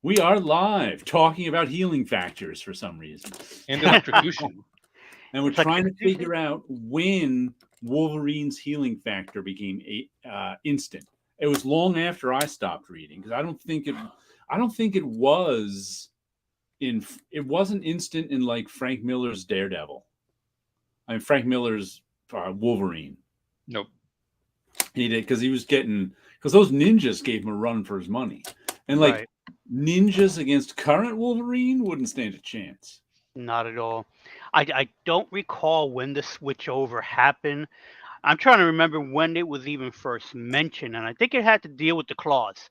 We are live talking about healing factors for some reason. And electrocution. And we're It's like trying to a- figure out when Wolverine's healing factor became instant. It was long after I stopped reading because I don't think it wasn't instant in like Frank Miller's Daredevil. I mean Frank Miller's Wolverine. Nope. He did because those ninjas gave him a run for his money, and like Right. ninjas against current Wolverine wouldn't stand a chance. Not at all. I don't recall when the switch over happened. I'm trying to remember when it was even first mentioned, and I think it had to deal with the claws.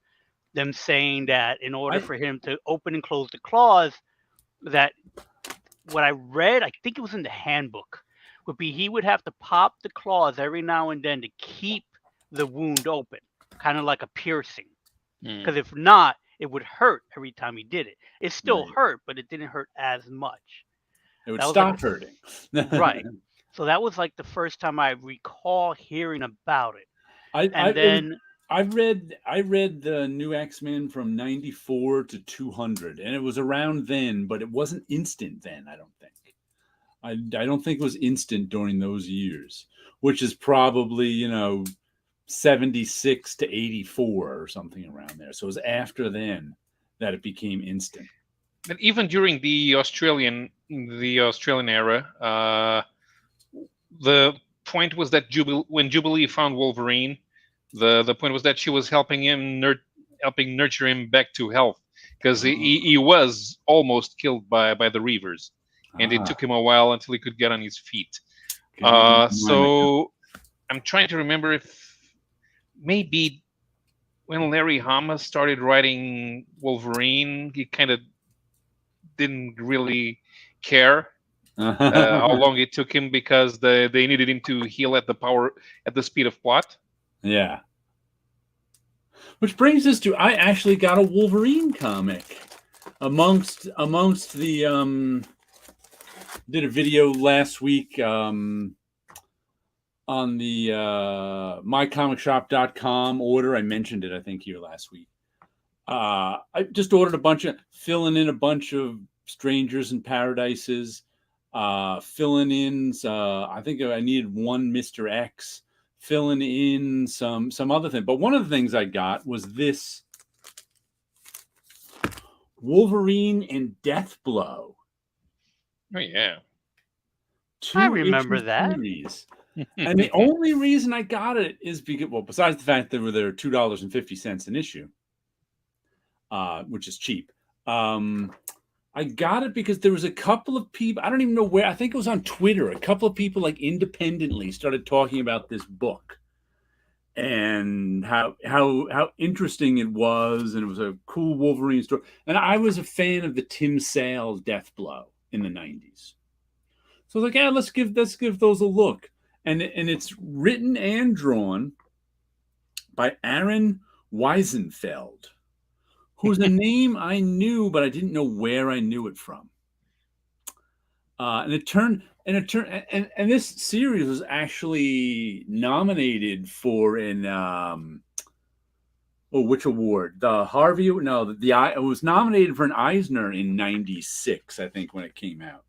Them saying that in order I for him to open and close the claws, that what I read, I think it was in the handbook, would be he would have to pop the claws every now and then to keep the wound open, kind of like a piercing. Mm. Because if not, it would hurt every time he did it. It still Right. hurt, but it didn't hurt as much. It would That was like stop hurting. right. So that was like the first time I recall hearing about it. I I And it was, then I read the new X-Men from 94 to 200, and it was around then, but it wasn't instant then. I don't think. I don't think it was instant during those years, which is probably 76 to 84 or something around there. So it was after then that it became instant. And even during the Australian era, the point was that when Jubilee found Wolverine, the point was that she was helping helping nurture him back to health because he was almost killed by the Reavers, and it took him a while until he could get on his feet. So I'm trying to remember if maybe when Larry Hama started writing Wolverine, he kind of didn't really care how long it took him because they needed him to heal at the speed of plot. Yeah. Which brings us to I actually got a Wolverine comic amongst the did a video last week on the mycomicshop.com order. I mentioned it I think here last week. I just ordered filling in a bunch of Strangers in Paradises, filling in I think I needed one Mr. X, filling in some other thing. But one of the things I got was this Wolverine and Deathblow. Oh yeah. I remember that. Series. And the only reason I got it is because, well, besides the fact that they're $2.50 an issue, which is cheap. I got it because there was a couple of people, I don't even know where, I think it was on Twitter, a couple of people like independently started talking about this book and how interesting it was, and it was a cool Wolverine story. And I was a fan of the Tim Sale Deathblow in the 90s. So I was like, yeah, let's give those a look. And it's written and drawn by Aaron Weisenfeld, who's a name I knew, but I didn't know where I knew it from. And this series was actually nominated for which award? The Harvey? No, it was nominated for an Eisner in '96, I think, when it came out.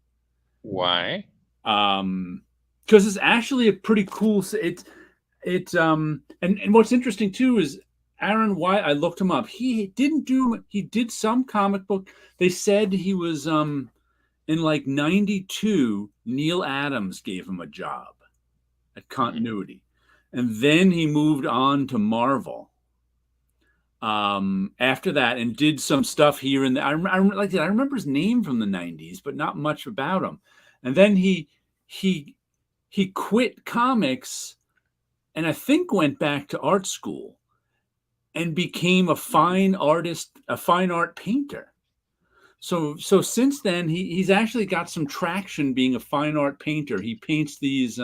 Why? Because it's actually a pretty cool. And what's interesting too is Aaron White. I looked him up. He did some comic book. They said he was in like '92. Neil Adams gave him a job at Continuity, and then he moved on to Marvel. After that, and did some stuff here and there. I remember his name from the '90s, but not much about him. And then he quit comics, and I think went back to art school, and became a fine art painter. So since then, he's actually got some traction being a fine art painter. He paints these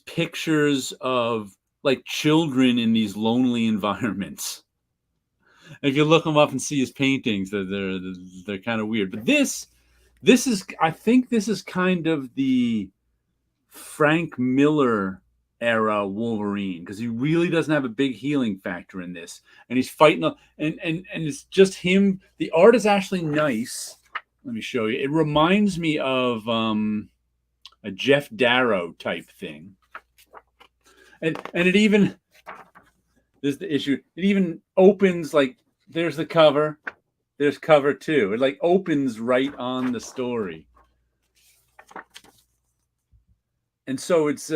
pictures of like children in these lonely environments. If you look him up and see his paintings, they're kind of weird. But this is, I think this is kind of the Frank Miller era Wolverine, because he really doesn't have a big healing factor in this, and he's fighting and it's just him. The art is actually nice. Let me show you. It reminds me of a Jeff Darrow type thing, and it even, this is the issue, it even opens like, there's the cover, there's cover 2. It like opens right on the story, and so it's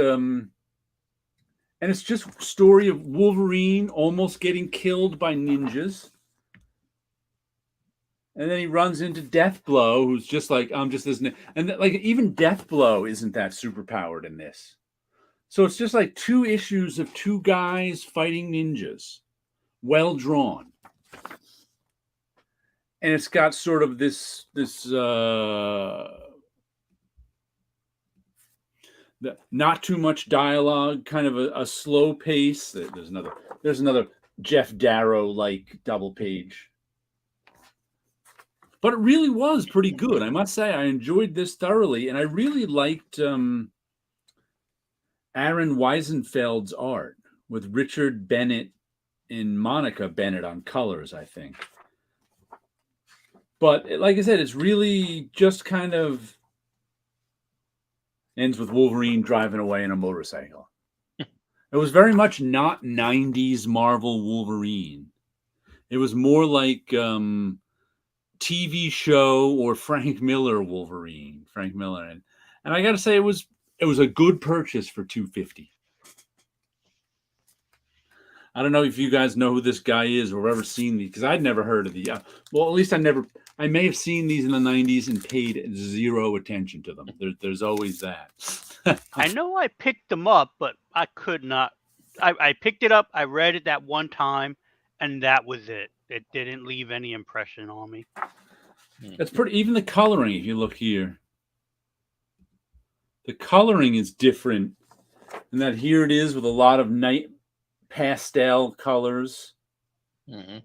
and it's just story of Wolverine almost getting killed by ninjas. And then he runs into Deathblow, who's just like, I'm just this. And like, even Deathblow isn't that superpowered in this. So it's just like 2 issues of 2 guys fighting ninjas. Well drawn. And it's got sort of this not too much dialogue, kind of a slow pace. There's another Jeff Darrow like double page, but it really was pretty good. I must say, I enjoyed this thoroughly, and I really liked Aaron Weisenfeld's art with Richard Bennett and Monica Bennett on colors, I think. But like I said, it's really just kind of ends with Wolverine driving away in a motorcycle. It was very much not 90s Marvel Wolverine. It was more like TV show or Frank Miller Wolverine. Frank Miller. And I got to say, it was a good purchase for $250. I don't know if you guys know who this guy is or ever seen these, because I'd never heard of the. Well, at least I may have seen these in the 90s and paid zero attention to them. There's always that. I know I picked them up, but I could not. I picked it up, I read it that one time, and that was it. It didn't leave any impression on me. That's pretty. Even the coloring, if you look here, the coloring is different. And that here it is with a lot of night pastel colors. Mm-hmm.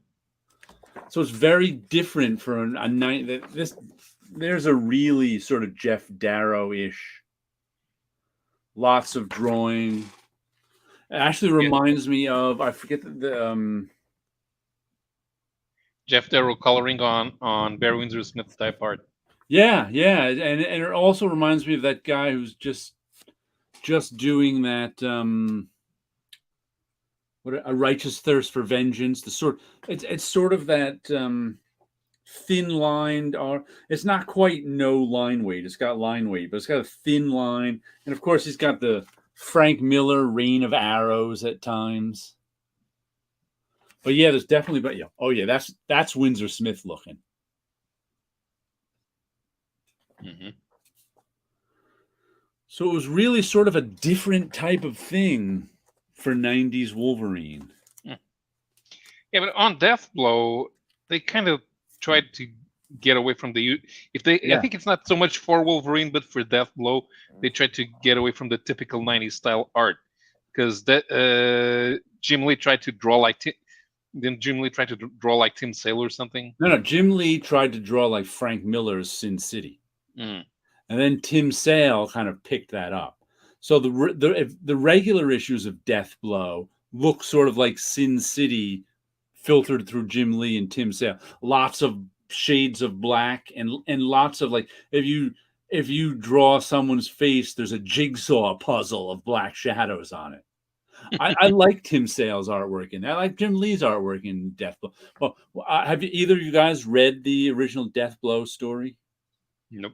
So it's very different for a night. There's a really sort of Jeff Darrow-ish. Lots of drawing. It actually reminds me of, I forget the Jeff Darrow coloring on Barry Windsor Smith type art. Yeah, and it also reminds me of that guy who's just doing that a righteous thirst for vengeance. It's sort of that thin lined art. It's not quite no line weight. It's got line weight, but it's got a thin line, and of course he's got the Frank Miller rain of arrows at times. But yeah, there's definitely, but yeah, oh yeah, that's Windsor Smith looking. Mm-hmm. So it was really sort of a different type of thing for 90s Wolverine. Yeah, but on Deathblow, they kind of tried to get away from I think it's not so much for Wolverine, but for Deathblow, they tried to get away from the typical 90s style art, because Jim Lee tried to draw like Tim Sale or something? No, Jim Lee tried to draw like Frank Miller's Sin City. Mm. And then Tim Sale kind of picked that up. So the regular issues of Deathblow look sort of like Sin City filtered through Jim Lee and Tim Sale. Lots of shades of black and lots of, like, if you draw someone's face, there's a jigsaw puzzle of black shadows on it. I like Tim Sale's artwork in that. I like Jim Lee's artwork in Deathblow. Well, have either of you guys read the original Deathblow story? Nope.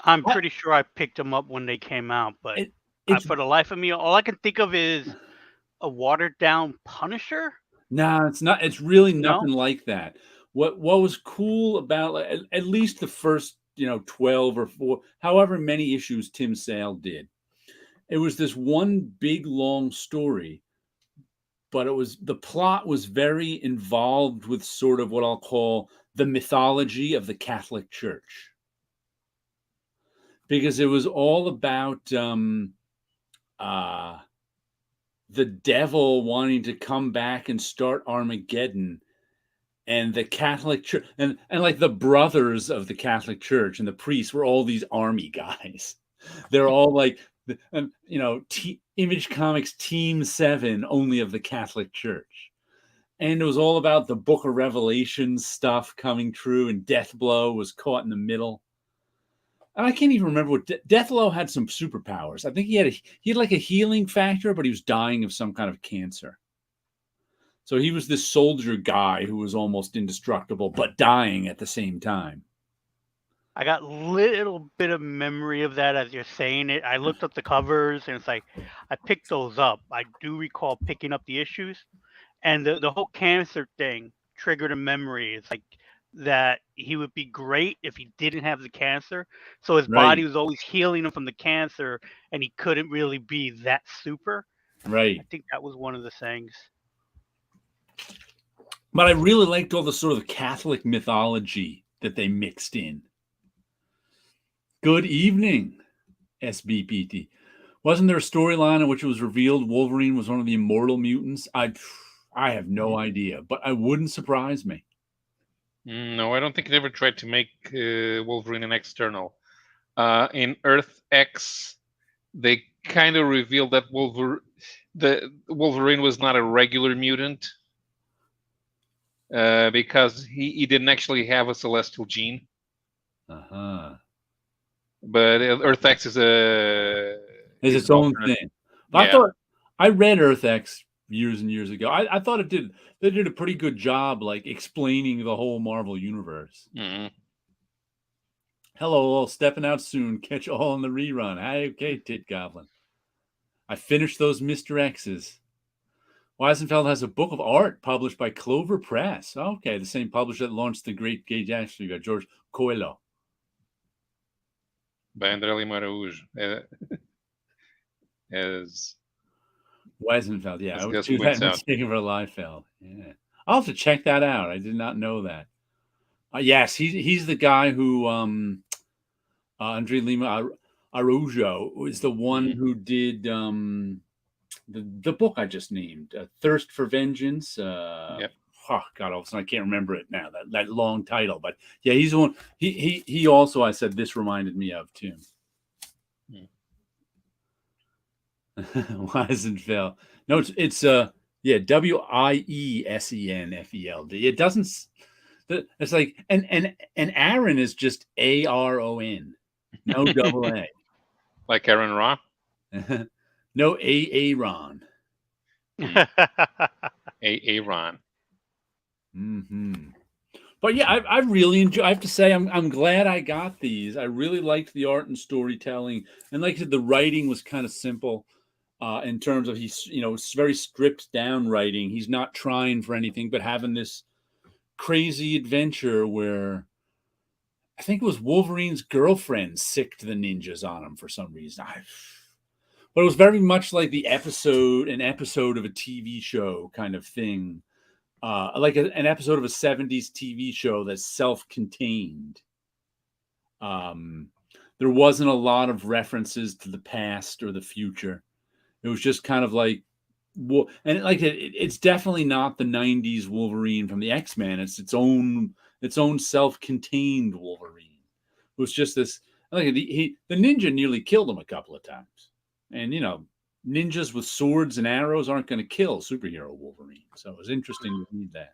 I'm pretty sure I picked them up when they came out, but for the life of me, all I can think of is a watered down Punisher. No, it's not. It's really nothing like that. What was cool about at least the first 12 or 4, however many issues Tim Sale did, it was this one big long story, but the plot was very involved with sort of what I'll call the mythology of the Catholic Church. Because it was all about the devil wanting to come back and start Armageddon, and the Catholic Church and like the brothers of the Catholic Church and the priests were all these army guys. They're all like, Image Comics Team 7, only of the Catholic Church. And it was all about the Book of Revelation stuff coming true, and Deathblow was caught in the middle. And I can't even remember what Deathblow had some superpowers. I think he had like a healing factor, but he was dying of some kind of cancer. So he was this soldier guy who was almost indestructible, but dying at the same time. I got a little bit of memory of that as you're saying it. I looked up the covers and it's like I picked those up. I do recall picking up the issues, and the whole cancer thing triggered a memory. It's like that he would be great if he didn't have the cancer. So his body was always healing him from the cancer, and he couldn't really be that super. Right. I think that was one of the things. But I really liked all the sort of Catholic mythology that they mixed in. Good evening, SBPT. Wasn't there a storyline in which it was revealed Wolverine was one of the immortal mutants? I have no idea, but it wouldn't surprise me. No, I don't think they ever tried to make Wolverine an external. In Earth X, they kind of revealed that Wolverine was not a regular mutant because he didn't actually have a celestial gene. Uh-huh. But Earth X is its own thing. Yeah. I read Earth X years and years ago. I thought they did a pretty good job, like explaining the whole Marvel universe. Mm-hmm. Hello, all stepping out soon. Catch all in the rerun. Okay, Tit Goblin. I finished those Mr. X's. Weisenfeld has a book of art published by Clover Press. Okay, the same publisher that launched the Great Gay Gatsby by George Coelho. By André Lima Araújo. As Weisenfeld, yeah. I would do that mistaken for Liefeld. Yeah. I'll have to check that out. I did not know that. Yes, he's the guy who André Lima Araújo is the one who did the book I just named, Thirst for Vengeance. Yep. Oh God, all of a sudden I can't remember it now. That long title, but yeah, he's the one. He also, I said, this reminded me of too. Weisenfeld. No, it's Wiesenfeld. It doesn't. It's like and Aaron is just Aron, no double A. Like Aaron Ra. No Aaron. Aaron. Mm-hmm. But yeah, I really enjoy. I have to say, I'm glad I got these. I really liked the art and storytelling, and like I said, the writing was kind of simple. In terms of he's very stripped down writing. He's not trying for anything, but having this crazy adventure where I think it was Wolverine's girlfriend sicked the ninjas on him for some reason. But it was very much like an episode of a TV show kind of thing. Like an episode of a 70s TV show that's self-contained. There wasn't a lot of references to the past or the future. It was just kind of like, and it's definitely not the 90s Wolverine from the X-Men. It's its own self-contained Wolverine. It was just this, like the ninja nearly killed him a couple of times. And, ninjas with swords and arrows aren't going to kill superhero Wolverine. So it was interesting to read that.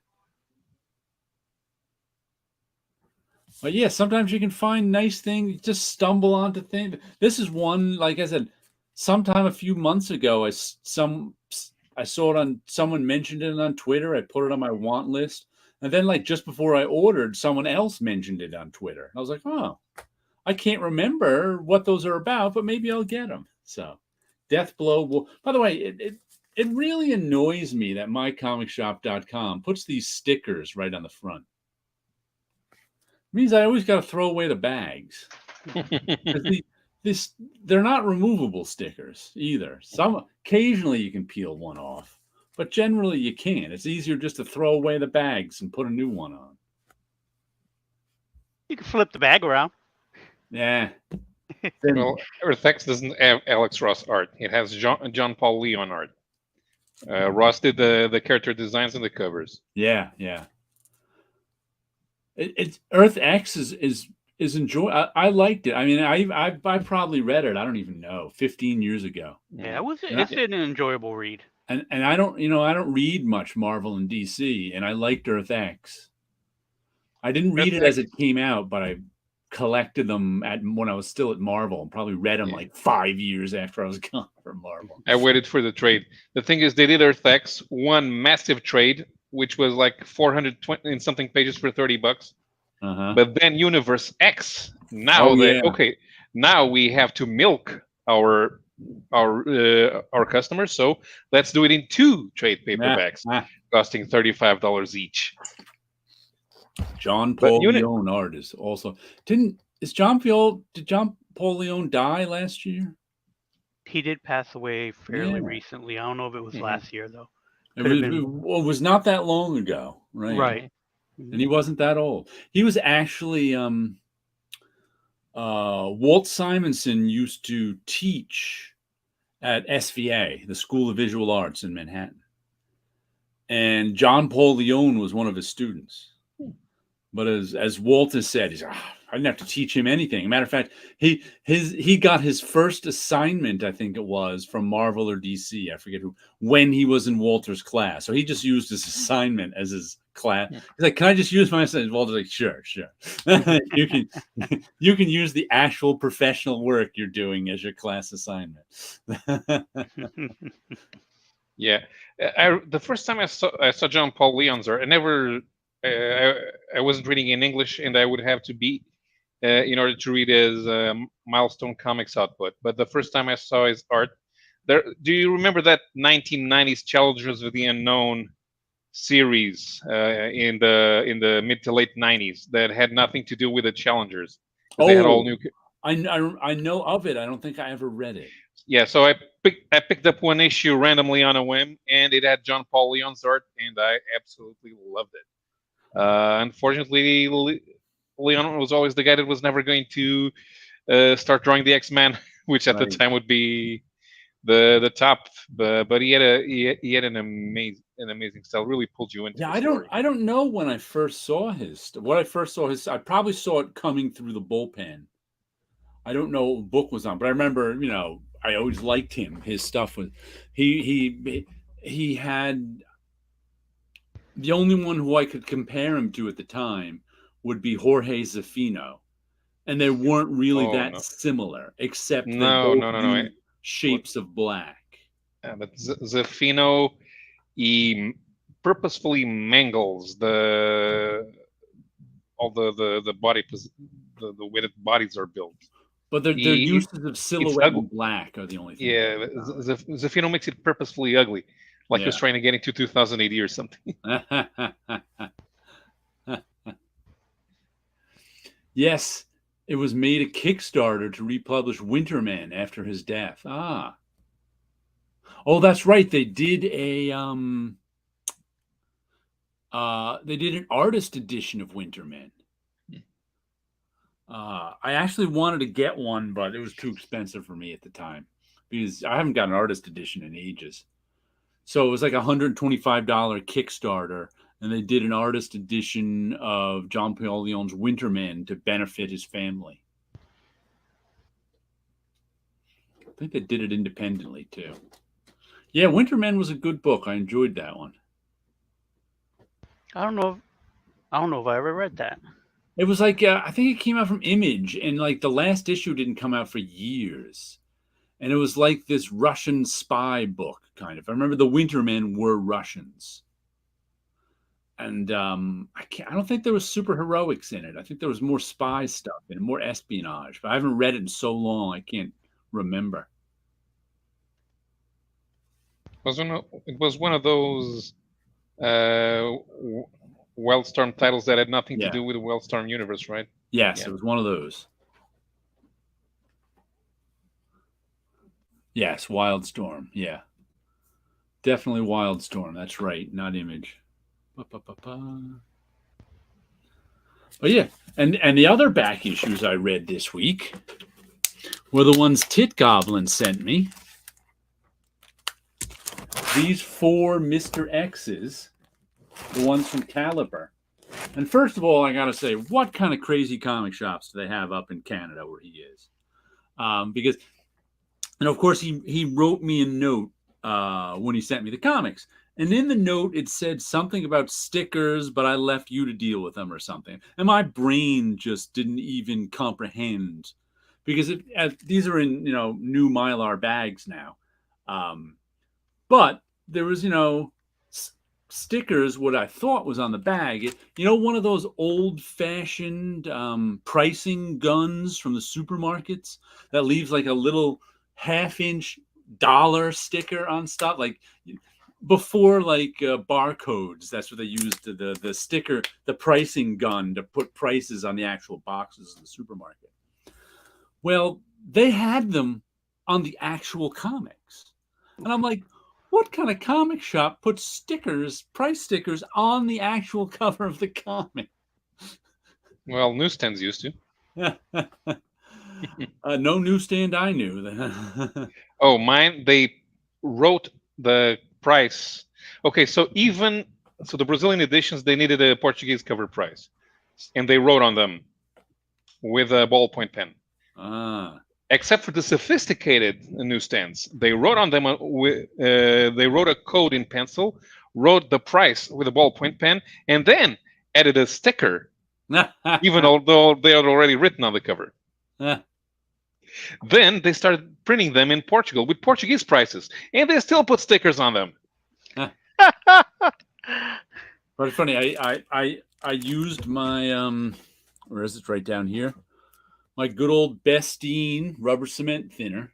But yeah, sometimes you can find nice things, just stumble onto things. This is one, like I said, sometime a few months ago, I saw it on, someone mentioned it on Twitter. I put it on my want list. And then like just before I ordered, someone else mentioned it on Twitter. I was like, oh, I can't remember what those are about, but maybe I'll get them. So Deathblow. By the way, it really annoys me that mycomicshop.com puts these stickers right on the front. It means I always got to throw away the bags. They're not removable stickers either. Occasionally you can peel one off, but generally you can't. It's easier just to throw away the bags and put a new one on. You can flip the bag around. Yeah. Well, Earth X doesn't have Alex Ross art. It has John Paul Leon art. Ross did the character designs and the covers. Yeah, yeah. It's Earth X is is enjoy. I liked it. I mean, I probably read it. I don't even know, 15 years ago. Yeah, it was. And I, It's an enjoyable read. and I don't, I don't read much Marvel and DC, and I liked Earth X. I didn't read Earth it as X, it came out, but I collected them at when I was still at Marvel, and probably read them yeah. like 5 years after I was gone from Marvel. I waited for the trade. The thing is, they did Earth X, one massive trade, which was like 420 and something pages for $30. Uh-huh. But then Universe X, Oh yeah. now we have to milk our customers. So let's do it in 2 trade paperbacks, costing $35 each. John But Paul Leon art is also did John Paul Leon die last year? He did pass away fairly Yeah. recently. I don't know if it was last year though. It was not that long ago, right? Right. And he wasn't that old. He was actually Walt Simonson used to teach at SVA, the School of Visual Arts in Manhattan. And John Paul Leon was one of his students. But as Walt has said, he's I didn't have to teach him anything. As a matter of fact, he got his first assignment, I think it was, from Marvel or DC, I forget who, when he was in Walter's class. So he just used his assignment as his class. He's like, "Can I just use my assignment?" Walter's like, "Sure." you can use the actual professional work you're doing as your class assignment. Yeah, the first time I saw John Paul Leon's art, I wasn't reading in English, and I would have to be in order to read his Milestone Comics output. But the first time I saw his art, do you remember that 1990s Challengers of the Unknown series in the mid to late 90s that had nothing to do with the Challengers? They had all new. I know of it. I don't think I ever read it. Yeah, so I picked up one issue randomly on a whim, and it had John Paul Leon's art, and I absolutely loved it. Unfortunately, Leon was always the guy that was never going to start drawing the X-Men, which at the time would be the top. But he had an amazing style. Really pulled you into. Yeah, the story. I don't know when I first saw his. What I first saw I probably saw it coming through the bullpen. I don't know what book was on, but I remember, I always liked him. His stuff was he had. The only one who I could compare him to at the time would be Jorge Zafino, and they weren't really similar, except they both shapes of black. But Zafino, he purposefully mangles all the body, the way that bodies are built. But their uses of silhouette and black are the only thing. Yeah, Zafino makes it purposefully ugly. Like he was trying to get into 2080 or something. Yes, it was made a Kickstarter to republish Winterman after his death. Oh, that's right. They did an artist edition of Winterman. I actually wanted to get one, but it was too expensive for me at the time because I haven't got an artist edition in ages. So it was like $125 Kickstarter, and they did an artist edition of John Paul Leon's Winterman to benefit his family. I think they did it independently too. Yeah, Winterman was a good book. I enjoyed that one. I don't know if I ever read that. It was like I think it came out from Image, and like the last issue didn't come out for years. And it was like this Russian spy book, kind of. I remember the Wintermen were Russians. And I don't think there was super heroics in it. I think there was more spy stuff and more espionage. But I haven't read it in so long, I can't remember. It was one of those Wildstorm titles that had nothing to do with the Wildstorm universe, right? Yes, it was one of those. Yes, Wildstorm. Yeah. Definitely Wildstorm. That's right. Not Image. But yeah. And the other back issues I read this week were the ones Tit Goblin sent me. These 4 Mr. X's, the ones from Caliber. And first of all, I got to say, what kind of crazy comic shops do they have up in Canada where he is? Because, and of course, he wrote me a note when he sent me the comics. And in the note, it said something about stickers, but I left you to deal with them or something. And my brain just didn't even comprehend, because these are in new Mylar bags now. But there was stickers. What I thought was on the bag, one of those old-fashioned pricing guns from the supermarkets that leaves like a little half-inch dollar sticker on stuff, like before barcodes. That's what they used, the sticker, the pricing gun, to put prices on the actual boxes in the supermarket. Well, they had them on the actual comics, and I'm like, what kind of comic shop puts price stickers on the actual cover of the comic? Well, newsstands used to. No newsstand I knew. Oh, mine, they wrote the price. Okay, so the Brazilian editions, they needed a Portuguese cover price, and they wrote on them with a ballpoint pen. Except for the sophisticated newsstands, they wrote on them they wrote a code in pencil, wrote the price with a ballpoint pen, and then added a sticker, even although they had already written on the cover. Then they started printing them in Portugal with Portuguese prices, and they still put stickers on them. But it's funny. I used my where is it? Right down here. My good old Bestine rubber cement thinner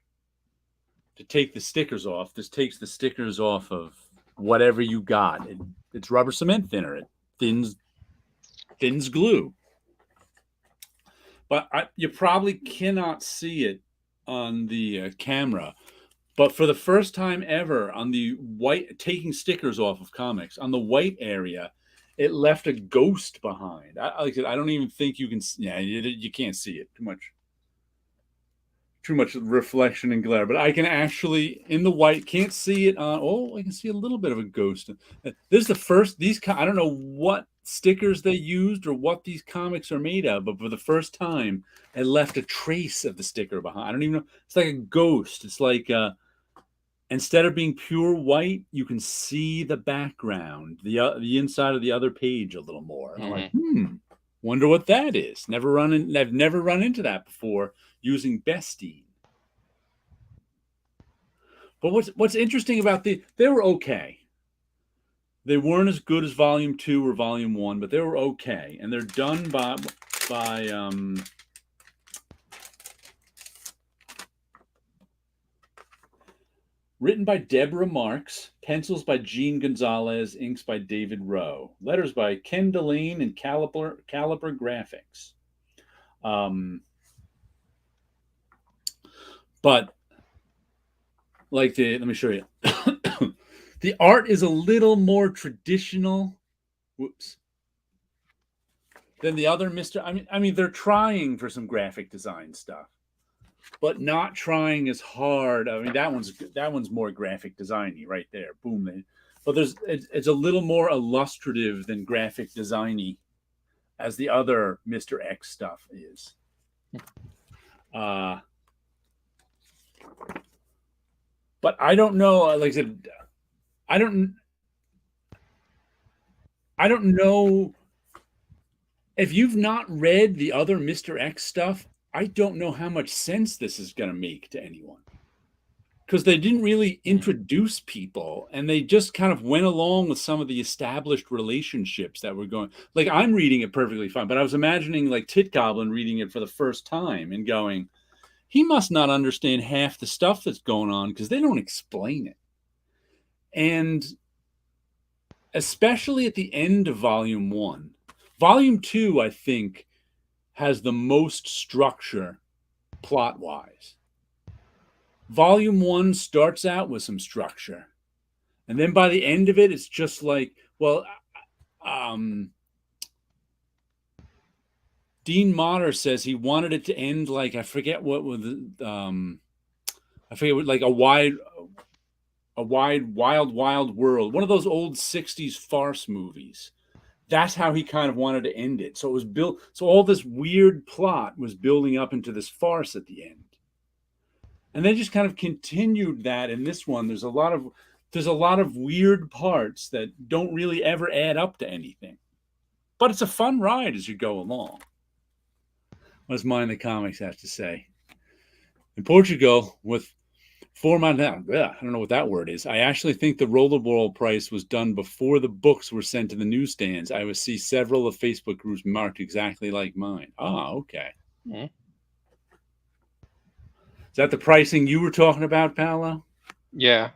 to take the stickers off. This takes the stickers off of whatever you got. It's rubber cement thinner. It thins glue. But you probably cannot see it on the camera. But for the first time ever, on the white, taking stickers off of comics, on the white area, it left a ghost behind. Like I said, I don't even think you can. Yeah, you can't see it. Too much reflection and glare. But I can actually, in the white, can't see it on. Oh, I can see a little bit of a ghost. This is the first. I don't know what stickers they used or what these comics are made of, but for the first time, it left a trace of the sticker behind. I don't even know. It's like a ghost. It's like instead of being pure white, you can see the background, the inside of the other page a little more. And I'm like, wonder what that is. I've never run into that before using Bestine. But what's interesting about they were okay. They weren't as good as Volume 2 or Volume 1, but they were okay, and they're done by written by Deborah Marks, pencils by Gene Gonzalez, inks by David Rowe, letters by Ken Delane and Caliber Graphics. But let me show you. The art is a little more traditional. Than the other Mr. I mean, they're trying for some graphic design stuff, but not trying as hard. I mean, that one's more graphic designy right there. Boom. But it's a little more illustrative than graphic designy as the other Mr. X stuff is. But I don't know. Like I said, I don't know if you've not read the other Mr. X stuff. I don't know how much sense this is going to make to anyone, because they didn't really introduce people, and they just kind of went along with some of the established relationships that were going. Like, I'm reading it perfectly fine, but I was imagining like Tit Goblin reading it for the first time and going, he must not understand half the stuff that's going on because they don't explain it. And especially at the end of Volume 1. Volume 2, I think, has the most structure plot-wise. Volume 1 starts out with some structure. And then by the end of it, it's just like, well, Dean Motter says he wanted it to end like, I forget what was, like a wild world, one of those old 60s farce movies that's how he kind of wanted to end it. So it was built. So all this weird plot was building up into this farce at the end, and they just kind of continued that in this one. There's a lot of weird parts that don't really ever add up to anything, but it's a fun ride as you go along. What does Mind the Comics have to say? In Portugal, with format, I don't know what that word is. I actually think the rollerball price was done before the books were sent to the newsstands. I would see several of Facebook groups marked exactly like mine. Ah, okay. Mm-hmm. Is that the pricing you were talking about, Paulo? Yeah.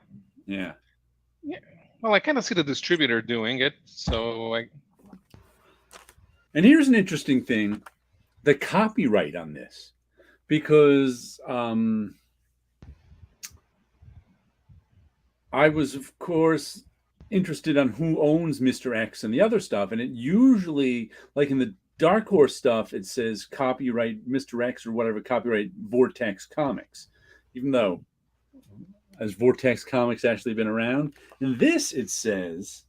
Yeah. Well, I kind of see the distributor doing it, so And here's an interesting thing: the copyright on this, because I was, of course, interested on who owns Mr. X and the other stuff, and it usually, like in the Dark Horse stuff, it says copyright Mr. X or whatever, copyright Vortex Comics, even though has Vortex Comics actually been around? In this, it says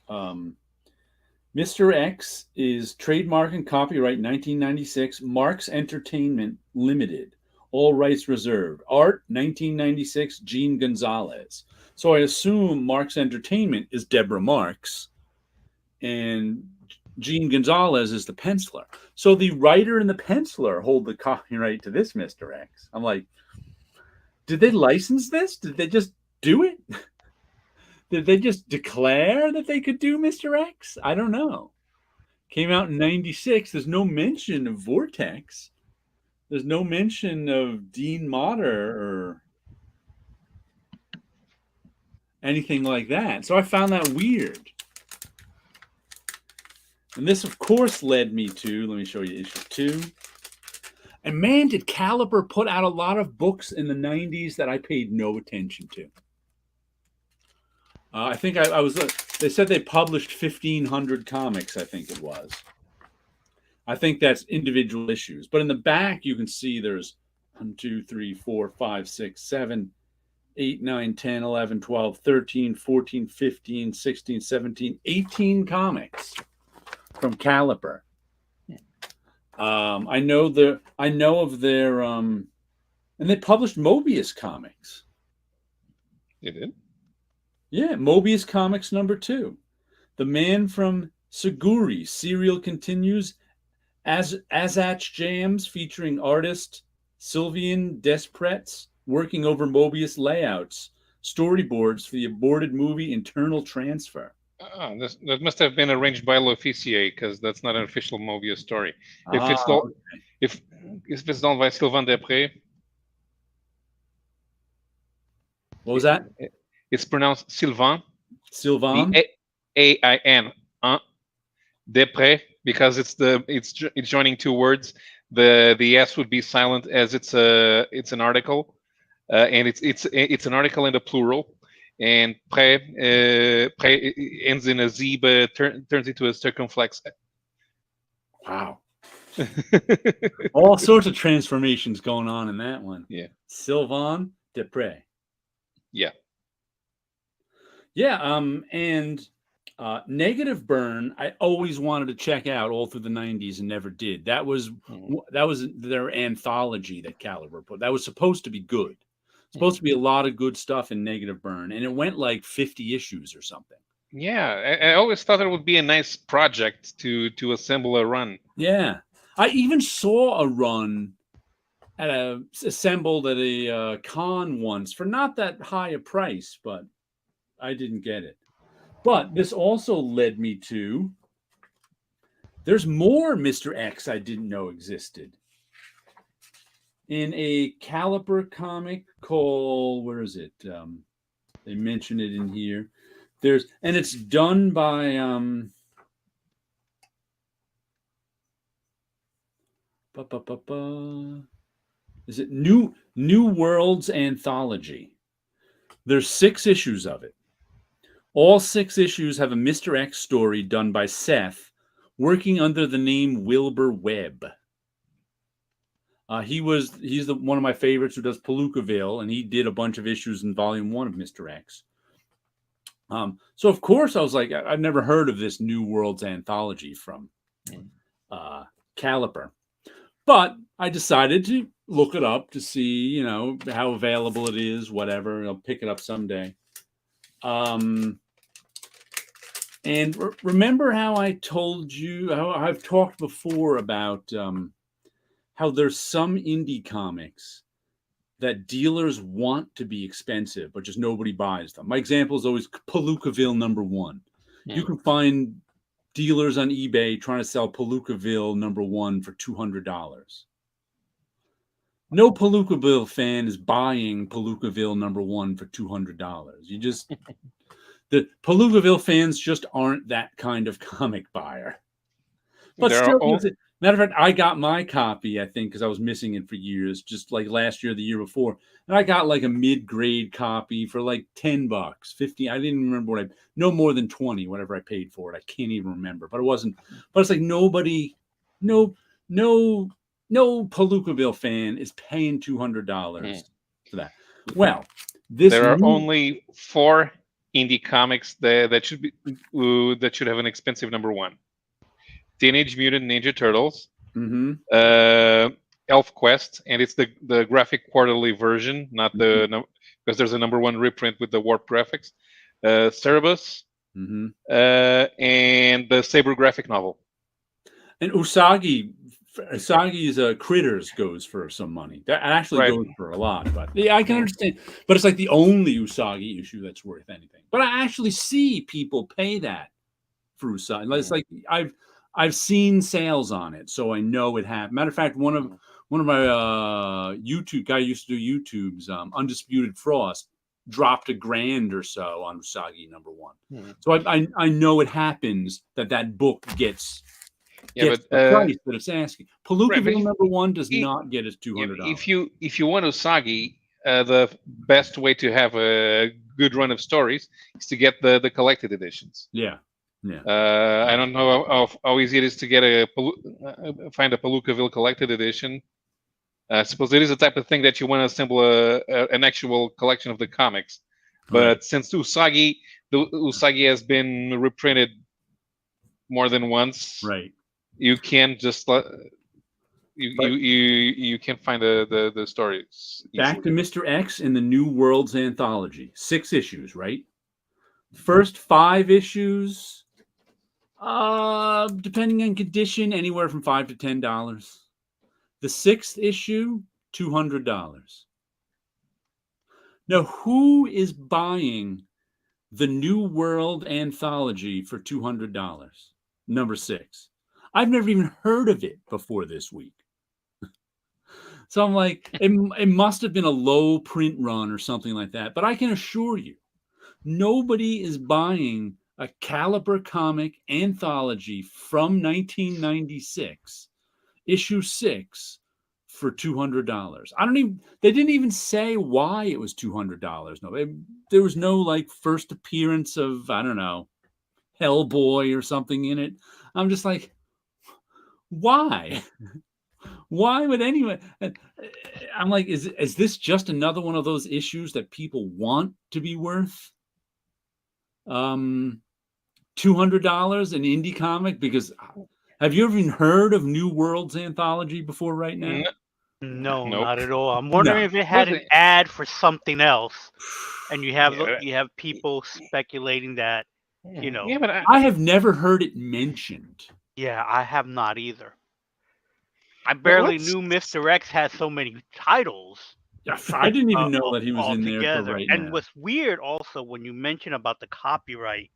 Mr. X is trademark and copyright 1996, Marx Entertainment Limited. All rights reserved. Art, 1996, Gene Gonzalez. So I assume Marx Entertainment is Deborah Marx, and Gene Gonzalez is the penciler. So the writer and the penciler hold the copyright to this Mr. X. I'm like, did they license this? Did they just do it? Did they just declare that they could do Mr. X? I don't know. Came out in 96. There's no mention of Vortex. There's no mention of Dean Motter or anything like that. So I found that weird. And this, of course, led me to, let me show you issue 2. And man, did Caliber put out a lot of books in the 90s that I paid no attention to. I think I was, they said they published 1,500 comics, I think it was. I think that's individual issues. But in the back, you can see there's 1, 2, 3, 4, 5, 6, 7, 8, 9, 10, 11, 12, 13, 14, 15, 16, 17, 18 comics from Caliper. I know of their, and they published Mobius comics. They did? Yeah, Mobius Comics #2. The Man from Seguri serial continues. Azach Jams featuring artist Sylvian Despretz working over Mobius layouts, storyboards for the aborted movie Internal Transfer. That must have been arranged by L'Officier, because that's not an official Mobius story. If it's done by Sylvain Després. What was that? It's pronounced Sylvain. Sylvain. A-I-N. Desprez, because it's joining two words. The S would be silent, as it's an article, and it's an article in the plural. And pré ends in a Z, but turns into a circumflex. Wow. All sorts of transformations going on in that one. Yeah. Sylvain Desprez. Yeah. Yeah. And Negative Burn, I always wanted to check out all through the 90s and never did. That was their anthology that Caliber put. That was supposed to be good. Supposed to be a lot of good stuff in Negative Burn, and it went like 50 issues or something. Yeah, I always thought it would be a nice project to assemble a run. Yeah, I even saw a run assembled at a con once for not that high a price, but I didn't get it. But this also led me to, there's more Mr. X I didn't know existed. In a Caliper comic called, where is it? They mention it in here. And it's done by is it New Worlds Anthology? There's 6 issues of it. All 6 issues have a Mr. X story done by Seth, working under the name Wilbur Webb. He's one of my favorites who does Palookaville, and he did a bunch of issues in Volume 1 of Mr. X. So of course I was like, I've never heard of this New Worlds anthology from Caliper, but I decided to look it up to see, how available it is, whatever. I'll pick it up someday. And remember how I told you, how I've talked before about how there's some indie comics that dealers want to be expensive, but just nobody buys them. My example is always Palookaville #1. You can find dealers on eBay trying to sell Palookaville #1 for $200. No Palookaville fan is buying Palookaville #1 for $200. You just the Palookaville fans just aren't that kind of comic buyer. But still, matter of fact, I got my copy, I think, because I was missing it for years, just like last year, the year before. And I got like a mid-grade copy for like $10, $15. I didn't remember no more than 20, whatever I paid for it. I can't even remember. But it wasn't, but it's like no Palookaville fan is paying $200 for that. Well, there are only 4 indie comics that should have an expensive #1. Teenage Mutant Ninja Turtles, Elf Quest, and it's the graphic quarterly version, not because there's a #1 reprint with the warp graphics. Cerebus, and the Saber graphic novel. And Usagi's Critters goes for some money. That actually goes for a lot, but yeah, I can understand. But it's like the only Usagi issue that's worth anything. But I actually see people pay that for Usagi. It's like I've seen sales on it, so I know it happened. Matter of fact, one of my YouTube guy used to do YouTube's Undisputed Frost dropped $1,000 or so on Usagi #1. So I know it happens that book gets the price that it's asking. Palookaville #1 does not get its $200. If you want Usagi, the best way to have a good run of stories is to get the collected editions. Yeah. I don't know how easy it is to get find a Palookaville collected edition. I suppose it is the type of thing that you want to assemble an actual collection of the comics. But since Usagi has been reprinted more than once, you can't just you can't find the stories easily. Back to Mr. X in the New Worlds anthology. 6 issues, right? First 5 issues, depending on condition, anywhere from $5 to $10. The 6th issue, $200. Now, who is buying the New World anthology for $200? Number 6. I've never even heard of it before this week. So I'm like, it must have been a low print run or something like that. But I can assure you, nobody is buying a Caliber comic anthology from 1996, issue 6, for $200. They didn't even say why it was $200. No, there was no like first appearance of, I don't know, Hellboy or something in it. I'm just like, why? Why would anyone? I'm like, is this just another one of those issues that people want to be worth $200 an indie comic? Because have you ever even heard of New Worlds anthology before right now? No, not at all. I'm wondering if it had an ad for something else, and you have people speculating that, Yeah, but I have never heard it mentioned. Yeah, I have not either. I barely knew Mr. X had so many titles. I didn't even know that he was in there till right now. And what's weird also, when you mention about the copyright,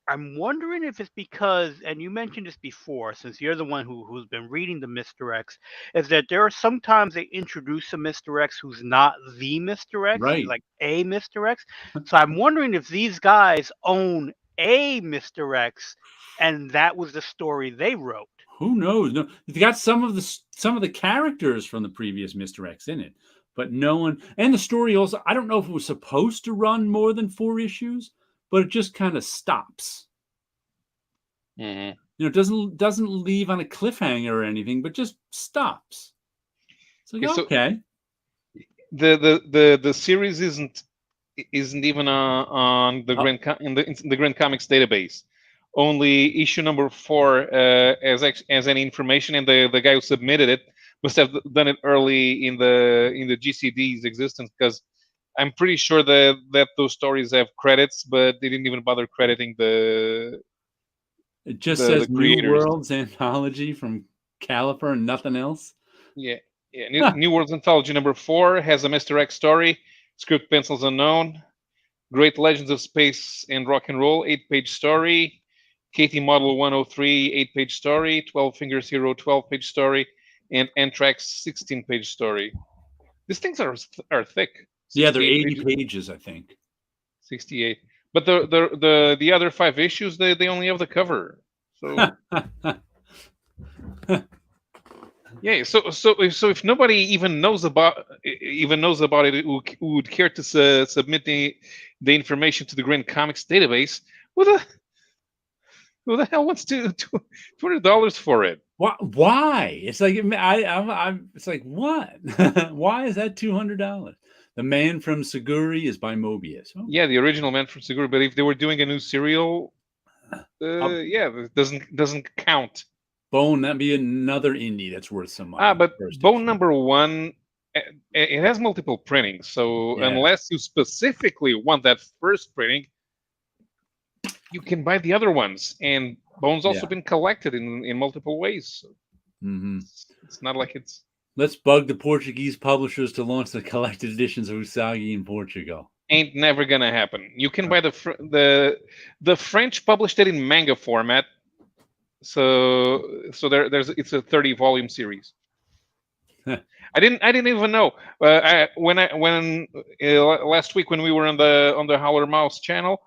I'm wondering if it's because, and you mentioned this before, since you're the one who's been reading the Mr. X, is that there are sometimes they introduce a Mr. X who's not the Mr. X, like a Mr. X. So I'm wondering if these guys own a Mr. X, and that was the story they wrote. Who knows? No, they got some of the characters from the previous Mr. X in it, but no one. And the story also, I don't know if it was supposed to run more than 4 issues, but it just kind of stops. Mm-hmm. It doesn't leave on a cliffhanger or anything, but just stops. So okay. The series isn't isn't even on the in the Grand Comics database. Only issue number 4 as any information, and the guy who submitted it must have done it early in the GCD's existence, because I'm pretty sure that those stories have credits, but they didn't even bother crediting It just the says New creators. Worlds Anthology from Caliper and nothing else. Yeah. New Worlds Anthology number 4 has a Mr. X story, script pencils unknown, Great Legends of Space and Rock and Roll 8-page story, Katie Model 103 8-page story, 12 Fingers Hero 12-page story, and Anthrax 16-page story. These things are thick. Yeah, they're 80 pages, I think. 68. But the other 5 issues, they only have the cover. So yeah, so if nobody even knows about it, who would care to submit the information to the Grand Comics database, who the hell wants $200 for it? Why? It's like it's like, what? Why is that $200? The Man from Seguri is by Mobius. Oh. Yeah, the original Man from Seguri. But if they were doing a new serial, yeah, it doesn't count. Bone, that'd be another indie that's worth some money. But Bone number 1, it has multiple printings. So unless you specifically want that first printing, you can buy the other ones. And Bone's also been collected in multiple ways. So it's not like it's... Let's bug the Portuguese publishers to launch the collected editions of Usagi in Portugal. Ain't never gonna happen. You can buy the French published it in manga format. So it's a 30-volume series. I didn't even know when last week when we were on the Howler Mouse channel.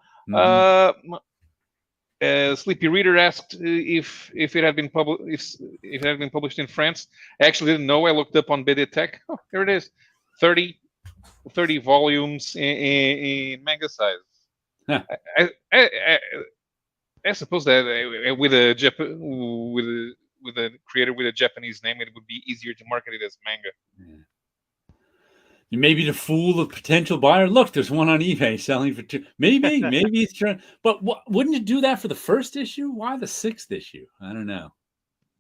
Sleepy Reader asked if it had been published in France. I actually didn't know. I looked up on BDTech. Oh, here it is, 30 volumes in manga size. I suppose that with a creator with a Japanese name, it would be easier to market it as manga. Yeah. You may be the fool of potential buyer. Look, there's one on eBay selling for $2. Maybe it's trying. But wouldn't you do that for the first issue? Why the 6th issue? I don't know.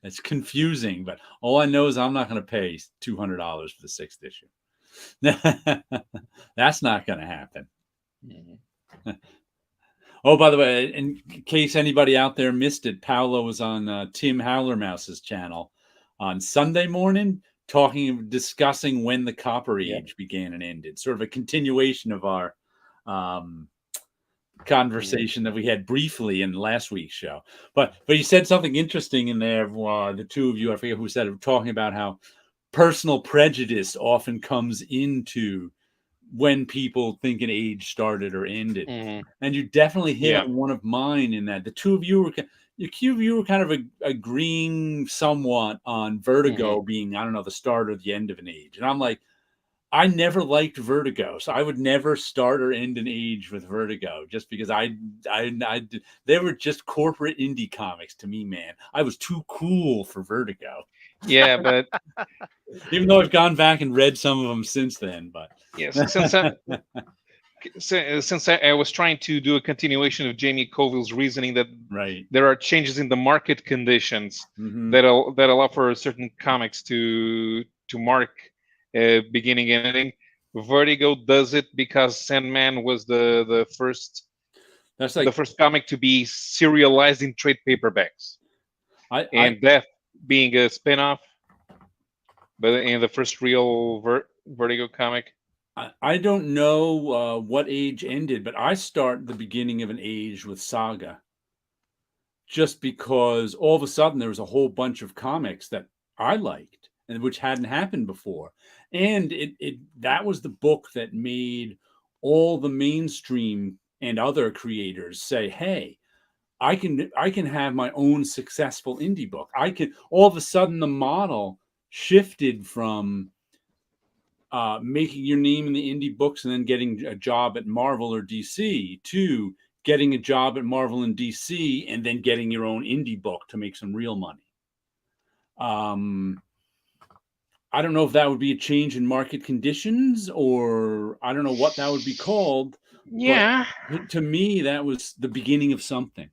It's confusing. But all I know is I'm not going to pay $200 for the 6th issue. That's not going to happen. Oh, by the way, in case anybody out there missed it, Paulo was on Tim Howlermouse's channel on Sunday morning, discussing when the Copper Age began and ended. Sort of a continuation of our conversation that we had briefly in last week's show. But you said something interesting in there. The two of you, I forget who said it, talking about how personal prejudice often comes into when people think an age started or ended. And you definitely hit on one of mine in that. The two of you were kind of agreeing somewhat on Vertigo being, I don't know, the start or the end of an age. And I'm like, I never liked Vertigo, so I would never start or end an age with Vertigo, just because they were just corporate indie comics to me, man. I was too cool for Vertigo. Yeah, but even though I've gone back and read some of them since then, but yes, since I was trying to do a continuation of Jamie Colville's reasoning that there are changes in the market conditions that allow for certain comics to mark beginning and ending. Vertigo does it because Sandman was the first. That's like the first comic to be serialized in trade paperbacks, and Death being a spin-off, but in the first real Vertigo comic. I don't know what age ended, but I start the beginning of an age with Saga, just because all of a sudden there was a whole bunch of comics that I liked and which hadn't happened before, and that was the book that made all the mainstream and other creators say, "Hey, I can have my own successful indie book." All of a sudden the model shifted from making your name in the indie books and then getting a job at Marvel or DC to getting a job at Marvel and DC and then getting your own indie book to make some real money. I don't know if that would be a change in market conditions, or I don't know what that would be called, Yeah. But to me, that was the beginning of something.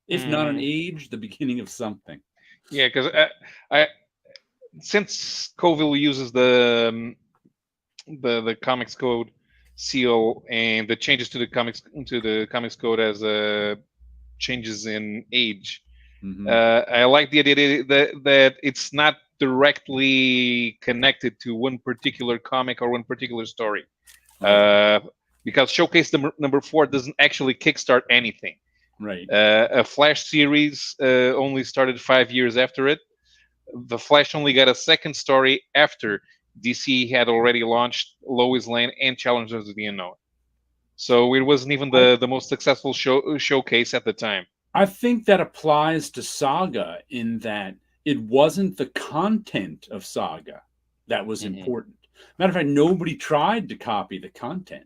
If not an age, the beginning of something. Yeah, because I since Coville uses the comics code seal and the changes to the comics code as changes in age. I like the idea that it's not directly connected to one particular comic or one particular story. Because Showcase number 4 doesn't actually kickstart anything. Right. A Flash series only started 5 years after it. The Flash only got a second story after DC had already launched Lois Lane and Challengers of the Unknown. So it wasn't even the most successful showcase at the time. I think that applies to Saga in that it wasn't the content of Saga that was important. Matter of fact, nobody tried to copy the content.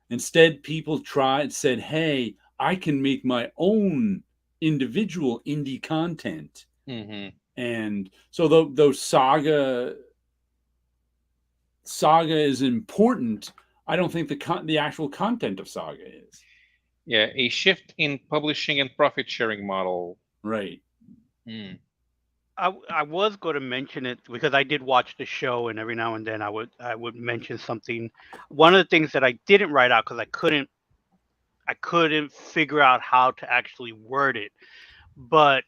Instead, people said, hey, I can make my own individual indie content. And so though Saga is important, I don't think the actual content of Saga is. Yeah, a shift in publishing and profit sharing model. Right. I was going to mention it because I did watch the show, and every now and then I would mention something. One of the things that I didn't write out because I couldn't figure out how to actually word it, but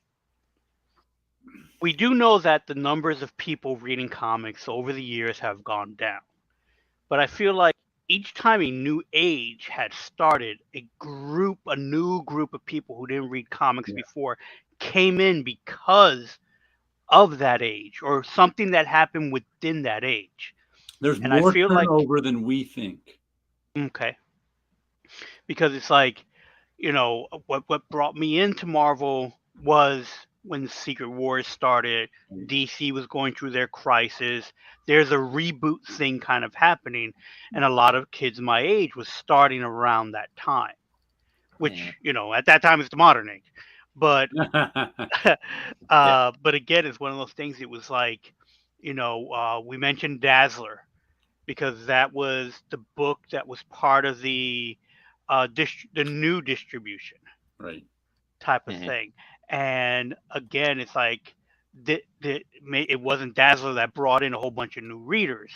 we do know that the numbers of people reading comics over the years have gone down. But I feel like each time a new age had started, a new group of people who didn't read comics before came in because of that age or something that happened within that age. There's more turnover than we think. Okay. Because it's like, what brought me into Marvel was when Secret Wars started. DC was going through their crisis. There's a reboot thing kind of happening, and a lot of kids my age was starting around that time, which at that time is the modern age. But but again, it's one of those things. It was like, we mentioned Dazzler because that was the book that was part of the new distribution, right, type of thing. And again, it's like it wasn't Dazzler that brought in a whole bunch of new readers,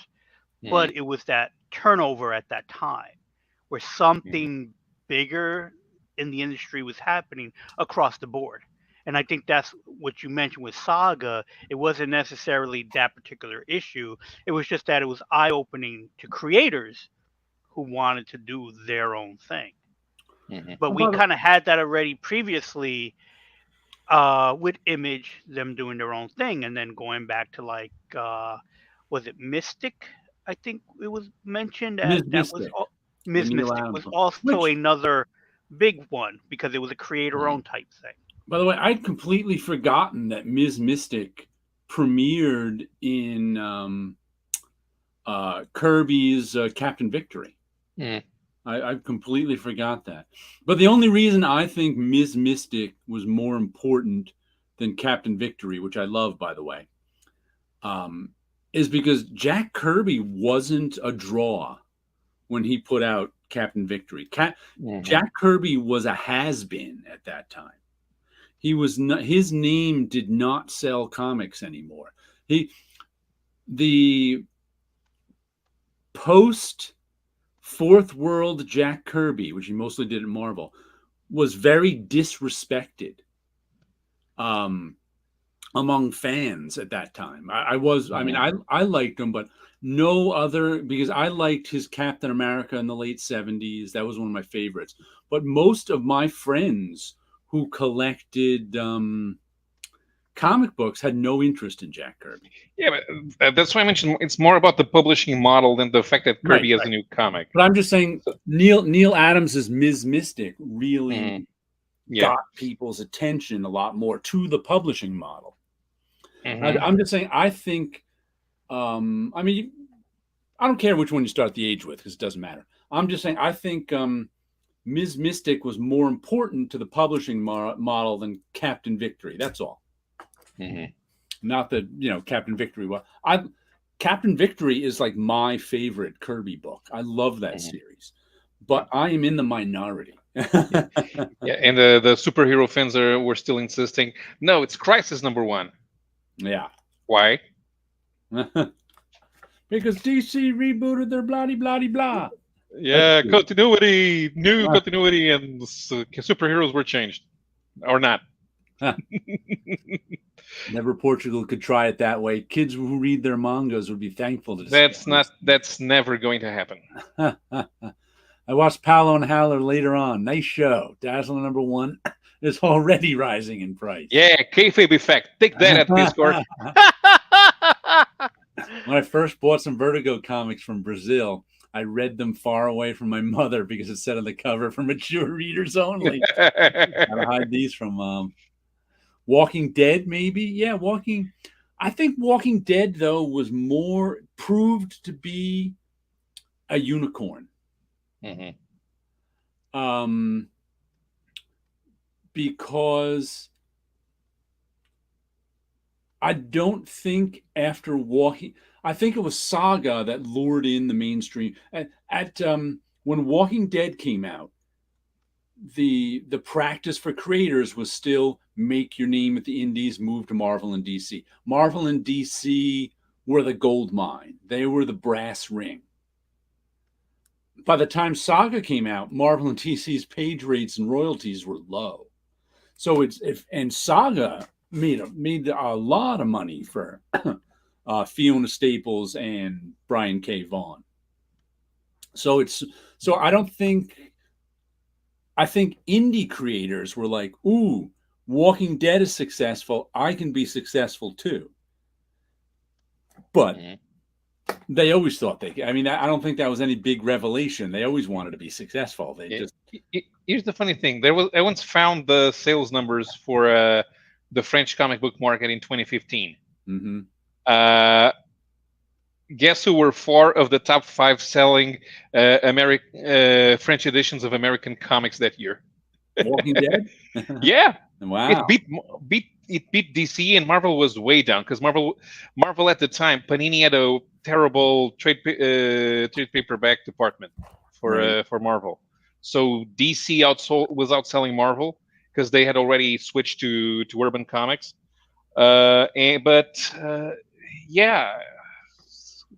but it was that turnover at that time where something bigger in the industry was happening across the board. And I think that's what you mentioned with Saga. It wasn't necessarily that particular issue. It was just that it was eye-opening to creators who wanted to do their own thing. But we kind of had that already previously with Image, them doing their own thing, and then going back to like, was it Mystic? I think it was mentioned that Ms. Mystic was also another big one because it was a creator-owned type thing. By the way, I'd completely forgotten that Ms. Mystic premiered in Kirby's Captain Victory. I completely forgot that. But the only reason I think Ms. Mystic was more important than Captain Victory, which I love, by the way, is because Jack Kirby wasn't a draw when he put out Captain Victory. Jack Kirby was a has-been at that time. He was not. His name did not sell comics anymore. The post Fourth World Jack Kirby, which he mostly did at Marvel, was very disrespected among fans at that time. I liked him, but no other, because I liked his Captain America in the late 70s. That was one of my favorites. But most of my friends who collected comic books had no interest in Jack Kirby. Yeah, but that's why I mentioned it's more about the publishing model than the fact that Kirby has a new comic. But I'm just saying, Neil Adams' Ms. Mystic really got people's attention a lot more to the publishing model. I'm just saying, I think, I don't care which one you start the age with because it doesn't matter. I'm just saying, I think Ms. Mystic was more important to the publishing model than Captain Victory. That's all. Not that, Captain Victory was. Captain Victory is like my favorite Kirby book. I love that series. but I am in the minority. Yeah, and the superhero fans were still insisting, no, it's Crisis #1. Yeah. Why? Because DC rebooted their bloody bloody blah. Yeah, true. continuity, new continuity, and superheroes were changed, or not. Never Portugal could try it that way. Kids who read their mangas would be thankful to That's never going to happen. I watched Paulo and Howler later on. Nice show. Dazzler #1 is already rising in price. Yeah, kayfabe effect. Take that at Discord. When I first bought some Vertigo comics from Brazil, I read them far away from my mother because it said on the cover for mature readers only. Gotta hide these from Mom. Walking Dead, maybe? Yeah, I think Walking Dead, though, was proved to be a unicorn. Mm-hmm. Because I don't think after I think it was Saga that lured in the mainstream. When Walking Dead came out, the practice for creators was still make your name at the indies, move to Marvel and DC. Marvel and DC were the gold mine. They were the brass ring. By the time Saga came out, Marvel and DC's page rates and royalties were low. So and Saga made a lot of money for Fiona Staples and Brian K. Vaughan. So I think indie creators were like, ooh, Walking Dead is successful. I can be successful too. But they always thought I don't think that was any big revelation. They always wanted to be successful. Here's the funny thing. I once found the sales numbers for the French comic book market in 2015. Mm-hmm. Guess who were 4 of the top 5 selling French editions of American comics that year? Walking Dead? Yeah. Wow. It beat DC, and Marvel was way down because Marvel at the time, Panini had a terrible trade paperback department for Marvel. So DC was outselling Marvel because they had already switched to Urban Comics.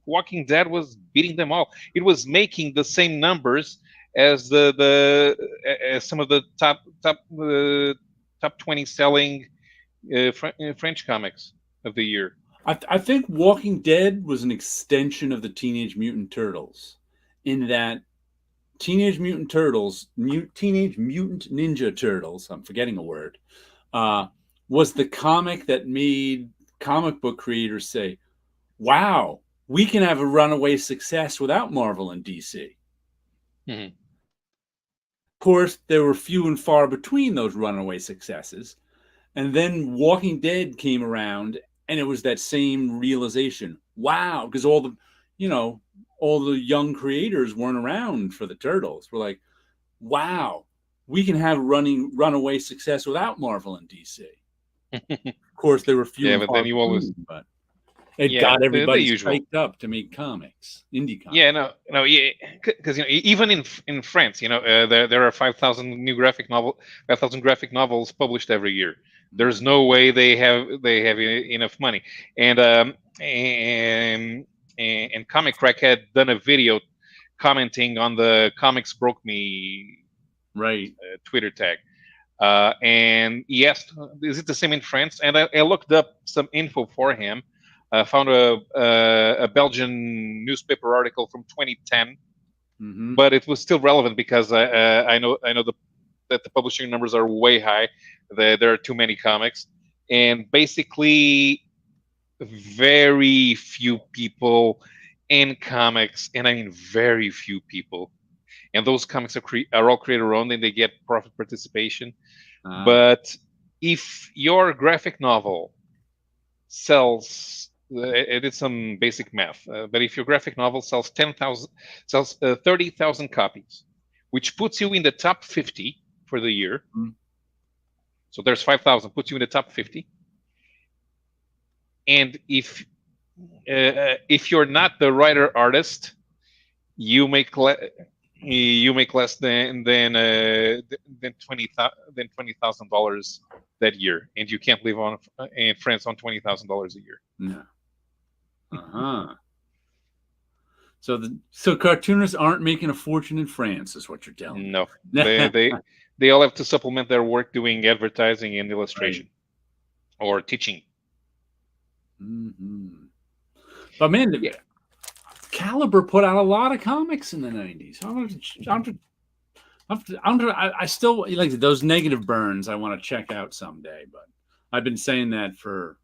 Walking Dead was beating them all. It was making the same numbers as as some of the top 20 selling French comics of the year. I think Walking Dead was an extension of the Teenage Mutant Turtles, in that Teenage Mutant Ninja Turtles, I'm forgetting a word, was the comic that made comic book creators say, wow, we can have a runaway success without Marvel and DC. Mm-hmm. Of course, there were few and far between those runaway successes. And then Walking Dead came around, and it was that same realization. Wow, because all the young creators weren't around for the Turtles. We're like, wow, we can have runaway success without Marvel and DC. Of course, there were few and far between, but it got everybody psyched up to make comics, indie comics. Yeah, because even in France, there are 5,000 graphic novels published every year. There's no way they have enough money, and Comic Crack had done a video commenting on the Comics Broke Me Twitter tag. And he asked, is it the same in France? And I looked up some info for him. Found a Belgian newspaper article from 2010, but it was still relevant because I know that the publishing numbers are way high. There are too many comics, and basically very few people in comics, and I mean very few people. And those comics are all creator owned, and they get profit participation. But if your graphic novel sells, I did some basic math, but if your graphic novel sells 30,000 copies, which puts you in the top 50 for the year. So there's 5,000, puts you in the top 50. And if you're not the writer artist, you make you make less than $20,000 that year, and you can't live on in France on $20,000 a year. No. Uh-huh. So cartoonists aren't making a fortune in France, is what you're telling me. No, they all have to supplement their work doing advertising and illustration or teaching. Mm-hmm. But man, Yeah. Caliber put out a lot of comics in the 90s. I still like those negative burns. I want to check out someday, but I've been saying that for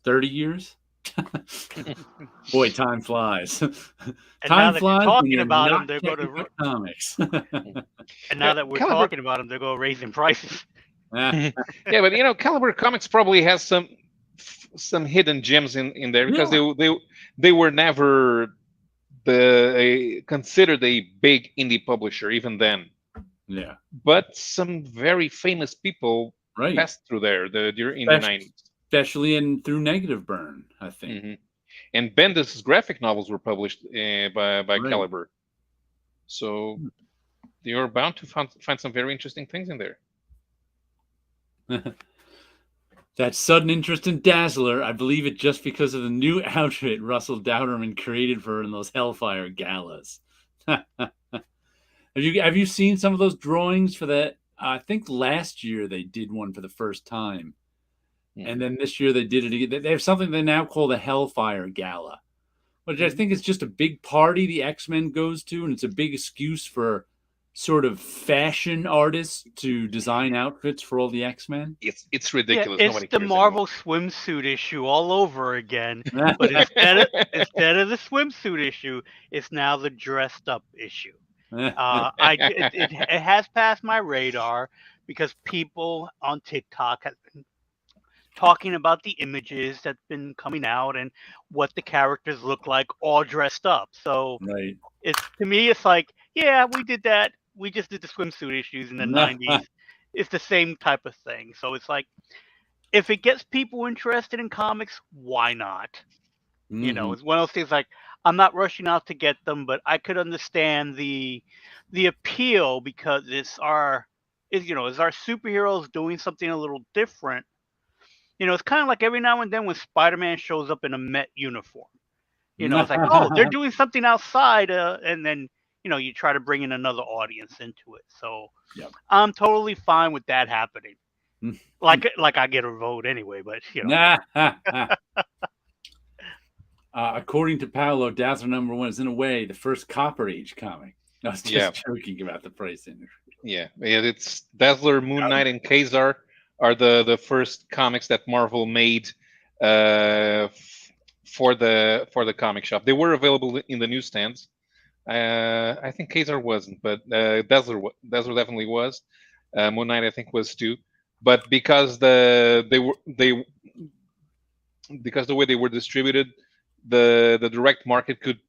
30 years. Boy, time flies. And Time now that flies you're when talking you're about not them, they're going checking to. out comics. And now that we're Caliber- talking about them, they're going to raise in prices. Yeah, but Caliber Comics probably has some hidden gems in there because they were never considered a big indie publisher even then. Yeah, but some very famous people passed through there in the 90s, especially through Negative Burn, I think. Mm-hmm. And Bendis' graphic novels were published by Caliber, so you're bound to find some very interesting things in there. That sudden interest in Dazzler, I believe it just because of the new outfit Russell Dowderman created for her in those Hellfire galas. Have you seen some of those drawings for that? I think last year they did one for the first time. And then this year they did it again. They have something they now call the Hellfire Gala, which I think is just a big party the X-Men goes to, and it's a big excuse for sort of fashion artists to design outfits for all the X-Men. It's ridiculous. Yeah, Nobody it's the cares Marvel anymore. swimsuit issue all over again. But instead of the swimsuit issue, it's now the dressed up issue. It has passed my radar because people on TikTok have been talking about the images that's been coming out and what the characters look like all dressed up. So to me, it's like, yeah, we did that. We just did the swimsuit issues in the 90s. It's the same type of thing. So it's like, if it gets people interested in comics, why not? Mm-hmm. You know, it's one of those things like, I'm not rushing out to get them, but I could understand the appeal because it's our superheroes doing something a little different. You know, it's kind of like every now and then when Spider-Man shows up in a Met uniform. You know, it's like, oh, they're doing something outside, and then, you know, you try to bring in another audience into it. So I'm totally fine with that happening. Like I get a vote anyway, but, you know. According to Paulo, Dazzler #1 is in a way the first Copper Age comic. I was just joking about the pricing. Yeah, it's Dazzler, Moon Knight, and Kazar are the first comics that Marvel made for the comic shop. They were available in the newsstands. I think Kazar wasn't, but Dazzler definitely was. Moon Knight I think was too. But because the way they were distributed, the direct market could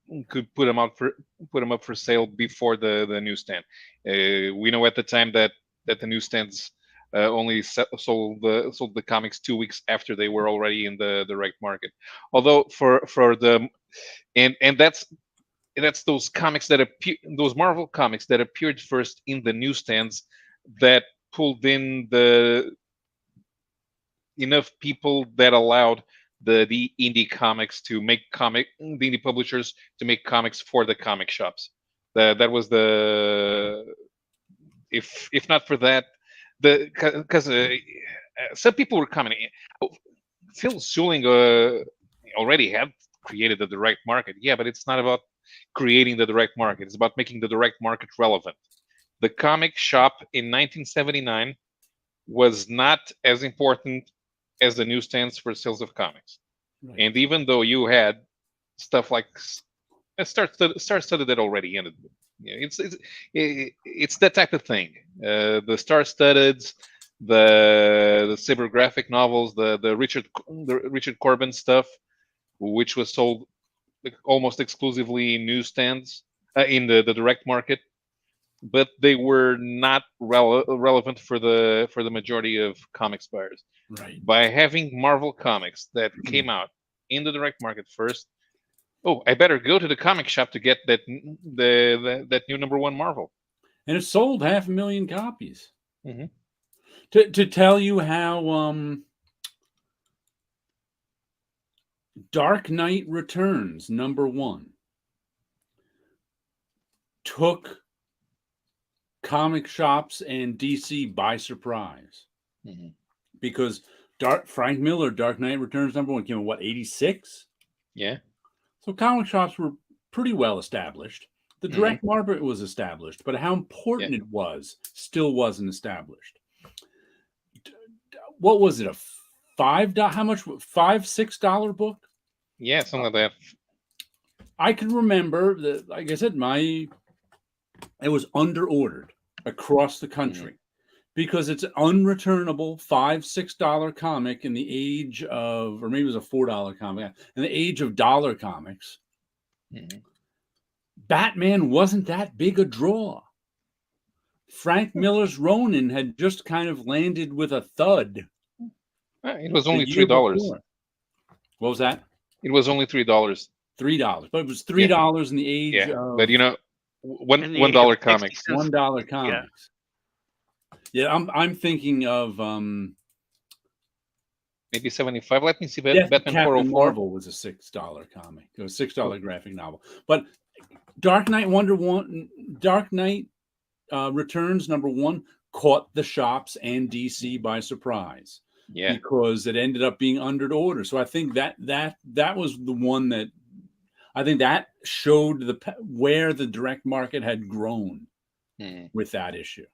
put them up for sale before the newsstand. We know at the time that the newsstands only sold the comics 2 weeks after they were already in the direct market. Although that's those comics that those Marvel comics that appeared first in the newsstands that pulled in enough people that allowed the indie comics to make the indie publishers to make comics for the comic shops. That was if not for that, because some people were commenting, Phil Suling already had created the direct market. Yeah, but it's not about creating the direct market. It's about making the direct market relevant. The comic shop in 1979 was not as important as the newsstands for sales of comics. Right. And even though you had stuff like Star-Studded that already ended, it's that type of thing. The Star-Studdeds, the Saber graphic novels, the Richard Corbin stuff, which was sold almost exclusively in newsstands in the direct market, but they were not relevant for the majority of comics buyers. Right. By having Marvel comics that came out in the direct market first, Oh, I better go to the comic shop to get that that new #1 Marvel. And it sold 500,000 copies. Mm-hmm. To tell you how Dark Knight Returns #1 took comic shops and DC by surprise. Mm-hmm. Because Frank Miller, Dark Knight Returns #1 came in, what, 86? Yeah. So comic shops were pretty well established. The direct market was established, but how important it was still wasn't established. What was it? How much? $5-6 book? Yeah, something like that. I can remember that, like I said, it was under ordered across the country because it's an unreturnable $5-6 comic in the age of, or maybe it was a $4 comic in the age of dollar comics. Batman wasn't that big a draw. Frank Miller's Ronin had just kind of landed with a thud. It was only the year $3. before. What was that? It was only $3. $3, but it was $3 in the age of. But you know, $1 comics. $1 comics. Yeah, I'm thinking of maybe 75. Let me see. Batman Batman 404 Marvel was a $6 comic. It was a $6 graphic novel. But Dark Knight Returns #1 caught the shops and DC by surprise. Yeah, because it ended up being under order. So I think that was the one that I think that showed where the direct market had grown with that issue.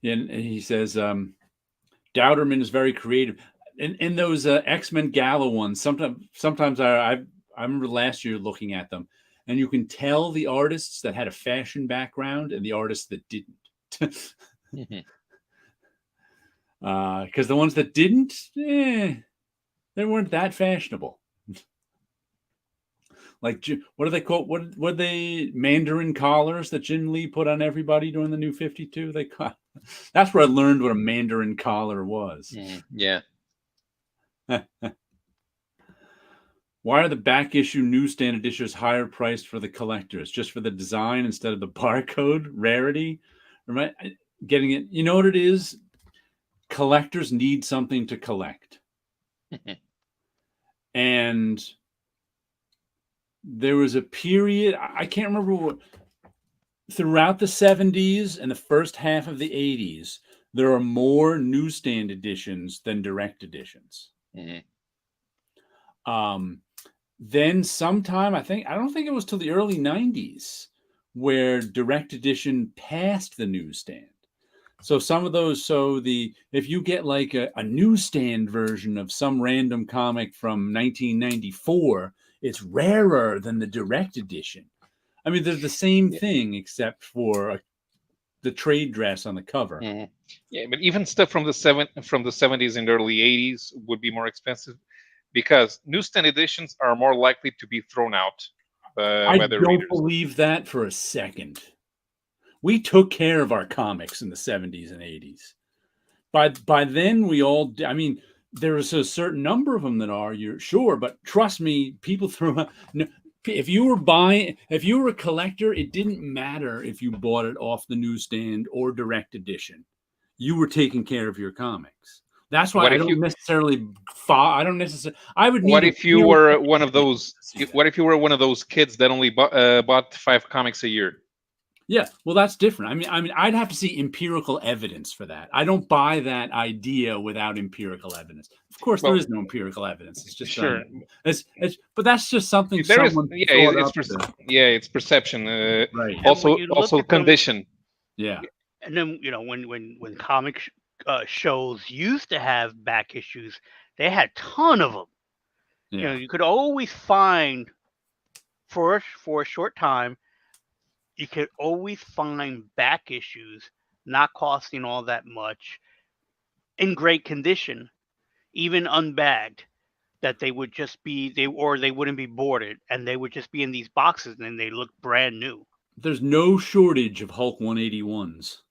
And he says Dowderman is very creative. In those X-Men Gala ones, sometimes I remember last year looking at them, and you can tell the artists that had a fashion background and the artists that didn't. Because the ones that didn't, they weren't that fashionable. Like, what do they call? What were they? Mandarin collars that Jim Lee put on everybody during the New 52. That's where I learned what a Mandarin collar was. Yeah. Why are the back issue newsstand editions higher priced for the collectors? Just for the design instead of the barcode rarity? Right? Getting it? You know what it is? Collectors need something to collect. And there was a period, I can't remember what, throughout the 70s and the first half of the 80s, there are more newsstand editions than direct editions. Then sometime, I don't think it was till the early 90s where direct edition passed the newsstand. So some of those, if you get like a newsstand version of some random comic from 1994, it's rarer than the direct edition. I mean, they're the same thing except for the trade dress on the cover. Yeah, but even stuff from the 70s and early 80s would be more expensive because newsstand editions are more likely to be thrown out by the readers. I don't believe that for a second. We took care of our comics in the 70s and 80s. By then, there was a certain number of them that are, you're sure, but trust me, people threw out. If you were a collector, it didn't matter if you bought it off the newsstand or direct edition. You were taking care of your comics. That's why I don't necessarily. What if you were one of those? What if you were one of those kids that only bought 5 comics a year? Yeah, well, that's different. I mean, I'd have to see empirical evidence for that. I don't buy that idea without empirical evidence. Of course, there is no empirical evidence. It's just but that's just something. It's perception. Right. Also condition. Yeah. And then when comic shows used to have back issues, they had a ton of them. Yeah. You could always find for a short time. You could always find back issues not costing all that much, in great condition, even unbagged, that they would just be they wouldn't be boarded, and they would just be in these boxes, and then they look brand new. There's no shortage of Hulk 181s.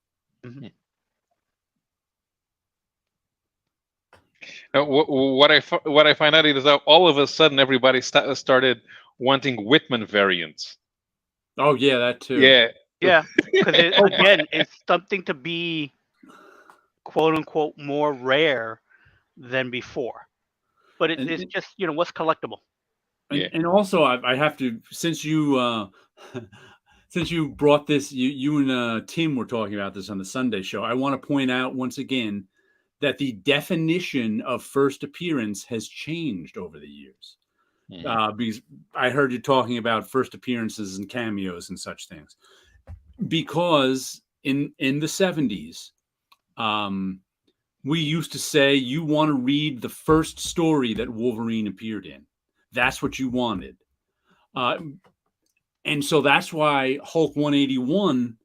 What I find out is that all of a sudden everybody started wanting Whitman variants. Oh yeah, that too. Yeah, Yeah, because again, it's something to be quote unquote more rare than before. But And it's just what's collectible. yeah. and also I have to, since you since you brought this, you and Tim were talking about this on the Sunday show. I want to point out once again that the definition of first appearance has changed over the years. Because I heard you talking about first appearances and cameos and such things. Because in the 70s, we used to say you want to read the first story that Wolverine appeared in. That's what you wanted. And so that's why Hulk 181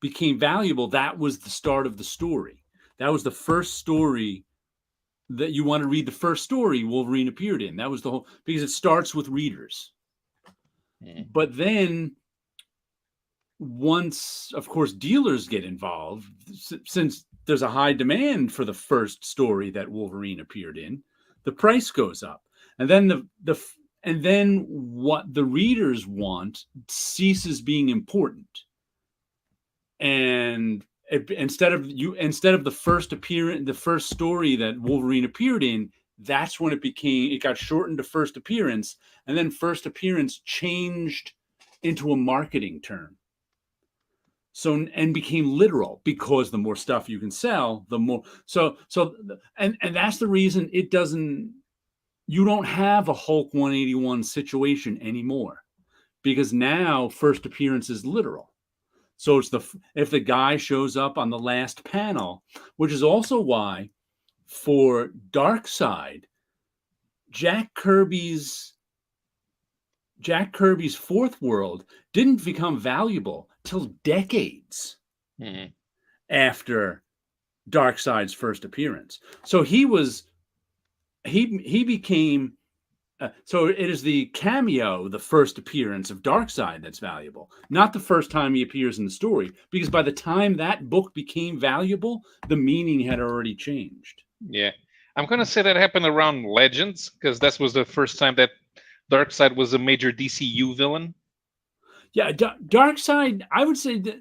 became valuable. That was the start of the story. That was the first story that you want to read. The first story Wolverine appeared in. That was the whole, because it starts with readers. But then once, of course, dealers get involved, since there's a high demand for the first story that Wolverine appeared in, the price goes up. And then and then what the readers want ceases being important. And instead of the first story that Wolverine appeared in, that's when it got shortened to first appearance, and then first appearance changed into a marketing term. So, and became literal, because the more stuff you can sell, the more. And that's the reason you don't have a Hulk 181 situation anymore, because now first appearance is literal. So it's if the guy shows up on the last panel, which is also why for Darkseid, Jack Kirby's Fourth World didn't become valuable till decades after Darkseid's first appearance. So he became. So it is the cameo, the first appearance of Darkseid, that's valuable, not the first time he appears in the story, because by the time that book became valuable, the meaning had already changed. Yeah, I'm gonna say that happened around Legends, because that was the first time that Darkseid was a major DCU villain. Yeah, Darkseid, I would say that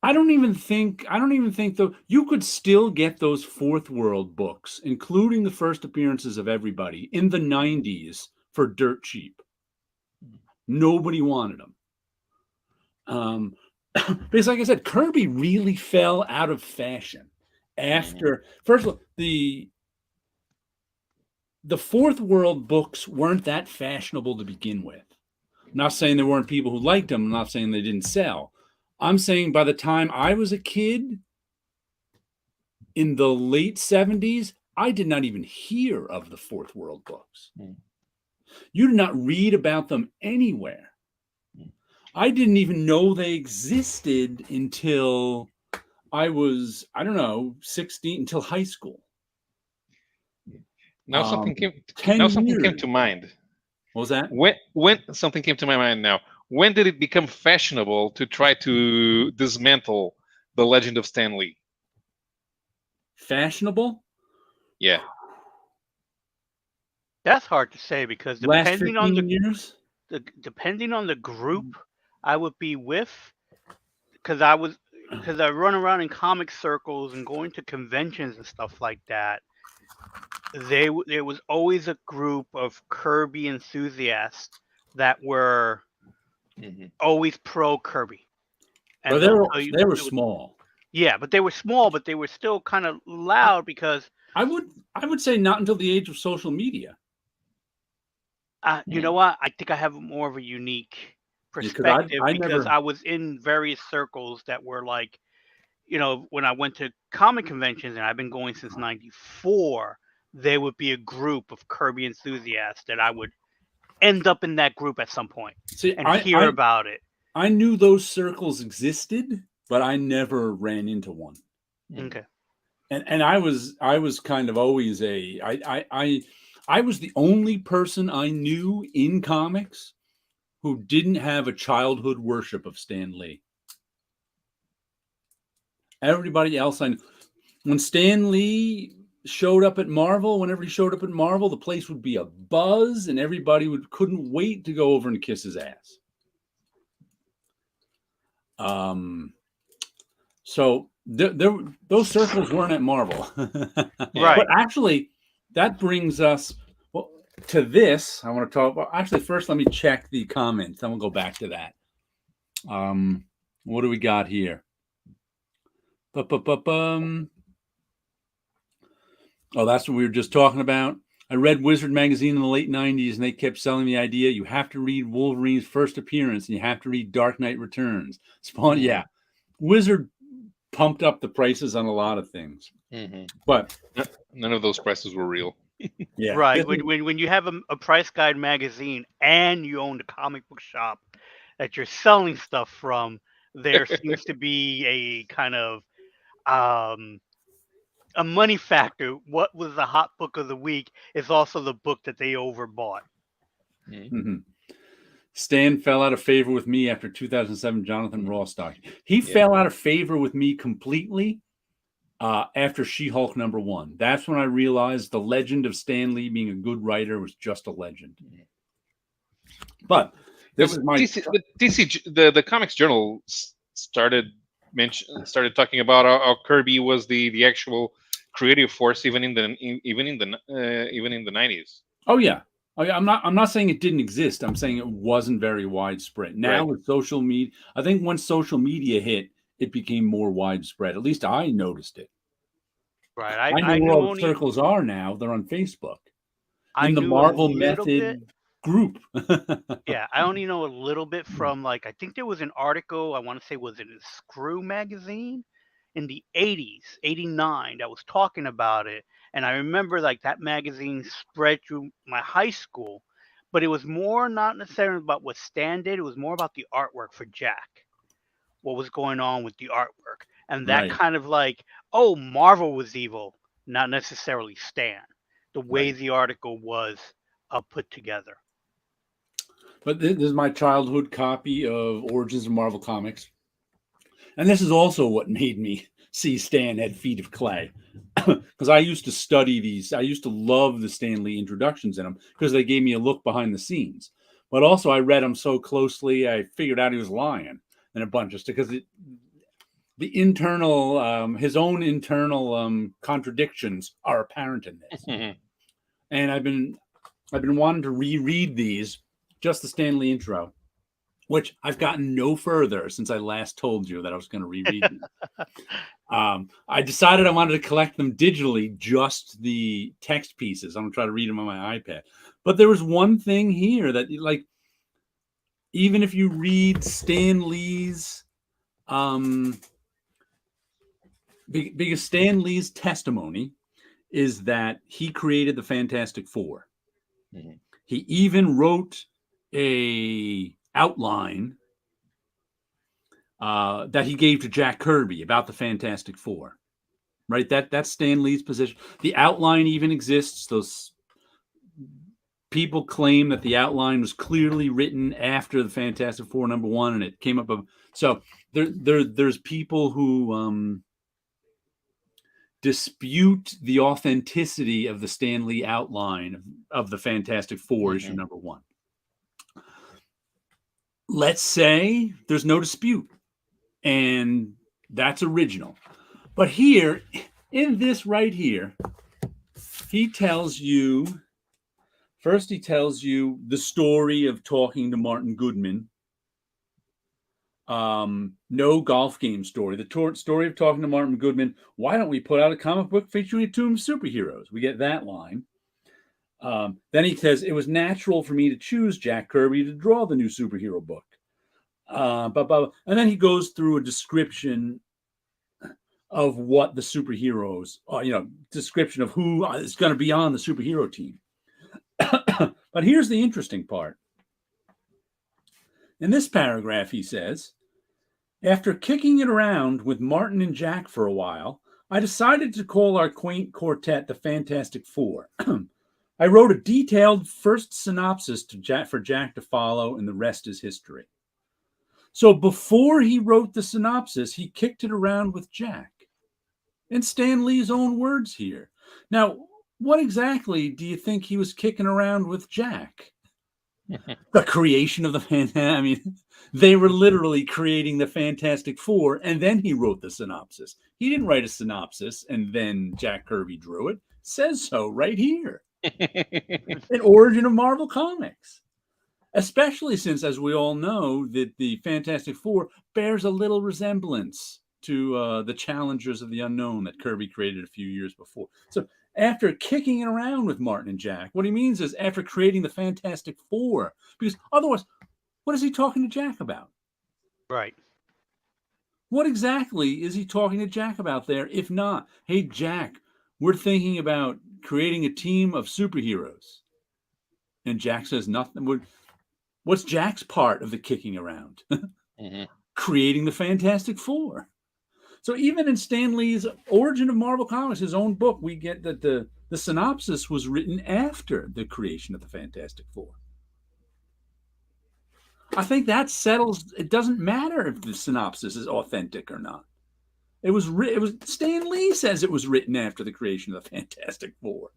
I don't even think though you could still get those Fourth World books, including the first appearances of everybody, in the 90s for dirt cheap. Nobody wanted them. Because like I said, Kirby really fell out of fashion after, first of all, the Fourth World books weren't that fashionable to begin with. I'm not saying there weren't people who liked them. I'm not saying they didn't sell. I'm saying by the time I was a kid, in the late 70s, I did not even hear of the Fourth World books. You did not read about them anywhere. I didn't even know they existed until I was, 16, until high school. Now something came to mind. What was that? When something came to my mind now. When did it become fashionable to try to dismantle the Legend of Stan Lee? Fashionable? Yeah. That's hard to say, because depending on years? Depending on the group I would be with, because I run around in comic circles and going to conventions and stuff like that. There was always a group of Kirby enthusiasts that were always pro Kirby. And they were small. Yeah, but they were small, but they were still kind of loud, because I would say not until the age of social media. You know what? I think I have more of a unique perspective, because I was in various circles that were like, when I went to comic conventions, and I've been going since '94, there would be a group of Kirby enthusiasts that I would end up in that group at some point and hear about it. I knew those circles existed, but I never ran into one. Okay. And I was kind of always I was the only person I knew in comics who didn't have a childhood worship of Stan Lee. Everybody else I knew. when Stan Lee showed up at Marvel, whenever he showed up at Marvel, the place would be a buzz, and everybody couldn't wait to go over and kiss his ass. So those circles weren't at Marvel. Right. But actually, that brings us to this. I want to talk about. Actually, first, let me check the comments. Then we'll go back to that. What do we got here? Oh, that's what we were just talking about. I read Wizard magazine in the late 90s, and they kept selling the idea you have to read Wolverine's first appearance, and you have to read Dark Knight Returns. Spawn, yeah. Wizard pumped up the prices on a lot of things. But none of those prices were real. Yeah. Right. When you have a price guide magazine and you own the comic book shop that you're selling stuff from, there seems to be a kind of a money factor. What was the hot book of the week is also the book that they overbought. Stan fell out of favor with me after 2007 Jonathan Rostock. He fell out of favor with me completely after She-Hulk #1. That's when I realized the legend of Stan Lee being a good writer was just a legend. But this is my the Comics Journal started talking about how Kirby was the actual creative force even in the 90s. Oh yeah. I'm not saying it didn't exist. I'm saying it wasn't very widespread. Now with social media, I think once social media hit, it became more widespread. At least I noticed it. Right. I know where all the circles are now. They're on Facebook. In the Marvel Method group. Yeah, I only know a little bit from I think there was an article, I want to say was in Screw magazine in the 80s, 89, that was talking about it. And I remember that magazine spread through my high school, but it was more not necessarily about what Stan did. It was more about the artwork for Jack, what was going on with the artwork. And that kind of oh, Marvel was evil, not necessarily Stan, the way the article was put together. But this is my childhood copy of Origins of Marvel Comics. And this is also what made me see Stan had feet of clay. Because I used to study these. I used to love the Stan Lee introductions in them because they gave me a look behind the scenes. But also I read them so closely, I figured out he was lying and a bunch of stuff. Because the internal, his own internal contradictions are apparent in this. And I've been wanting to reread these, just the Stan Lee intro, which I've gotten no further since I last told you that I was going to reread them. I decided I wanted to collect them digitally, just the text pieces. I'm going to try to read them on my iPad. But there was one thing here that, even if you read Stan Lee's, because Stan Lee's testimony is that he created the Fantastic Four. He even wrote a outline that he gave to Jack Kirby about the Fantastic Four. Right? That's Stan Lee's position. The outline even exists. Those people claim that the outline was clearly written after the Fantastic Four #1, and it came up. So there's people who dispute the authenticity of the Stan Lee outline of the Fantastic Four issue #1. Let's say there's no dispute, and that's original. But here, in this right here, he tells you the story of talking to Martin Goodman. No golf game story. The story of talking to Martin Goodman. Why don't we put out a comic book featuring a team of superheroes? We get that line. Then he says, it was natural for me to choose Jack Kirby to draw the new superhero book. And then he goes through a description of what the superheroes are, description of who is going to be on the superhero team. But here's the interesting part. In this paragraph, he says, after kicking it around with Martin and Jack for a while, I decided to call our quaint quartet the Fantastic Four. I wrote a detailed first synopsis for Jack to follow, and the rest is history. So before he wrote the synopsis, he kicked it around with Jack. In Stan Lee's own words here. Now, what exactly do you think he was kicking around with Jack? The creation of the I mean, they were literally creating the Fantastic Four, and then he wrote the synopsis. He didn't write a synopsis and then Jack Kirby drew it. Says so right here. An origin of Marvel Comics. Especially since, as we all know, that the Fantastic Four bears a little resemblance to the Challengers of the Unknown that Kirby created a few years before. So after kicking it around with Martin and Jack, what he means is after creating the Fantastic Four, because otherwise, what is he talking to Jack about? Right. What exactly is he talking to Jack about there, if not, hey, Jack, we're thinking about creating a team of superheroes. And Jack says nothing. What's Jack's part of the kicking around? Creating the Fantastic Four. So even in Stan Lee's Origin of Marvel Comics, his own book, we get that the synopsis was written after the creation of the Fantastic Four. I think that settles. It doesn't matter if the synopsis is authentic or not. It was Stan Lee says it was written after the creation of the Fantastic Four.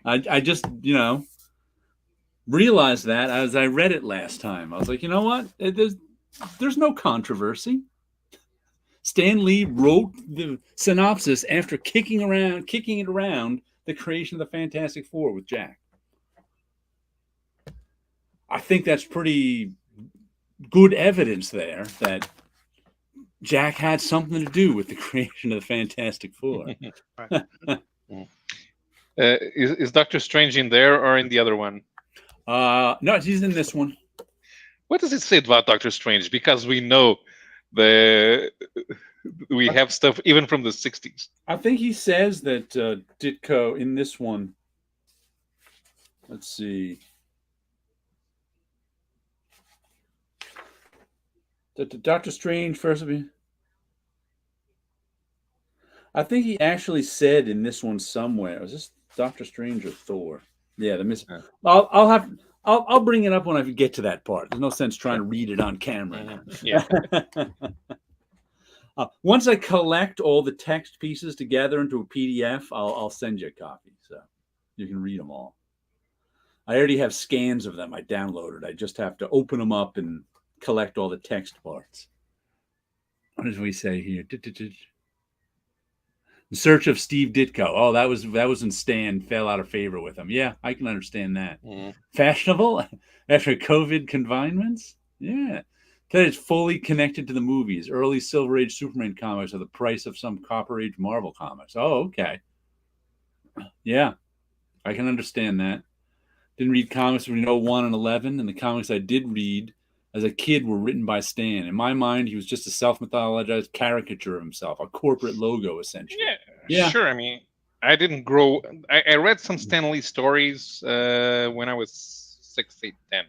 I just realized that as I read it last time. I was like, you know what? There's no controversy. Stan Lee wrote the synopsis after kicking it around the creation of the Fantastic Four with Jack. I think that's pretty good evidence there that Jack had something to do with the creation of the Fantastic Four. Is Doctor Strange in there or in the other one? No, he's in this one. What does it say about Doctor Strange? Because we know we have stuff even from the 60s. I think he says that Ditko in this one. Let's see. Doctor Strange first. I think he actually said in this one somewhere. Was this Doctor Strange or Thor? Yeah, the miss. I'll bring it up when I get to that part. There's no sense trying to read it on camera. Yeah. Once I collect all the text pieces together into a PDF, I'll send you a copy so you can read them all. I already have scans of them. I downloaded. I just have to open them up and collect all the text parts. What did we say here? In search of Steve Ditko. Oh, that was when Stan fell out of favor with him. Yeah, I can understand that. Fashionable after COVID confinements. Yeah. That it's fully connected to the movies. Early Silver Age Superman comics are the price of some Copper Age Marvel comics. Oh, okay. Yeah, I can understand that. Didn't read comics between 01 and 11, and the comics I did read as a kid were written by Stan. In my mind, he was just a self-mythologized caricature of himself, a corporate logo, essentially. Yeah. Sure. I mean, I didn't grow. I read some Stan Lee stories when I was 6, 8, 10.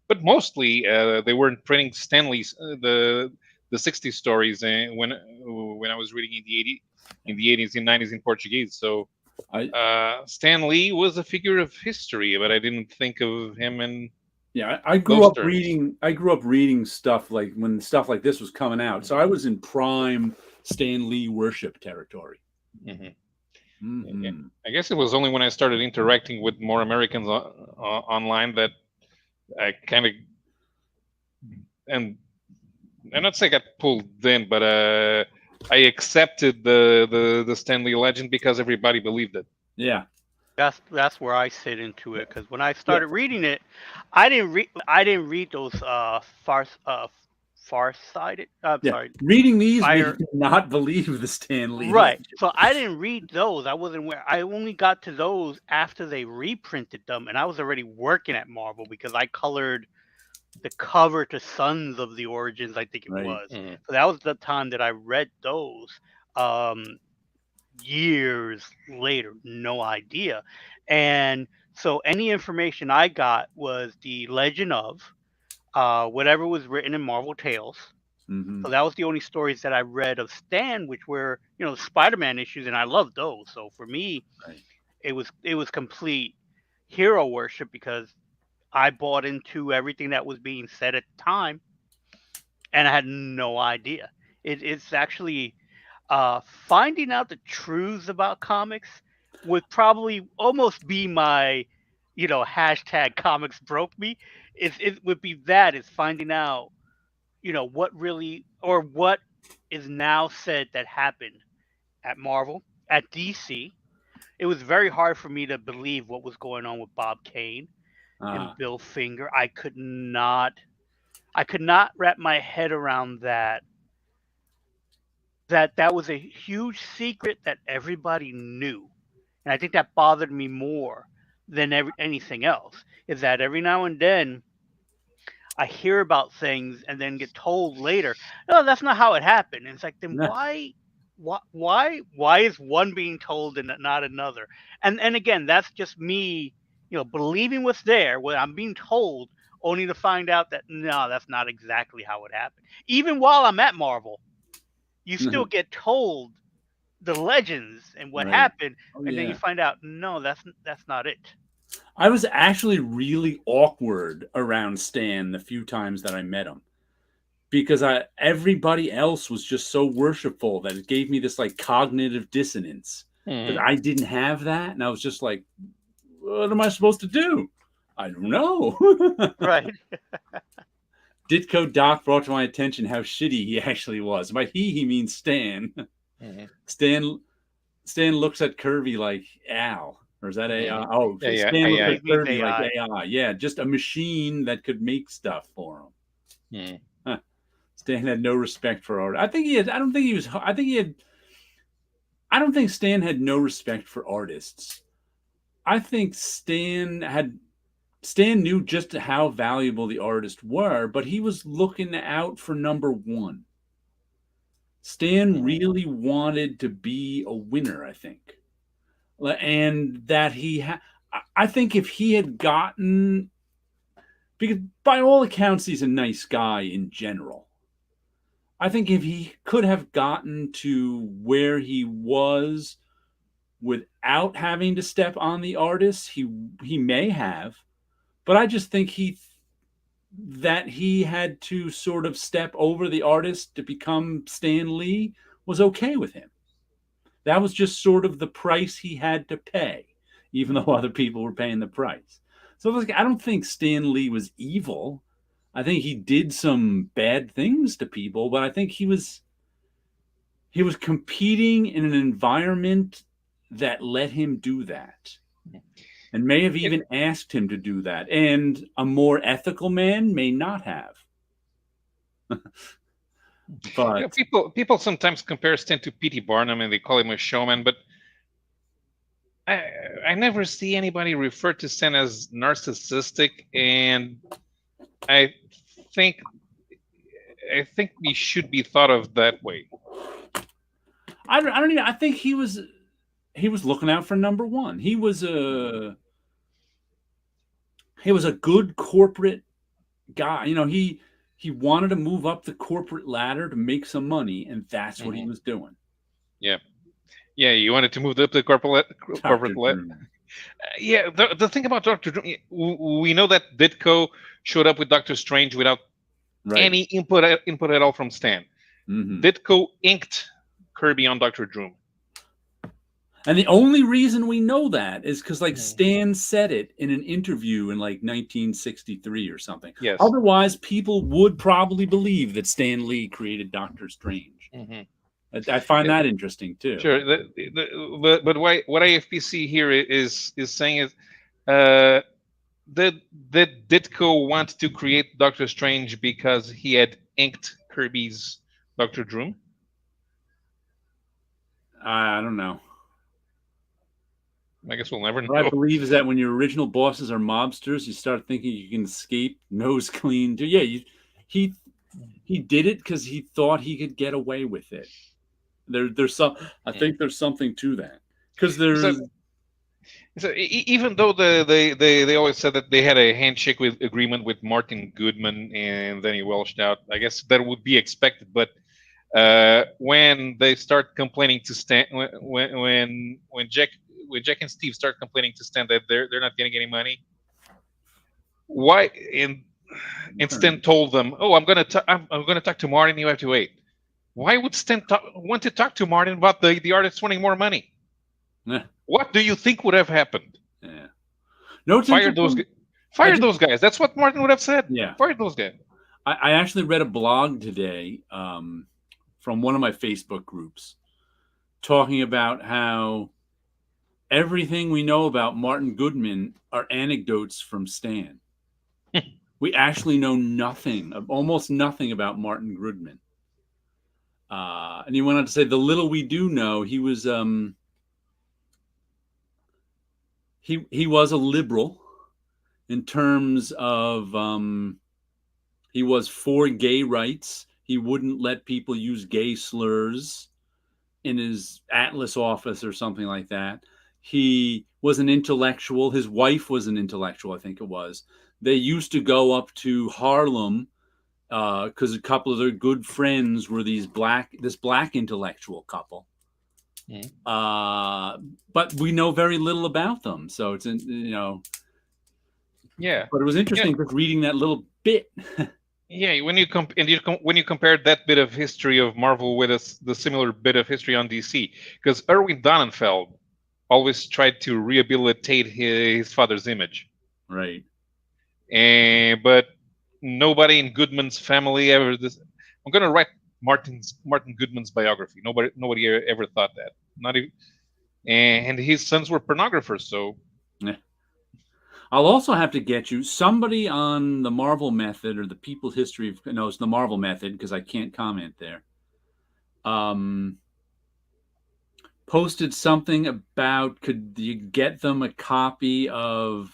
But mostly, they weren't printing Stan Lee's the 60s stories when I was reading in the 80s and 90s in Portuguese. So Stan Lee was a figure of history, but I didn't think of him in. Yeah, I grew up reading stuff like when stuff like this was coming out. So I was in prime Stan Lee worship territory. I guess it was only when I started interacting with more Americans online that I kind of, and I'm not saying I got pulled in, but I accepted the Stan Lee legend because everybody believed it. Yeah, that's where I sit into it, because when I started reading it, I didn't read those far-sighted. Sorry. Reading these made you not believe the Stan Lee. Right. So I didn't read those. I wasn't aware. I only got to those after they reprinted them, and I was already working at Marvel because I colored the cover to Sons of the Origins, I think it was. So that was the time that I read those. Years later, no idea. And so any information I got was the legend of whatever was written in Marvel Tales. So that was the only stories that I read of Stan, which were, Spider-Man issues, and I loved those. So for me, it was complete hero worship because I bought into everything that was being said at the time, and I had no idea. It's actually finding out the truths about comics would probably almost be my, hashtag comics broke me. It would be that is finding out, what really or what is now said that happened at Marvel, at DC. It was very hard for me to believe what was going on with Bob Kane and Ah, Bill Finger. I could not wrap my head around that was a huge secret that everybody knew. And I think that bothered me more than anything else. Is that every now and then I hear about things and then get told later, no, that's not how it happened. And it's like, then nah, why is one being told and not another? And again, that's just me, believing what's there, what I'm being told, only to find out that no, that's not exactly how it happened. Even while I'm at Marvel, you still get told the legends and what right. happened, Oh and then you yeah. find out no, that's not it. I was actually really awkward around Stan the few times that I met him because everybody else was just so worshipful that it gave me this like cognitive dissonance because Mhm. I didn't have that, and I was just like, "What am I supposed to do? I don't know." Right. Ditko Doc brought to my attention how shitty he actually was. By he means Stan. Mhm. Stan Stan looks at Kirby like Al, or is that AI? Mhm. Oh, Yeah, yeah, Stan looks AI. at He means Kirby like AI. AI. Yeah, just a machine that could make stuff for him. Mhm. Huh. Stan had no respect for art. I think he had. I don't think he was. I think he had. I don't think Stan had no respect for artists. I think Stan knew just how valuable the artists were, but he was looking out for number one. Stan Mhm. really wanted to be a winner, I think. And that I think if he had gotten, because by all accounts, he's a nice guy in general. I think if he could have gotten to where he was without having to step on the artist, he may have. But I just think he had to sort of step over the artist to become Stan Lee was okay with him. That was just sort of the price he had to pay, even though other people were paying the price. So like, I don't think Stan Lee was evil. I think he did some bad things to people, but I think he was competing in an environment that let him do that and may have It, even asked him to do that. And a more ethical man may not have. But people sometimes compare Stan to P.T. Barnum and they call him a showman, but I I never see anybody refer to Stan as narcissistic, and I think I think he should be thought of that way. I don't even, I think he was looking out for number one. He was a good corporate guy. He wanted to move up the corporate ladder to make some money, and that's what he Hmm. was doing. Yeah, yeah. You wanted to move up the Dr. corporate. Doom. Yeah, the thing about Doctor Doom, we know that Ditko showed up with Doctor Strange without Right. any input at all from Stan. Hmm. Ditko inked Kirby on Doctor Doom. And the only reason we know that is because, like, Mhm. Stan said it in an interview in like 1963 or something. Yes. Otherwise, people would probably believe that Stan Lee created Doctor Strange. Hmm. I find that interesting too. Sure. But what IFPC here is saying is uh, that Ditko wanted to create Doctor Strange because he had inked Kirby's Doctor Doom. I don't know. I guess we'll never What I know. believe is that when your original bosses are mobsters, you start thinking you can escape nose clean. Yeah, he he did it because he thought he could get away with it. There's some. I Mm. think there's something to that because So, there's even though they always said that they had a handshake with agreement with Martin Goodman and then he welched out, I guess that would be expected. But when they start complaining to Stan, when Jack and Steve start complaining to Stan that they're not getting any money, why? And Stan told them, "Oh, I'm gonna talk to Martin. You have to wait." Why would Stan want to talk to Martin about the artist wanting more money? Yeah. What do you think would have happened? Yeah. No, Fire those guys. That's what Martin would have said. Yeah. Fire those guys. I actually read a blog today from one of my Facebook groups talking about how everything we know about Martin Goodman are anecdotes from Stan. We actually know almost nothing about Martin Goodman. And he went on to say, the little we do know, he was he was a liberal in terms of he was for gay rights. He wouldn't let people use gay slurs in his Atlas office or something like that. He was an intellectual. His wife was an intellectual, I think it was. They used to go up to Harlem because a couple of their good friends were this black intellectual couple. But we know very little about them, so it's Yeah. But it was interesting just reading that little bit. Yeah, when you compared that bit of history of Marvel with the similar bit of history on DC, because Erwin Donenfeld always tried to rehabilitate his father's image, right? But nobody in Goodman's family ever. I'm going to write Martin Goodman's biography. Nobody ever thought that. Not even, and his sons were pornographers, so. Yeah. I'll also have to get you somebody on the Marvel Method or the People's History of it's the Marvel Method because I can't comment there. Posted something about could you get them a copy of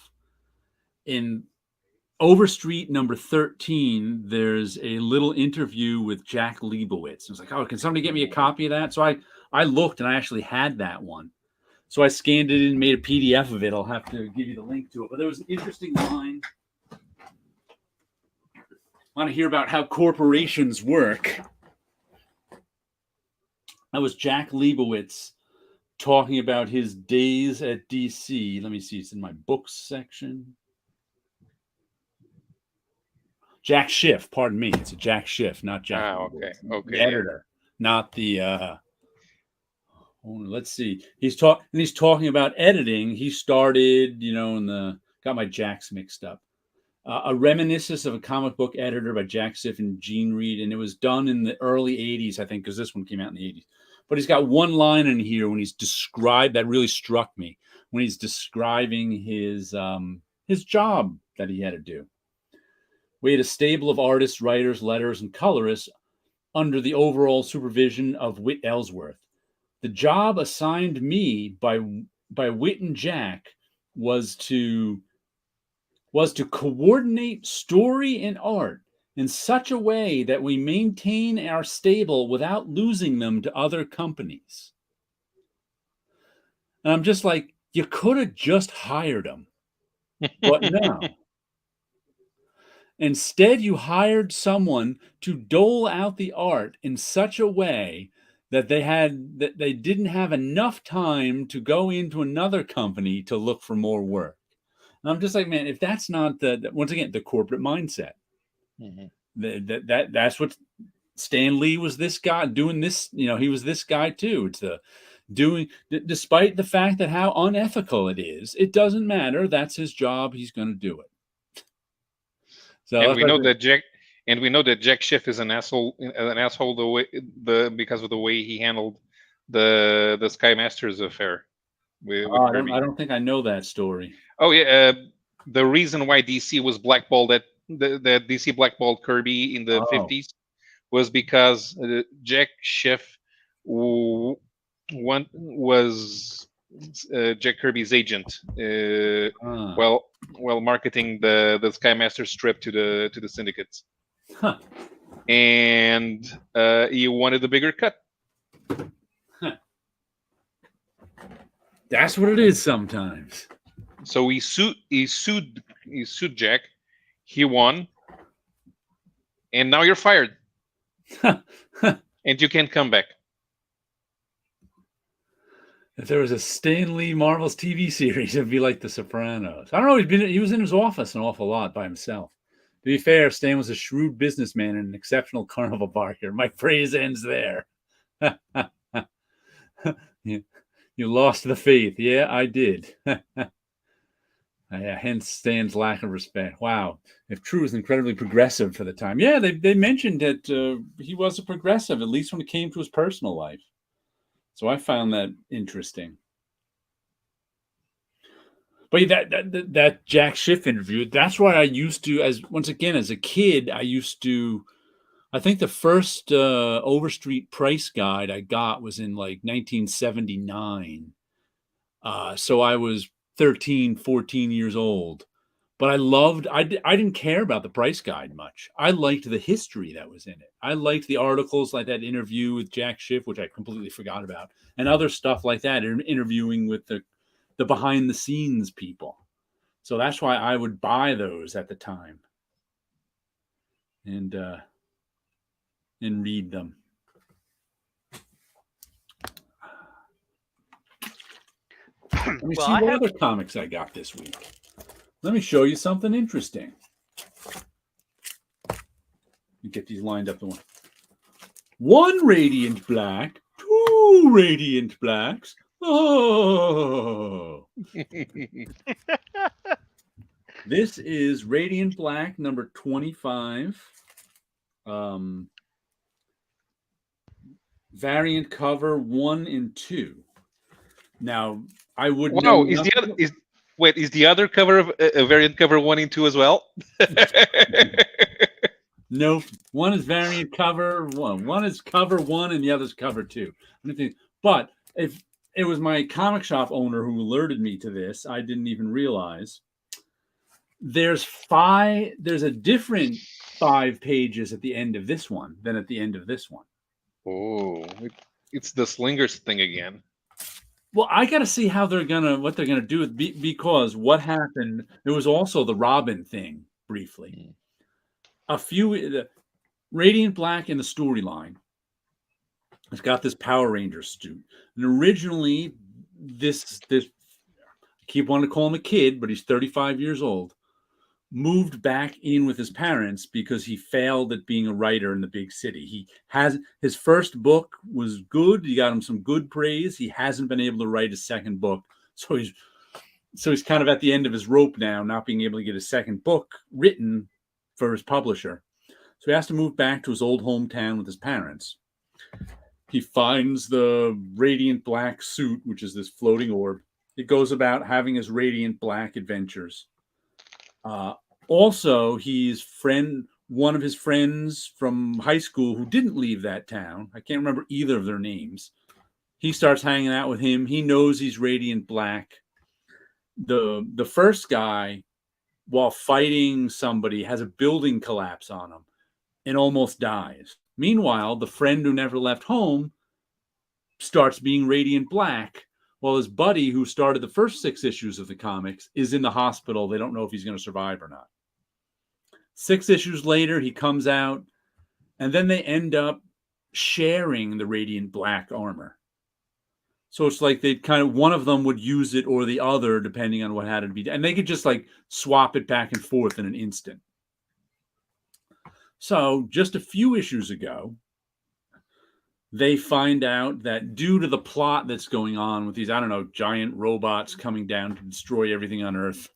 in Overstreet number 13, there's a little interview with Jack Leibowitz. I was like, oh, can somebody get me a copy of that? So I looked and I actually had that one. So I scanned it and made a PDF of it. I'll have to give you the link to it. But there was an interesting line. I want to hear about how corporations work. That was Jack Leibowitz talking about his days at DC. Let me see. It's in my books section. Jack Schiff, pardon me. It's a Jack Schiff, not Jack. Okay. The editor, not the. Let's see. He's talking about editing. He started, got my Jacks mixed up. A Reminiscence of a Comic Book Editor by Jack Schiff and Gene Reed, and it was done in the early '80s, I think, because this one came out in the '80s. But he's got one line in here when he's described that really struck me when he's describing his job that he had to do. We had a stable of artists, writers, letters, and colorists under the overall supervision of Whit Ellsworth. The job assigned me by Whit and Jack was to coordinate story and art in such a way that we maintain our stable without losing them to other companies. And I'm just like, you could have just hired them, but no. Instead, you hired someone to dole out the art in such a way that they didn't have enough time to go into another company to look for more work. And I'm just like, man, if that's not once again the corporate mindset, that's what Stan Lee was. This guy doing this, he was this guy too. It's despite the fact that how unethical it is, it doesn't matter. That's his job. He's going to do it. So and we know that Jack Schiff is an asshole because of the way he handled the Sky Masters affair. With I don't think I know that story. Oh yeah, the reason why DC was blackballed that DC blackballed Kirby in the 50s was because Jack Schiff was Jack Kirby's agent while marketing the Sky Master strip to the syndicates. Huh. And he wanted a bigger cut. Huh. That's what it is sometimes. So he sued Jack. He won. And now you're fired. And you can't come back. If there was a Stan Lee Marvel's TV series, it'd be like The Sopranos. I don't know. He was in his office an awful lot by himself. be fair, Stan was a shrewd businessman and an exceptional carnival barker. My phrase ends there. you, you lost the faith. Yeah, I did. Hence Stan's lack of respect. Wow. If True was incredibly progressive for the time. Yeah, they mentioned that he was a progressive, at least when it came to his personal life. So I found that interesting. But that Jack Schiff interview, that's why I used to, as a kid, I think the first Overstreet price guide I got was in like 1979. So I was 13, 14 years old. But I didn't care about the price guide much. I liked the history that was in it. I liked the articles like that interview with Jack Schiff, which I completely forgot about, and other stuff like that, interviewing with the behind the scenes people. So that's why I would buy those at the time and read them. Let me see what other comics I got this week. Let me show you something interesting. Get these lined up. One Radiant Black, two Radiant Blacks. Oh. This is Radiant Black number 25. Variant cover 1 and 2. Now, I would know. Is the other cover of a variant cover 1 and 2 as well? No, one is variant cover 1. One is cover 1 and the other's cover 2. But if it was my comic shop owner who alerted me to this, I didn't even realize. There's a different 5 pages at the end of this one than at the end of this one. Oh, it's the Slingers thing again. Well, I got to see what they're gonna do with because what happened. There was also the Robin thing briefly. The Radiant Black in the storyline has got this Power Ranger suit, and originally this I keep wanting to call him a kid, but he's 35 years old. Moved back in with his parents because he failed at being a writer in the big city. His first book was good. He got him some good praise. He hasn't been able to write his second book. So he's kind of at the end of his rope now, not being able to get his second book written for his publisher. So he has to move back to his old hometown with his parents. He finds the Radiant Black suit, which is this floating orb. It goes about having his Radiant Black adventures. Also, one of his friends from high school who didn't leave that town. I can't remember either of their names. He starts hanging out with him. He knows he's Radiant Black. The first guy, while fighting somebody, has a building collapse on him and almost dies. Meanwhile, the friend who never left home starts being Radiant Black, while his buddy, who started the first 6 issues of the comics, is in the hospital. They don't know if he's going to survive or not. 6 issues later, he comes out, and then they end up sharing the Radiant Black armor. So it's like one of them would use it or the other, depending on what had to be done. And they could just like swap it back and forth in an instant. So just a few issues ago, they find out that due to the plot that's going on with these, giant robots coming down to destroy everything on Earth,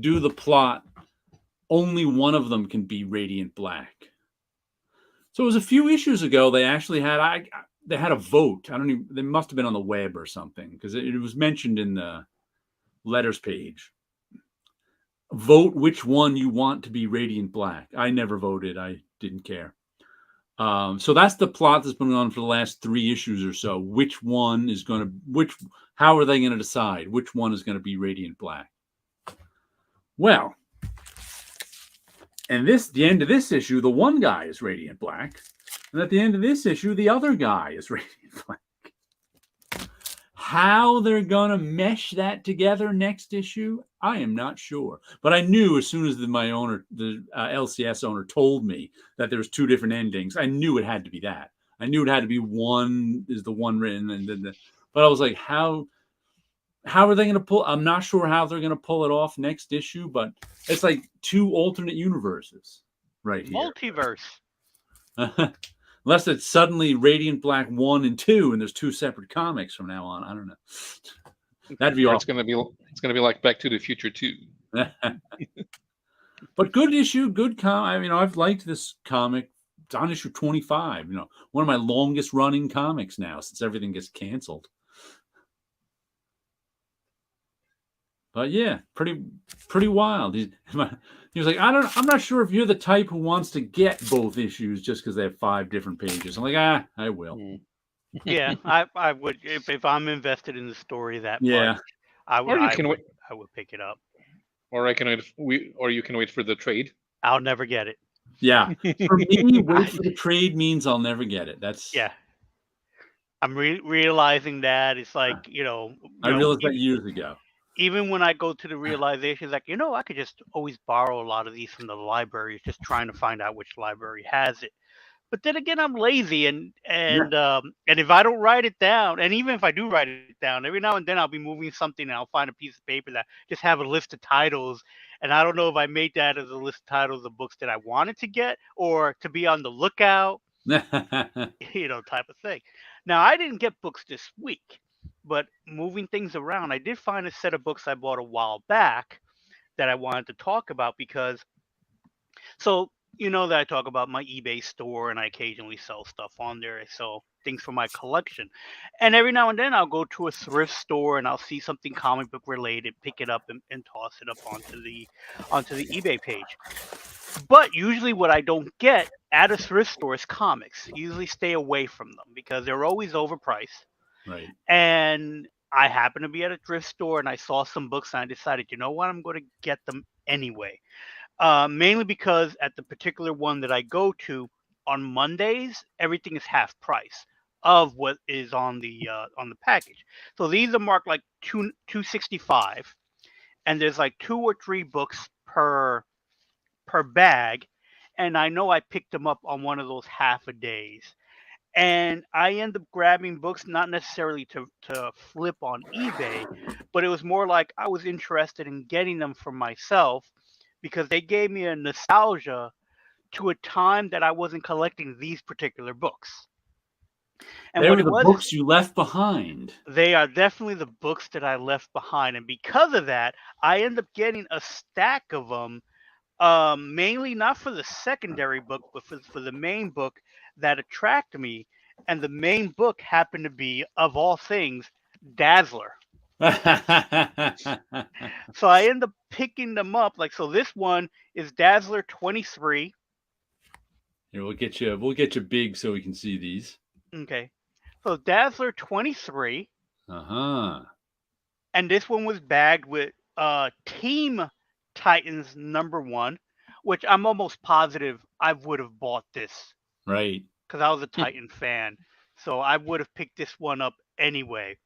due to the plot, only one of them can be Radiant Black. So it was a few issues ago, they actually had, they had a vote. They must have been on the web or something, because it was mentioned in the letters page. Vote which one you want to be Radiant Black. I never voted. I didn't care. So that's the plot that's been on for the last 3 issues or so. How are they going to decide which one is going to be Radiant Black? Well, and the end of this issue, the one guy is Radiant Black, and at the end of this issue, the other guy is Radiant Black. How they're going to mesh that together next issue, I am not sure. But I knew as soon as the LCS owner told me that there was 2 different endings, I knew it had to be that. I knew it had to be one is the one written, but I was like, how? how are they going to pull? I'm not sure how they're going to pull it off next issue, but it's like 2 alternate universes right here. Multiverse. Unless it's suddenly Radiant Black 1 and 2, and there's 2 separate comics from now on. I don't know. That'd be Or awesome. it's gonna be like Back to the Future 2. But good issue, good comic. I've liked this comic. It's on issue 25. One of my longest running comics now since everything gets canceled. But yeah, pretty wild. He was like, I'm not sure if you're the type who wants to get both issues just because they have 5 different pages. I'm like, I will. Yeah, I would if I'm invested in the story that Yeah. much. I would pick it up. Or you can wait for the trade. I'll never get it. Yeah. For me, wait for the trade means I'll never get it. That's Yeah. I'm realizing that it's like, I realized that years ago. even when I go to the realization, like, I could just always borrow a lot of these from the libraries, just trying to find out which library has it. But then again, I'm lazy, and if I don't write it down, and even if I do write it down, every now and then I'll be moving something, and I'll find a piece of paper that just have a list of titles, and I don't know if I made that as a list of titles of books that I wanted to get or to be on the lookout, type of thing. Now, I didn't get books this week, but moving things around, I did find a set of books I bought a while back that I wanted to talk about because, so that I talk about my eBay store and I occasionally sell stuff on there. I sell things for my collection. And every now and then I'll go to a thrift store and I'll see something comic book related, pick it up and toss it up onto the eBay page. But usually what I don't get at a thrift store is comics. Usually stay away from them because they're always overpriced. Right. And I happened to be at a thrift store and I saw some books and I decided, you know what, I'm going to get them anyway. Mainly because at the particular one that I go to on Mondays, everything is half price of what is on the package. So these are marked like $2.65, and there's like 2 or 3 books per bag, and I know I picked them up on one of those half a days. And I end up grabbing books not necessarily to flip on eBay, but it was more like I was interested in getting them for myself because they gave me a nostalgia to a time that I wasn't collecting these particular books. And they what were it the was, books you left behind. they are definitely the books that I left behind. And because of that, I end up getting a stack of them, mainly not for the secondary book, but for the main book that attracted me. And the main book happened to be, of all things, Dazzler. So I end up picking them up. Like, so this one is Dazzler 23. Here, we'll get you big so we can see these. Okay. So Dazzler 23. Uh-huh. And this one was bagged with Team Titans #1, which I'm almost positive I would have bought this. Right. Because I was a Titan fan. So I would have picked this one up anyway.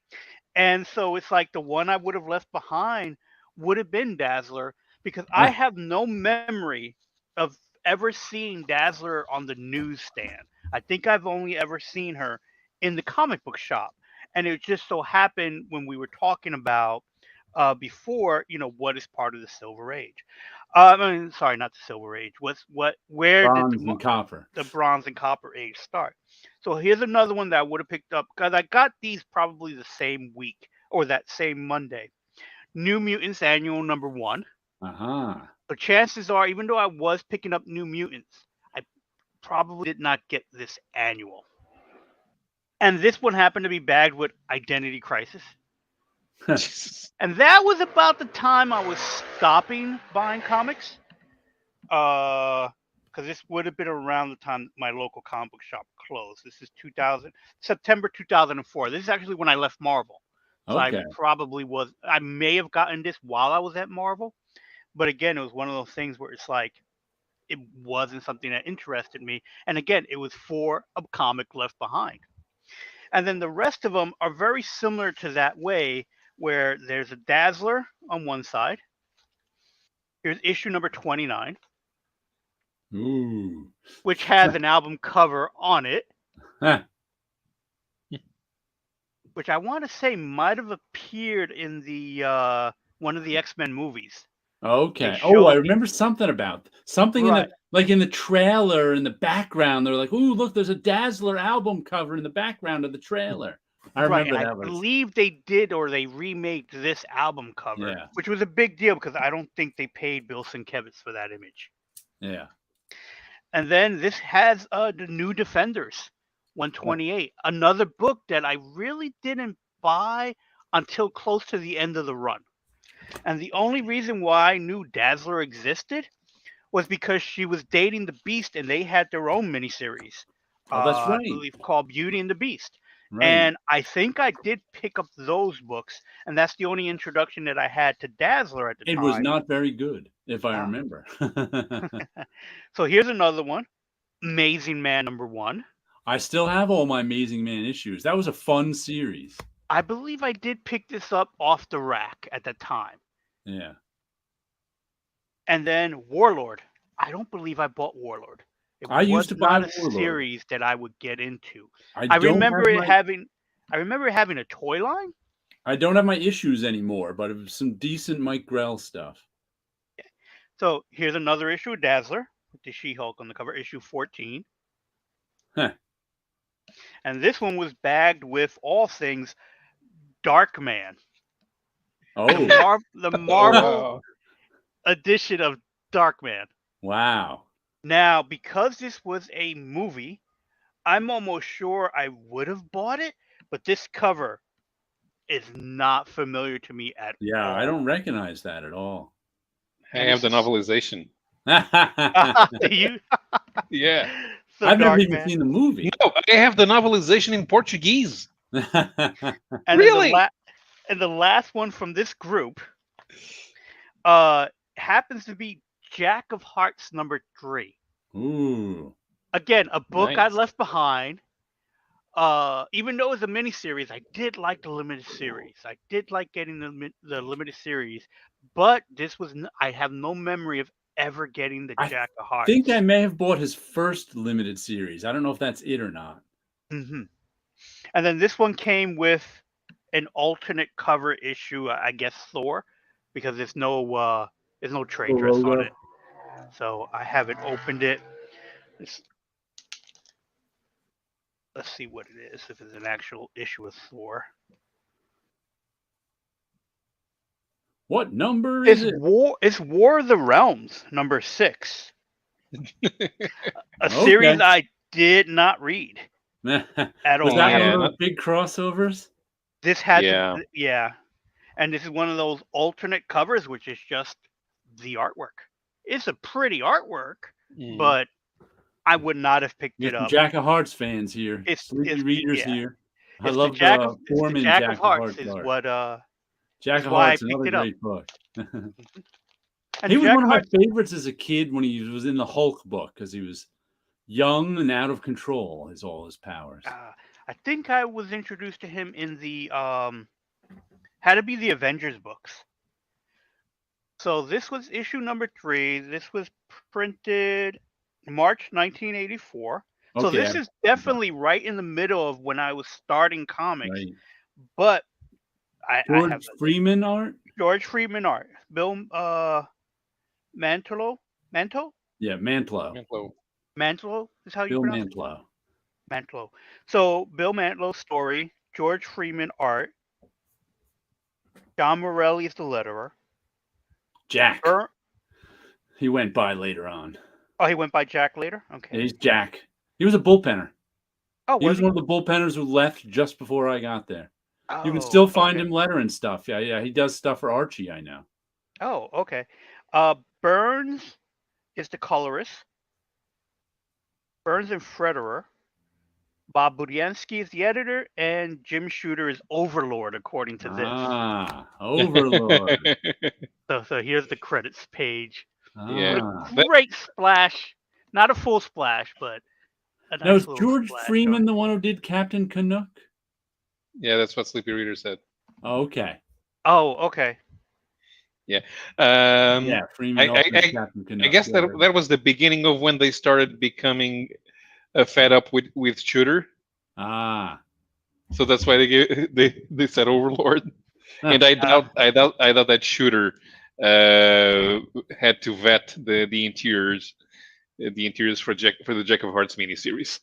And so it's like the one I would have left behind would have been Dazzler because I have no memory of ever seeing Dazzler on the newsstand. I think I've only ever seen her in the comic book shop. And it just so happened when we were talking about before, what is part of the Silver Age. Sorry, not the Silver Age. Where Bronze did and copper. the Bronze and Copper Age start? So here's another one that I would have picked up because I got these probably the same week or that same Monday. New Mutants Annual #1. Uh-huh. But chances are, even though I was picking up New Mutants, I probably did not get this annual. And this one happened to be bagged with Identity Crisis. And that was about the time I was stopping buying comics. Because this would have been around the time my local comic book shop closed. This is September 2004. This is actually when I left Marvel. So Okay. I may have gotten this while I was at Marvel. But again, it was one of those things where it's like, it wasn't something that interested me. And again, it was for a comic left behind. And then the rest of them are very similar to that way, where there's a Dazzler on one side. Here's issue number 29. Ooh. Which has an album cover on it. which I want to say might have appeared in the one of the X-Men movies. Okay. Oh, showed I the- remember something about something in Right. the trailer in the background. They're like, "Ooh, look, there's a Dazzler album cover in the background of the trailer." I Right, remember and I that was believe they did, or they remade this album cover, yeah, which was a big deal because I don't think they paid Bill Sienkiewicz for that image. yeah. And then this has the New Defenders, 128, another book that I really didn't buy until close to the end of the run. And the only reason why I knew Dazzler existed was because she was dating the Beast, and they had their own miniseries, Oh, that's I right. believe called Beauty and the Beast. Right. And I think I did pick up those books, and that's the only introduction that I had to Dazzler at the It time. was not very good, if I Ah. remember. So here's another one, Amazing Man #1. I still have all my Amazing Man issues. That was a fun series. I believe I did pick this up off the rack at the time. Yeah. And then Warlord. I don't believe I bought Warlord. It I used to was buy not a Warlord. series that I would get into. I I don't remember have it my having a toy line. I don't have my issues anymore, but it was some decent Mike Grell stuff. So here's another issue of Dazzler with the She-Hulk on the cover, issue 14. Huh. And this one was bagged with all things Darkman. Oh, The Marvel Wow. edition of Darkman. wow. Now, because this was a movie, I'm almost sure I would have bought it, but this cover is not familiar to me at Yeah, all. I don't recognize that at all. I have the novelization. Do you? Yeah. So I've never even Darkman. seen the movie. No, I have the novelization in Portuguese. And Really? And the last one from this group happens to be Jack of Hearts #3. Ooh. Again, a book I Nice. left behind. Even though it was a miniseries, I did like the limited series. I did like getting the limited series, but this was I have no memory of ever getting the I Jack of Hearts. think I may have bought his first limited series. I don't know if that's it or not. Mm-hmm. And then this one came with an alternate cover issue, I guess Thor, because there's no trade dress on it. So I haven't opened it. Let's see what it is, if it's an actual issue of Thor. What number is it? It's War of the Realms, #6. A series Okay. I did not read at Was all. that Yeah, one of not- those big crossovers? This had Yeah. yeah. And this is one of those alternate covers, which is just the artwork. It's a pretty artwork, Mm. but I would not have picked Get it some up. Jack of Hearts fans here. Sleepy readers yeah. here. I It's love the Jack the of, it's the Foreman Jack Jack of Hearts Hearts is art. what Jack is of why I Hearts, picked another it up. great book. And He was Jack one of my Hearts- favorites as a kid when he was in the Hulk book because he was young and out of control. Is all his powers. I think I was introduced to him in the had to be the Avengers books. So this was issue #3. This was printed March 1984. So Okay, this is definitely right in the middle of when I was starting comics. right. But I George have Freeman art. George Friedman art. Bill Mantlo? Yeah, Mantlo. Mantlo. Is how you Bill pronounce Mantlo. it? Mantlo. So Bill Mantlo's story, George Freeman art. John Morelli is the letterer. Jack. He went by later on. Oh, he went by Jack later? Okay. Yeah, he's Jack. He was a bullpenner. Oh, He was one of the bullpenners who left just before I got there. You can Oh, still find okay. him lettering stuff. Yeah. He does stuff for Archie, I know. Oh, okay. Burns is the colorist. Burns and Frederer. Bob Budiansky is the editor, and Jim Shooter is Overlord, according to this. Overlord. So here's the credits page. Yeah. What a great splash. Not a full splash, but a nice Now, is little George splash Freeman on it. the one who did Captain Canuck? Yeah, that's what Sleepy Reader said. Okay. Oh, okay. Yeah. Freeman also did Captain Canuck. I guess that was the beginning of when they started becoming fed up with Shooter. Ah. So that's why they said Overlord. And I doubt that shooter had to vet the interiors for the Jack of Hearts miniseries.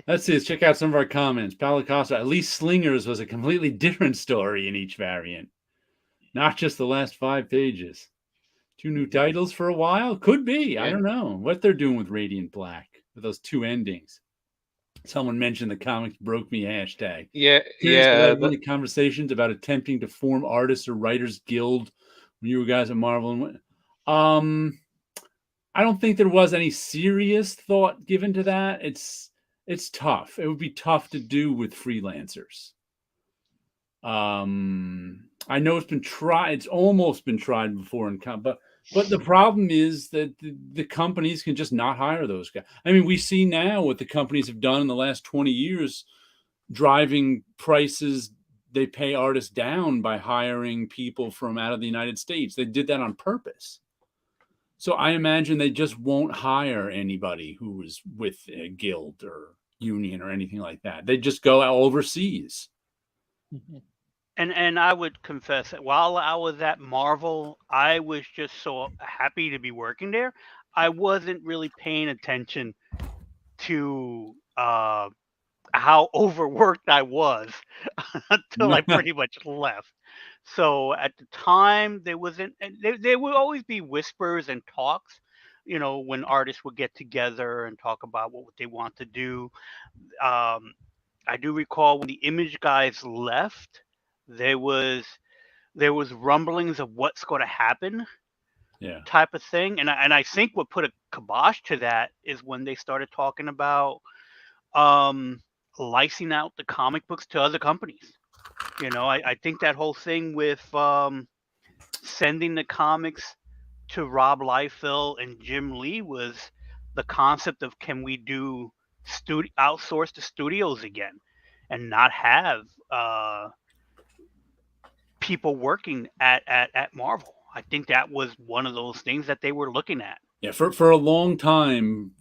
Let's see. Let's check out some of our comments. Paulo Costa, at least Slingers was a completely different story in each variant, not just the last 5 pages. 2 new titles for a while? Could be. I don't know what they're doing with Radiant Black with those 2 endings. Someone mentioned the comics broke me hashtag. Yeah, Curious yeah. about any conversations about attempting to form artists or writers guild when you guys at Marvel. I don't think there was any serious thought given to that. It's tough. It would be tough to do with freelancers. I know it's been tried. It's almost been tried before, but the problem is that the companies can just not hire those guys. I mean, we see now what the companies have done in the last 20 years, driving prices. They pay artists down by hiring people from out of the United States. They did that on purpose. So I imagine they just won't hire anybody who is with a guild or union or anything like that. They just go overseas. And I would confess that while I was at Marvel, I was just so happy to be working there. I wasn't really paying attention to how overworked I was until I pretty much left. So at the time, there wasn't. There would always be whispers and talks, when artists would get together and talk about what they want to do. I do recall when the Image guys left, there was rumblings of what's going to happen, type of thing. And I think what put a kibosh to that is when they started talking about licensing out the comic books to other companies. I think that whole thing with sending the comics to Rob Liefeld and Jim Lee was the concept of, can we do outsource the studios again and not have people working at Marvel. I think that was one of those things that they were looking at. Yeah, for a long time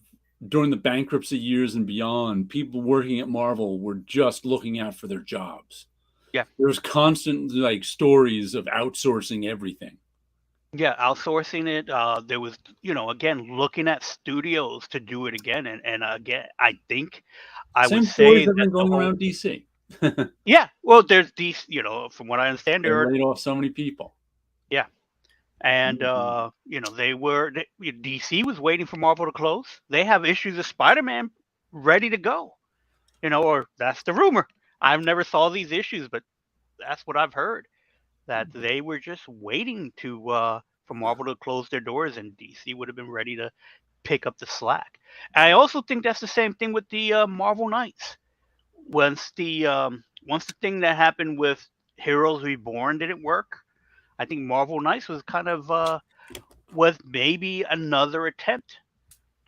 during the bankruptcy years and beyond, people working at Marvel were just looking out for their jobs. Yeah. There was constant stories of outsourcing everything. Yeah, outsourcing it. There was, again, looking at studios to do it again. And again, I think I Same would stories say have been going around DC. Yeah, well, there's these, from what I understand, they laid off so many people. Yeah, and DC was waiting for Marvel to close. They have issues of Spider-Man ready to go, or that's the rumor. I've never saw these issues, but that's what I've heard, that they were just waiting for Marvel to close their doors, and DC would have been ready to pick up the slack. I also think that's the same thing with the Marvel Knights. Once the thing that happened with Heroes Reborn didn't work, I think Marvel Knights was kind of was maybe another attempt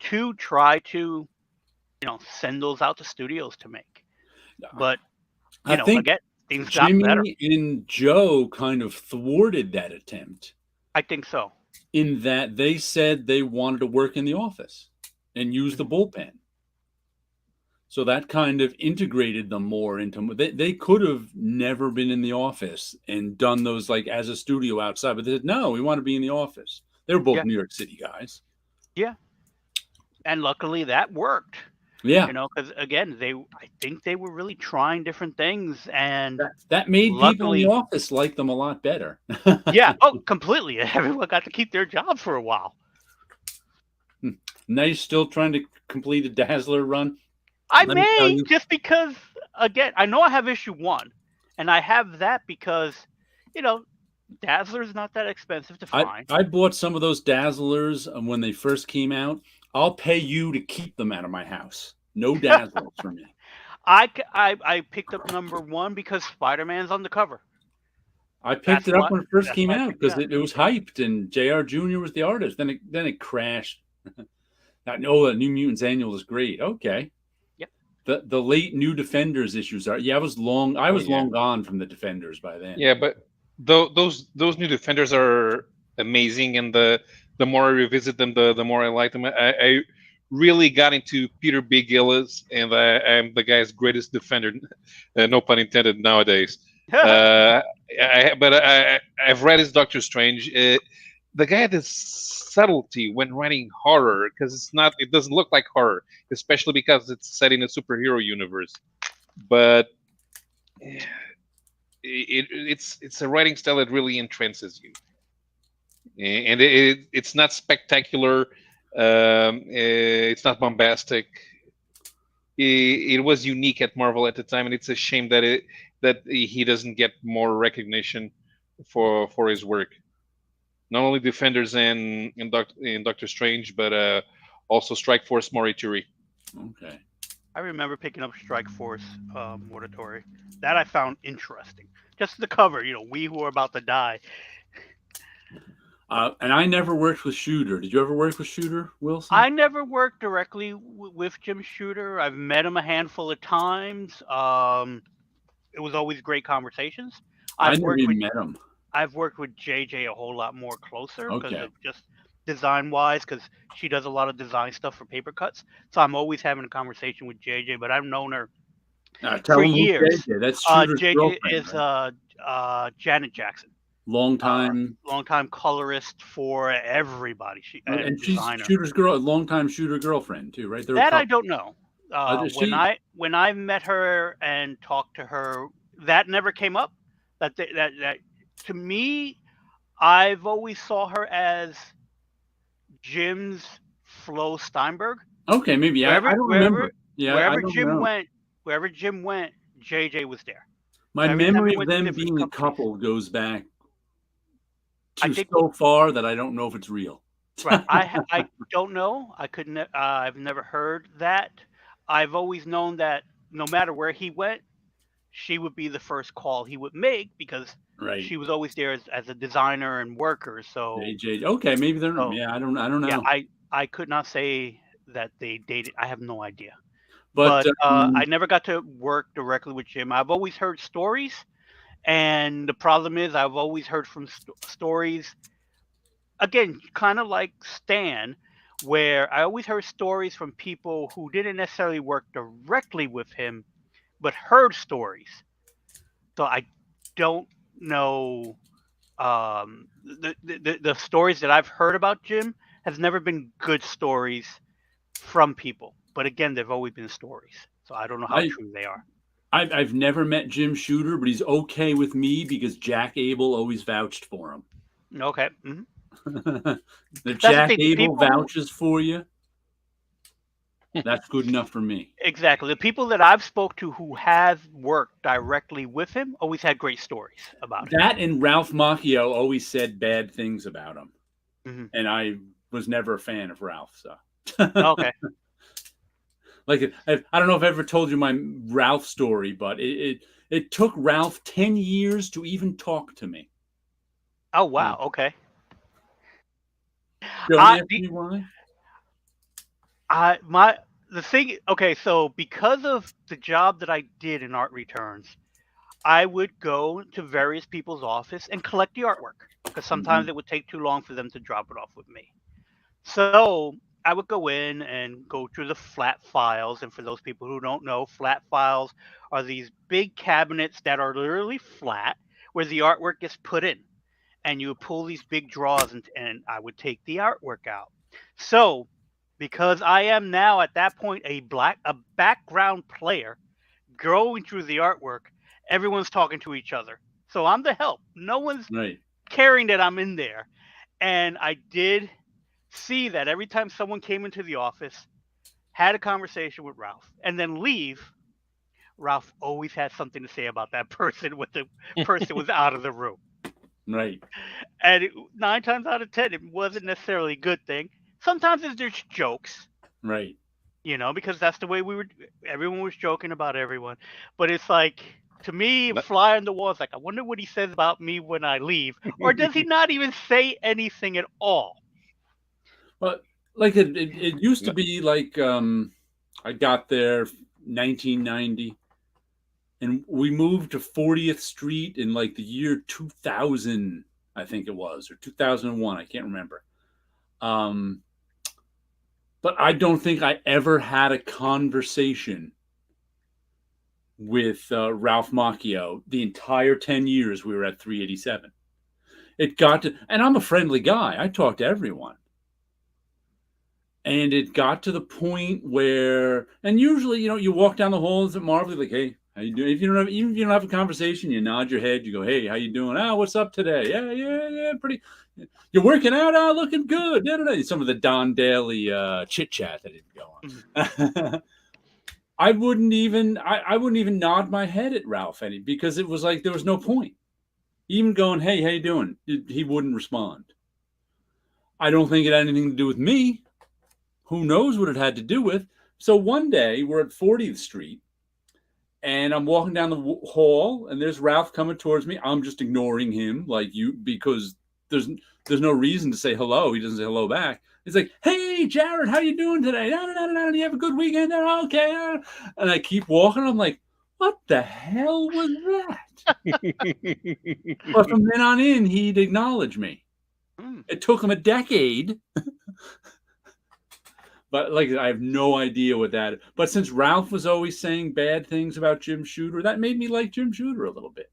to try to send those out to studios to make. But I think again, things got better. Jimmy and Joe kind of thwarted that attempt. I think so. In that they said they wanted to work in the office and use the bullpen. So that kind of integrated them more into. They could have never been in the office and done those as a studio outside, but they said, no, we want to be in the office. They were both New York City guys. Yeah. And luckily that worked. Yeah. Because again, I think they were really trying different things, and that made people in the office like them a lot better. Yeah. Oh, completely. Everyone got to keep their jobs for a while. Now you're still trying to complete a Dazzler run? I may, just because, again, I know I have issue 1, and I have that because, Dazzler's not that expensive to find. I bought some of those Dazzlers when they first came out. I'll pay you to keep them out of my house. No Dazzlers for me. I picked up number 1 because Spider-Man's on the cover. I picked it up when it first came out because it was hyped, and JR Jr. was the artist. Then it crashed. The New Mutants Annual is great. Okay. The late New Defenders issues are. Yeah, I was long gone from the Defenders by then. Yeah, but those New Defenders are amazing, and the more I revisit them, the more I like them. I really got into Peter B. Gillis, and I am the guy's greatest defender, no pun intended, nowadays. I've read his Doctor Strange. The guy had this subtlety when writing horror because it doesn't look like horror, especially because it's set in a superhero universe. But it's a writing style that really entrances you, and it's not spectacular. It's not bombastic. It was unique at Marvel at the time, and it's a shame that he doesn't get more recognition for his work. Not only Defenders in Doctor Strange, but also Strike Force Morituri. Okay. I remember picking up Strike Force Mortatory. That I found interesting. Just the cover, we who are about to die. And I never worked with Shooter. Did you ever work with Shooter, Wilson? I never worked directly with Jim Shooter. I've met him a handful of times. It was always great conversations. I never even met him. I've worked with JJ a whole lot more closer because Okay. of just design-wise, because she does a lot of design stuff for paper cuts. So I'm always having a conversation with JJ, but I've known her Tell for him who years. JJ. That's Shooter's JJ girlfriend, is right? Janet Jackson. Long time colorist for everybody. and she's designer. Shooter's long-time Shooter girlfriend too, right? That I don't know. When I met her and talked to her, that never came up. That to me, I've always saw her as Jim's Flo Steinberg. Okay, maybe I don't remember. Yeah, wherever Jim went, JJ was there. My memory of them being a couple goes back so far that I don't know if it's real. Right. I don't know. I couldn't. I've never heard that. I've always known that no matter where he went, she would be the first call he would make because she was always there as a designer and worker. So JJ. Okay, maybe they're not. Yeah, I don't know. Yeah, I could not say that they dated. I have no idea. But I never got to work directly with Jim. I've always heard stories, and the problem is I've always heard from stories. Again, kind of like Stan, where I always heard stories from people who didn't necessarily work directly with him, but heard stories. So I don't know. The stories that I've heard about Jim has never been good stories from people. But again, they've always been stories. So I don't know how true they are. I've never met Jim Shooter, but he's okay with me because Jack Abel always vouched for him. Okay. Mm-hmm. If Jack Abel vouches for you, that's good enough for me. Exactly. The people that I've spoke to who have worked directly with him always had great stories about him. That and Ralph Macchio always said bad things about him. Mm-hmm. And I was never a fan of Ralph. So okay. Like I don't know if I ever told you my Ralph story, but it took Ralph 10 years to even talk to me. Oh wow! Okay. Don't ask me why. So because of the job that I did in art returns, I would go to various people's office and collect the artwork because sometimes it would take too long for them to drop it off with me. So I would go in and go through the flat files. And for those people who don't know, flat files are these big cabinets that are literally flat where the artwork gets put in. And you would pull these big drawers and I would take the artwork out. So because I am now at that point a background player going through the artwork, everyone's talking to each other. So I'm the help. No one's caring that I'm in there. And I did see that every time someone came into the office, had a conversation with Ralph, and then leave, Ralph always had something to say about that person when the person was out of the room. Right. And 9 times out of 10, it wasn't necessarily a good thing. Sometimes it's just jokes. Right. Because that's the way everyone was joking about everyone. But it's like, to me, fly on the wall, it's like, I wonder what he says about me when I leave. Or does he not even say anything at all? Well, like it used to be like I got there 1990. And we moved to 40th Street in like the year 2000, I think it was, or 2001. I can't remember. But I don't think I ever had a conversation with Ralph Macchio the entire 10 years we were at 387. It got to, and I'm a friendly guy. I talk to everyone. And it got to the point where, and usually, you walk down the halls at Marvel, like, hey, how you doing? Even if you don't have a conversation, you nod your head, you go, hey, how you doing? What's up today? Yeah, pretty. You're working out, looking good. Some of the Don Daly chit chat that didn't go on. I wouldn't even nod my head at Ralph because it was like there was no point. Even going, hey, how you doing? He wouldn't respond. I don't think it had anything to do with me. Who knows what it had to do with? So one day we're at 40th Street and I'm walking down the hall and there's Ralph coming towards me. I'm just ignoring him because there's no reason to say hello. He doesn't say hello back. He's like, hey, Jared, how you doing today? Do you have a good weekend? Okay. And I keep walking. I'm like, what the hell was that? But from then on in, he'd acknowledge me. It took him a decade. But I have no idea what that is. But since Ralph was always saying bad things about Jim Shooter, that made me like Jim Shooter a little bit.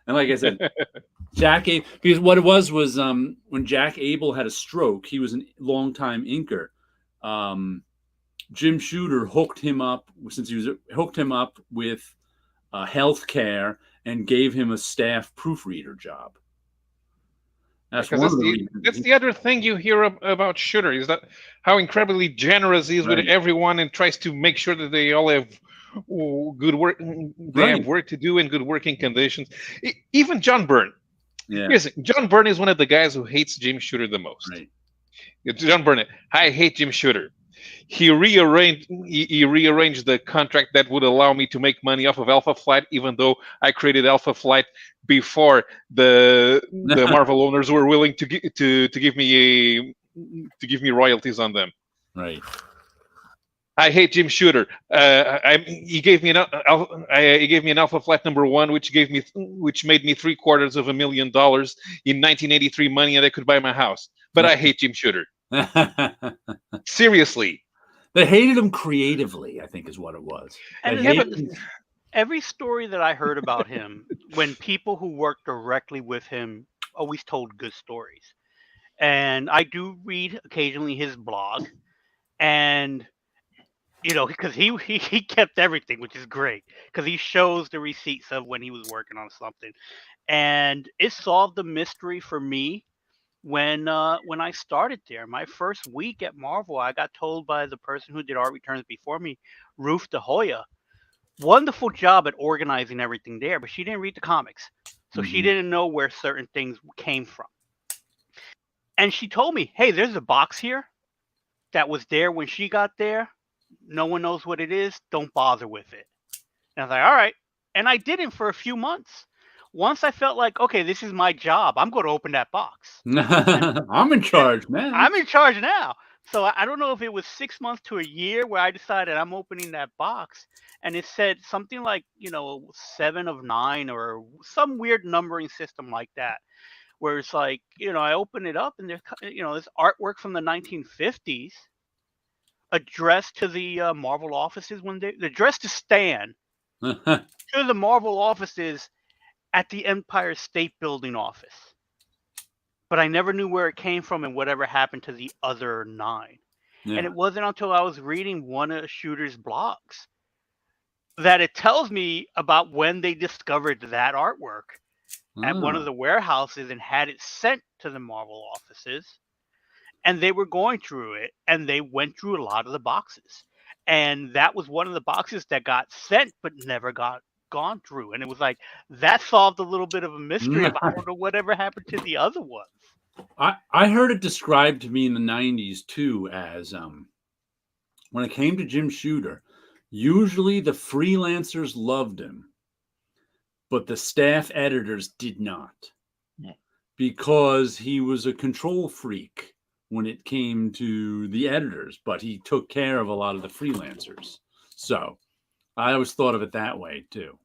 And like I said, Jack Abel, because what it was when Jack Abel had a stroke, he was a longtime inker. Jim Shooter hooked him up with health care and gave him a staff proofreader job. That's the other thing you hear about Shooter is that how incredibly generous he is with everyone and tries to make sure that they all have good work. They have work to do in good working conditions. Even John Byrne. Yeah. John Byrne is one of the guys who hates Jim Shooter the most. Right. John Byrne, I hate Jim Shooter. He rearranged the contract that would allow me to make money off of Alpha Flight, even though I created Alpha Flight before the Marvel owners were willing to give me royalties on them. Right. I hate Jim Shooter. He gave me an Alpha Flight #1, which made me $750,000 in 1983 money, and I could buy my house. But I hate Jim Shooter. Seriously. They hated him creatively, I think is what it was. And every story that I heard about him, when people who worked directly with him always told good stories. And I do read occasionally his blog, and because he kept everything, which is great, because he shows the receipts of when he was working on something, and it solved the mystery for me. When I started there, my first week at Marvel, I got told by the person who did art returns before me, Ruth De Hoya, wonderful job at organizing everything there, but she didn't read the comics. So she didn't know where certain things came from. And she told me, hey, there's a box here that was there when she got there. No one knows what it is. Don't bother with it. And I was like, all right. And I didn't for a few months. Once I felt like, okay, this is my job, I'm going to open that box. I'm in charge, man. I'm in charge now. So I don't know if it was 6 months to a year where I decided I'm opening that box. And it said something like, 7 of 9 or some weird numbering system like that, where it's like, I open it up and there's, this artwork from the 1950s addressed to the Marvel offices addressed to Stan to the Marvel offices at the Empire State Building office. But I never knew where it came from and whatever happened to the other 9. Yeah. And it wasn't until I was reading one of Shooter's blogs that it tells me about when they discovered that artwork at one of the warehouses and had it sent to the Marvel offices. And they were going through it, and they went through a lot of the boxes. And that was one of the boxes that got sent but never got gone through. And it was like, that solved a little bit of a mystery of I don't know whatever happened to the other ones. I heard it described to me in the 90s too as when it came to Jim Shooter, usually the freelancers loved him, but the staff editors did not. Yeah. Because he was a control freak when it came to the editors, but he took care of a lot of the freelancers. So I always thought of it that way too.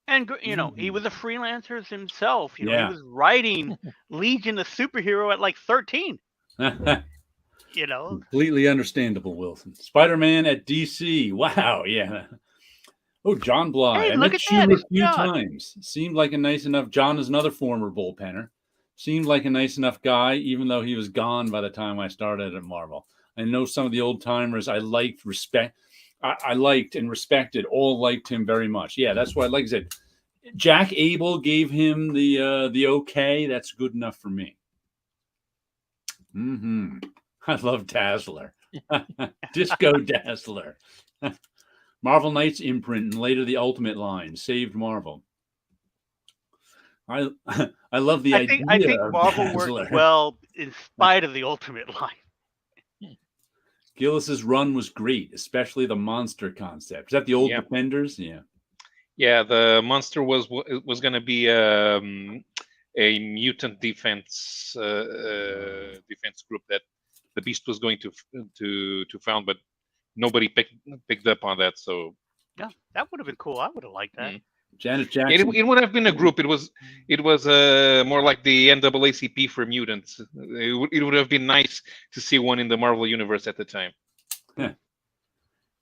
And he was a freelancer himself. He was writing Legion of Superhero at like 13. You know, Completely understandable, Wilson. Spider-Man at DC. Wow, yeah. Oh, John Bly. hey, I look met at that! Shooter It's a few John. times. Seemed like a nice enough. John is another former bullpenner. Seemed like a nice enough guy, even though he was gone by the time I started at Marvel. I know some of the old timers I liked, I liked and respected. All liked him very much. Yeah, that's why. Like I said, Jack Abel gave him the okay. That's good enough for me. I love Dazzler. Disco Dazzler. Marvel Knights imprint and later the Ultimate line saved Marvel. I love the idea. I think of Marvel Dazzler. worked well in spite of the Ultimate line. Gillis's run was great, especially the monster concept. Is that the old Defenders? Yeah. Yeah, the monster was going to be a mutant defense group that the Beast was going to found, but nobody picked up on that. So yeah, that would have been cool. I would have liked that. Janet Jackson. It would have been a group. It was more like the NAACP for mutants. It would have been nice to see one in the Marvel universe at the time. Yeah.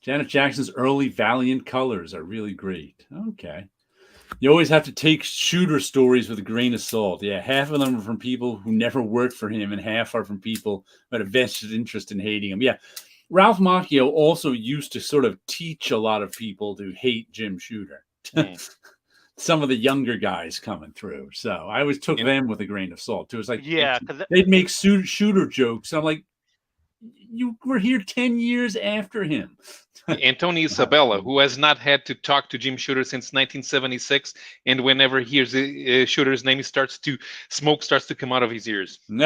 Janet Jackson's early Valiant colors are really great. Okay. You always have to take Shooter stories with a grain of salt. Yeah, half of them are from people who never worked for him, and half are from people who had a vested interest in hating him. Yeah, Ralph Macchio also used to sort of teach a lot of people to hate Jim Shooter. Some of the younger guys coming through. So I always took them with a grain of salt, too. It's like, they'd make Shooter jokes. I'm like, you were here 10 years after him. Anthony Isabella, who has not had to talk to Jim Shooter since 1976, and whenever he hears Shooter's name, smoke starts to come out of his ears. You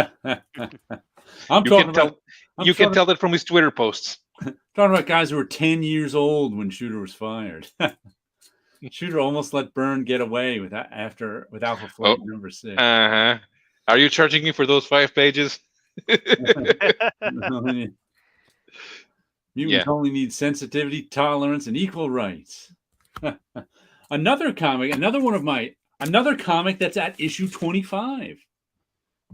can tell that from his Twitter posts. Talking about guys who were 10 years old when Shooter was fired. Shooter almost let Byrne get away with Alpha Flight number 6. Are you charging me for those 5 pages? Mutants only need sensitivity, tolerance, and equal rights. Another comic that's at issue 25.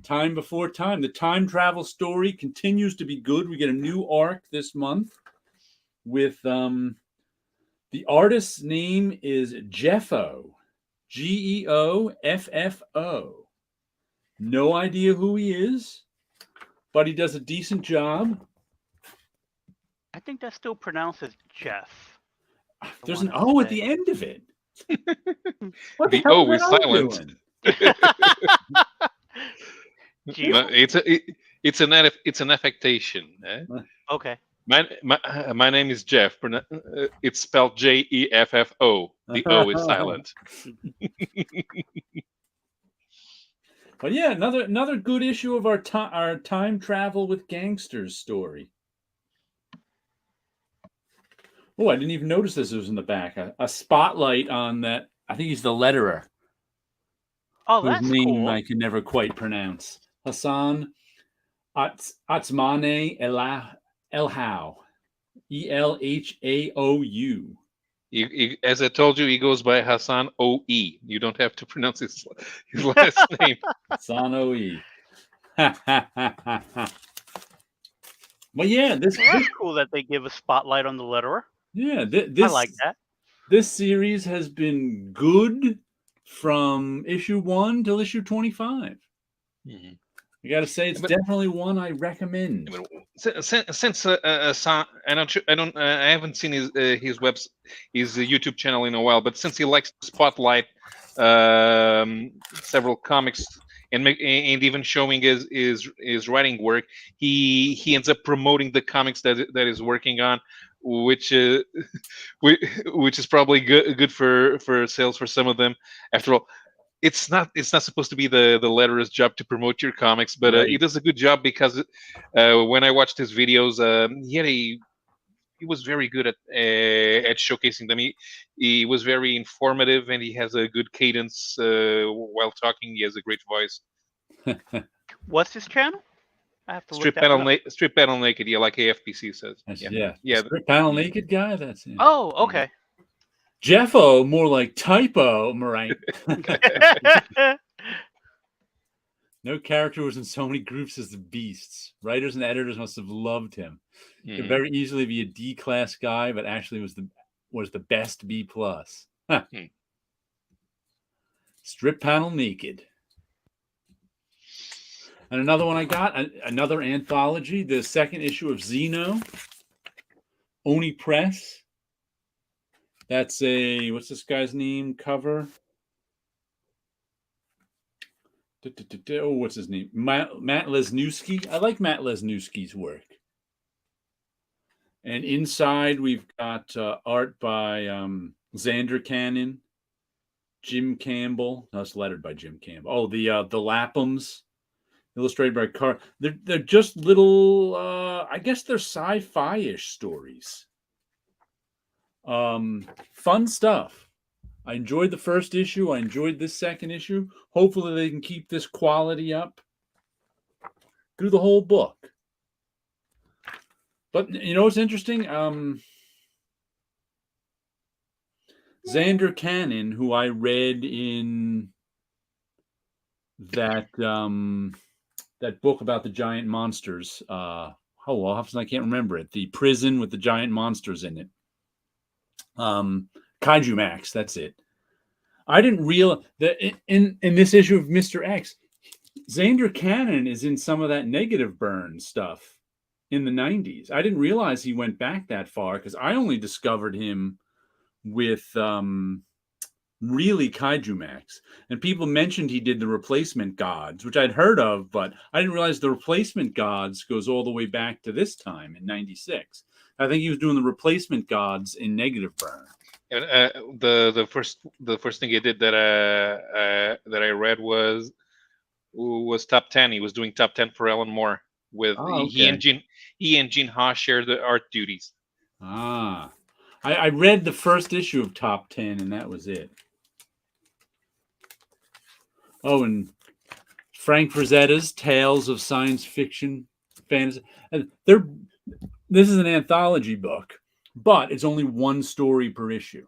Time Before Time. The time travel story continues to be good. We get a new arc this month with the artist's name is Jeffo. Geoffo. No idea who he is, but he does a decent job. I think that's still pronounced as Jeff. There's an O at the end of it. What the O is silent. It's an affectation. Eh? Okay. My name is Jeff. It's spelled Jeffo. The O is silent. But yeah, another good issue of our time travel with gangsters story. Oh, I didn't even notice this was in the back. A spotlight on that. I think he's the letterer. Oh, that's whose name cool. I can never quite pronounce. Hassan Atzmane Elhau. Elhaou. As I told you, he goes by Hassan O.E. You don't have to pronounce his last name. Hassan O.E. Well, yeah, that's cool that they give a spotlight on the letterer. Yeah, I like that. This series has been good from issue 1 till issue 25. Mm-hmm. I got to say, it's definitely one I recommend. Since I haven't seen his YouTube channel in a while, but since he likes to spotlight several comics and even showing his writing work, he ends up promoting the comics that he's working on, which is probably good for sales for some of them. After all, it's not supposed to be the letterer's job to promote your comics, but he does a good job because when I watched his videos, he was very good at showcasing them. He was very informative, and he has a good cadence while talking. He has a great voice. What's his channel? I have to Strip Panel Naked. Yeah, like AFPC says. Yeah. Strip Panel Naked guy. That's it. Oh, okay. Jeffo, more like typo, right? No character was in so many groups as the Beasts. Writers and editors must have loved him. Could Mhm. very easily be a D class guy, but actually was the best B plus. Huh. Strip panel naked. And another one I got, another anthology, the second issue of Xeno, Oni Press. That's a, what's this guy's name? Cover. Oh, what's his name? Matt Lesniewski. I like Matt Lesniewski's work. And inside we've got art by Xander Cannon, Jim Campbell. No, it's lettered by Jim Campbell. Oh, the Laphams, illustrated by Carl. They're just little. I guess they're sci-fi-ish stories. Fun stuff. I enjoyed the first issue. I enjoyed this second issue. Hopefully, they can keep this quality up through the whole book. But you know what's interesting? Xander Cannon, who I read in that that book about the giant monsters. Oh, often I can't remember it. The prison with the giant monsters in it. Kaiju Max, that's it. I didn't realize that in this issue of Mr. X, Xander Cannon is in some of that Negative Burn stuff in the 90s. I didn't realize he went back that far because I only discovered him with really Kaiju Max. And people mentioned he did the Replacement Gods, which I'd heard of, but I didn't realize the Replacement Gods goes all the way back to this time in 96. I think he was doing the Replacement Gods in Negative Burn. And the first thing he did that I read was top 10. He was doing top 10 for Alan Moore with he and Gene Ha shared the art duties. I read the first issue of Top 10 and that was it. Oh, and Frank Frazetta's Tales of Science Fiction Fantasy. This is an anthology book, but it's only one story per issue.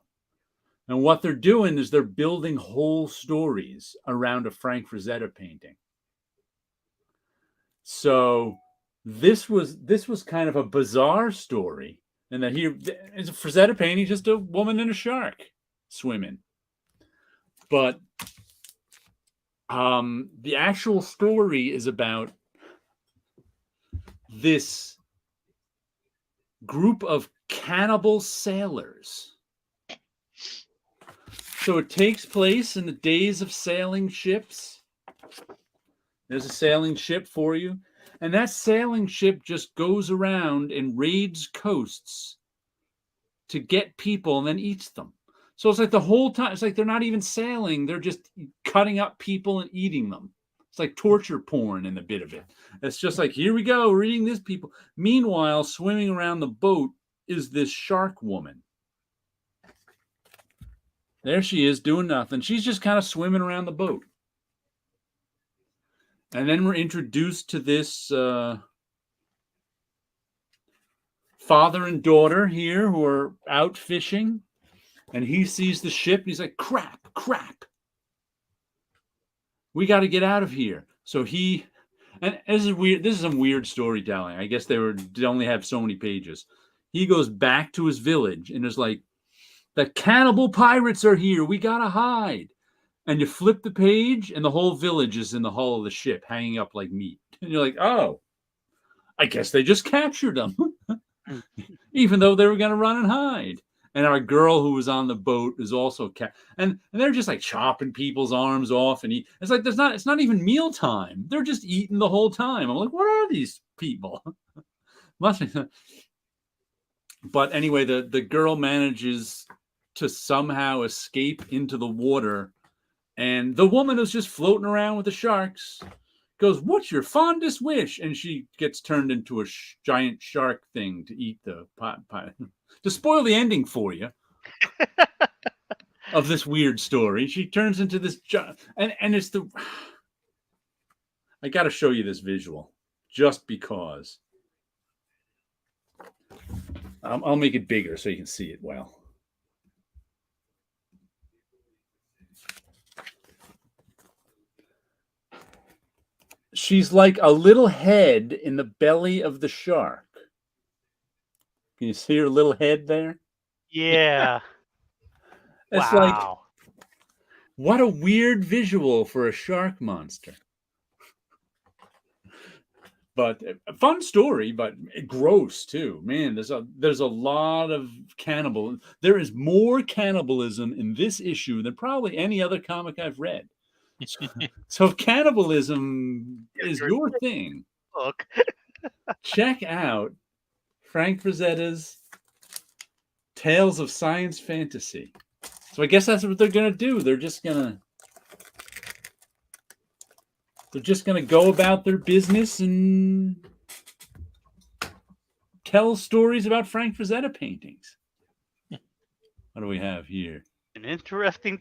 And what they're doing is they're building whole stories around a Frank Frazetta painting. So this was kind of a bizarre story. And that here is a Frazetta painting, just a woman and a shark swimming. But the actual story is about this group of cannibal sailors. So it takes place in the days of sailing ships. There's a sailing ship for you. And that sailing ship just goes around and raids coasts to get people and then eats them. So it's like the whole time, it's like they're not even sailing. They're just cutting up people and eating them. It's like torture porn in the bit of it. It's just like, here we go, we're eating this people. Meanwhile, swimming around the boat is this shark woman. There she is doing nothing. She's just kind of swimming around the boat. And then we're introduced to this father and daughter here who are out fishing. And he sees the ship and he's like, crap. We got to get out of here. So and this is weird. This is some weird storytelling. I guess they only have so many pages. He goes back to his village and is like, the cannibal pirates are here. We got to hide. And you flip the page, and the whole village is in the hull of the ship, hanging up like meat. And you're like, oh, I guess they just captured them, even though they were going to run and hide. And our girl who was on the boat is also and they're just like chopping people's arms off, and it's like it's not even mealtime. They're just eating the whole time. I'm like, what are these people? Must be. But anyway, the girl manages to somehow escape into the water. And the woman who's just floating around with the sharks goes, what's your fondest wish? And she gets turned into a giant shark thing to eat the pot. To spoil the ending for you of this weird story, she turns into this and it's I got to show you this visual just because. I'll make it bigger so you can see it well. She's like a little head in the belly of the shark. Can you see her little head there? Yeah. It's like, Wow. what a weird visual for a shark monster. But a fun story, but gross too. Man, there's a lot of cannibal. There is more cannibalism in this issue than probably any other comic I've read. So if cannibalism is your thing, Look. check out Frank Frazetta's Tales of Science Fantasy. So I guess that's what they're gonna do. They're just gonna go about their business and tell stories about Frank Frazetta paintings. What do we have here? An interesting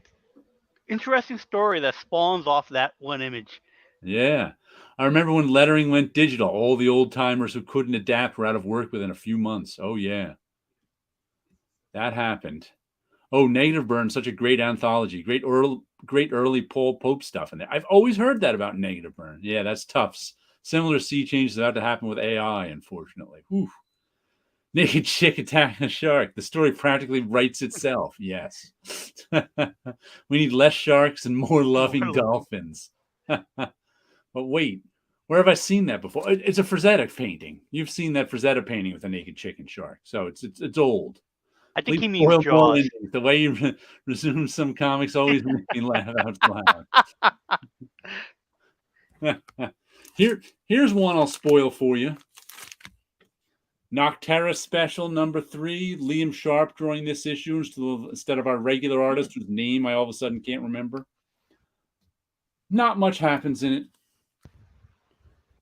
story that spawns off that one image. Yeah. I remember when lettering went digital, all the old timers who couldn't adapt were out of work within a few months. Oh, yeah. That happened. Oh, Negative Burn, such a great anthology. Great early Paul Pope stuff in there. I've always heard that about Negative Burn. Yeah, that's tough. Similar sea changes about to happen with AI, unfortunately. Whew. Naked chick attacking a shark. The story practically writes itself. Yes. We need less sharks and more loving dolphins. But wait, where have I seen that before? It's a Frazetta painting. You've seen that Frazetta painting with a naked chicken shark. So it's old. I think he means Jaws. The way you resume some comics always make me laugh out loud. Here's one I'll spoil for you. Nocterra Special number 3. Liam Sharp drawing this issue instead of our regular artist whose name I all of a sudden can't remember. Not much happens in it.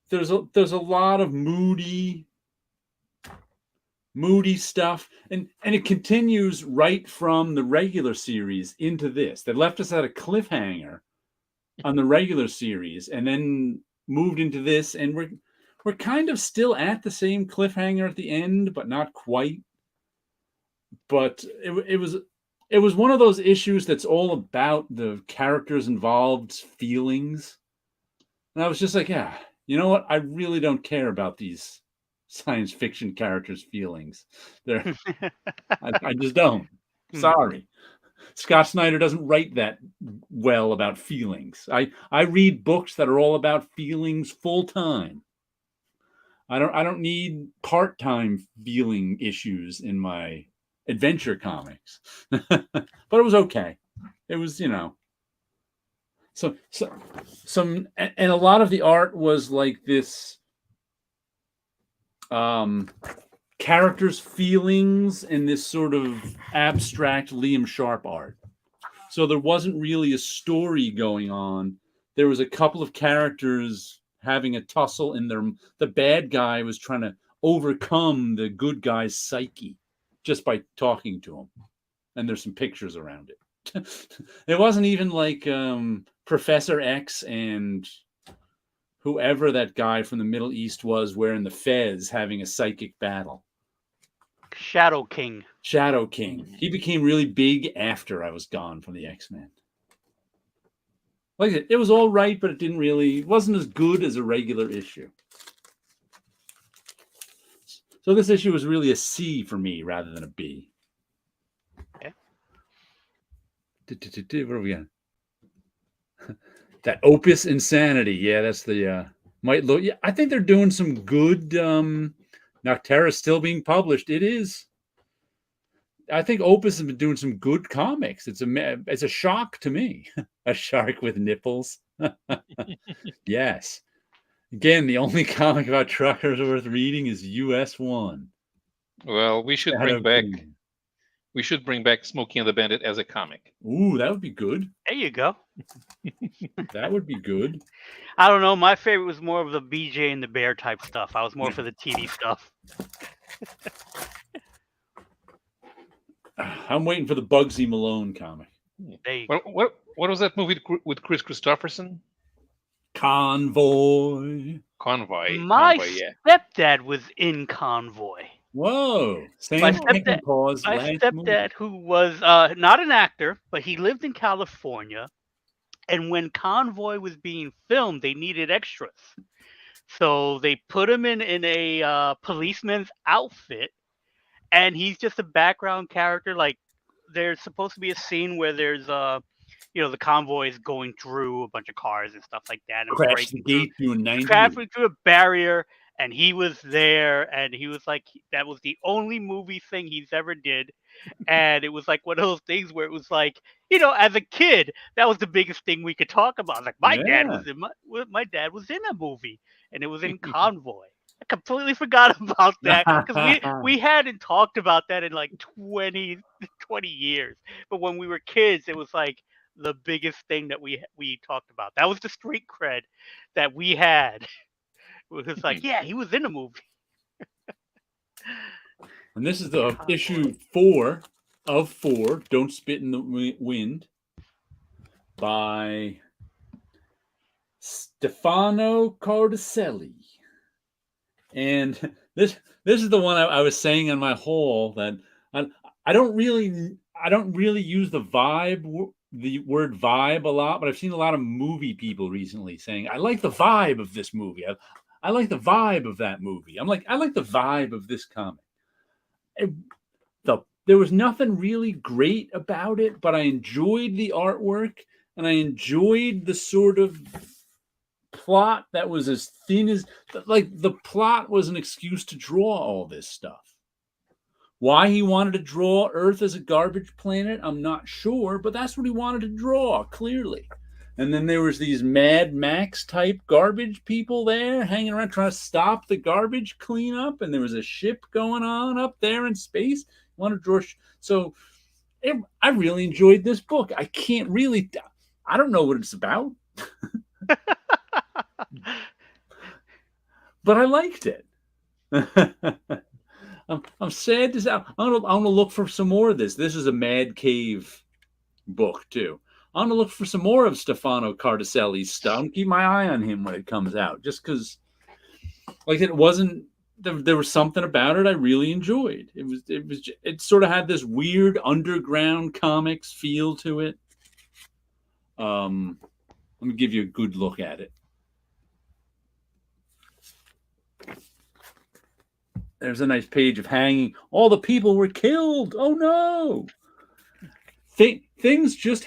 There's a lot of moody stuff, and it continues right from the regular series into this. They left us at a cliffhanger on the regular series, and then moved into this, and we're kind of still at the same cliffhanger at the end, but not quite. But it was one of those issues that's all about the characters involved's feelings, and I was just like, yeah. You know what? I really don't care about these science fiction characters' feelings. I just don't. Sorry. Scott Snyder doesn't write that well about feelings. I read books that are all about feelings full time. I don't need part-time feeling issues in my adventure comics. But it was okay. It was, So some, and a lot of the art was like this characters' feelings and this sort of abstract Liam Sharp art. So there wasn't really a story going on. There was a couple of characters having a tussle in the bad guy was trying to overcome the good guy's psyche just by talking to him. And there's some pictures around it. It wasn't even like Professor X and whoever that guy from the Middle East was wearing the fez having a psychic battle. Shadow King. He became really big after I was gone from the X-Men. Like I said, it was all right, but it wasn't as good as a regular issue. So this issue was really a C for me rather than a B. Okay. What are we got? That Opus Insanity. Yeah, that's the might look. Yeah, I think they're doing some good. Nocterra is still being published. It is. I think Opus has been doing some good comics. It's a shock to me. A shark with nipples. Yes. Again, the only comic about truckers worth reading is US1. Well, we should bring back Smokey and the Bandit as a comic. Ooh, that would be good. There you go. That would be good. I don't know. My favorite was more of the BJ and the Bear type stuff. I was more for the TV stuff. I'm waiting for the Bugsy Malone comic. There you go. What was that movie with Chris Christopherson? Convoy. My stepdad was in Convoy. Whoa. My stepdad, who was not an actor, but he lived in California, And when Convoy was being filmed, they needed extras. So they put him in a policeman's outfit, and he's just a background character. Like, there's supposed to be a scene where there's the convoy is going through a bunch of cars and stuff like that, and Crash the breaking through, gate doing 90. traveling through a barrier, and he was there, and he was like, that was the only movie thing he's ever did. And it was like one of those things where it was like, as a kid, that was the biggest thing we could talk about. Like, my dad Yeah. was my dad was in a movie, and it was in Convoy. I completely forgot about that because we hadn't talked about that in like 20 years. But when we were kids, it was like the biggest thing that we talked about. That was the street cred that we had. It was like, yeah, he was in a movie. And this is the issue 4 of 4, Don't Spit in the Wind, by Stefano Cardicelli. And this is the one I was saying on my haul that I don't really use the word vibe a lot, but I've seen a lot of movie people recently saying, I like the vibe of this movie. I like the vibe of that movie. I'm like, I like the vibe of this comic. There was nothing really great about it, but I enjoyed the artwork, and I enjoyed the sort of plot that was as thin as, like, the plot was an excuse to draw all this stuff. Why he wanted to draw Earth as a garbage planet, I'm not sure, but that's what he wanted to draw, clearly. And then there was these Mad Max type garbage people there hanging around trying to stop the garbage cleanup, and there was a ship going on up there in space. I want to draw. So I really enjoyed this book. I don't know what it's about, but I liked it. I'm sad to say. I'm gonna look for some more of this. This is a Mad Cave book too. I'm gonna look for some more of Stefano Cardicelli's stuff and keep my eye on him when it comes out. Just because, like, it wasn't. There was something about it I really enjoyed. It sort of had this weird underground comics feel to it. Let me give you a good look at it. There's a nice page of hanging. All the people were killed. Oh no! Things just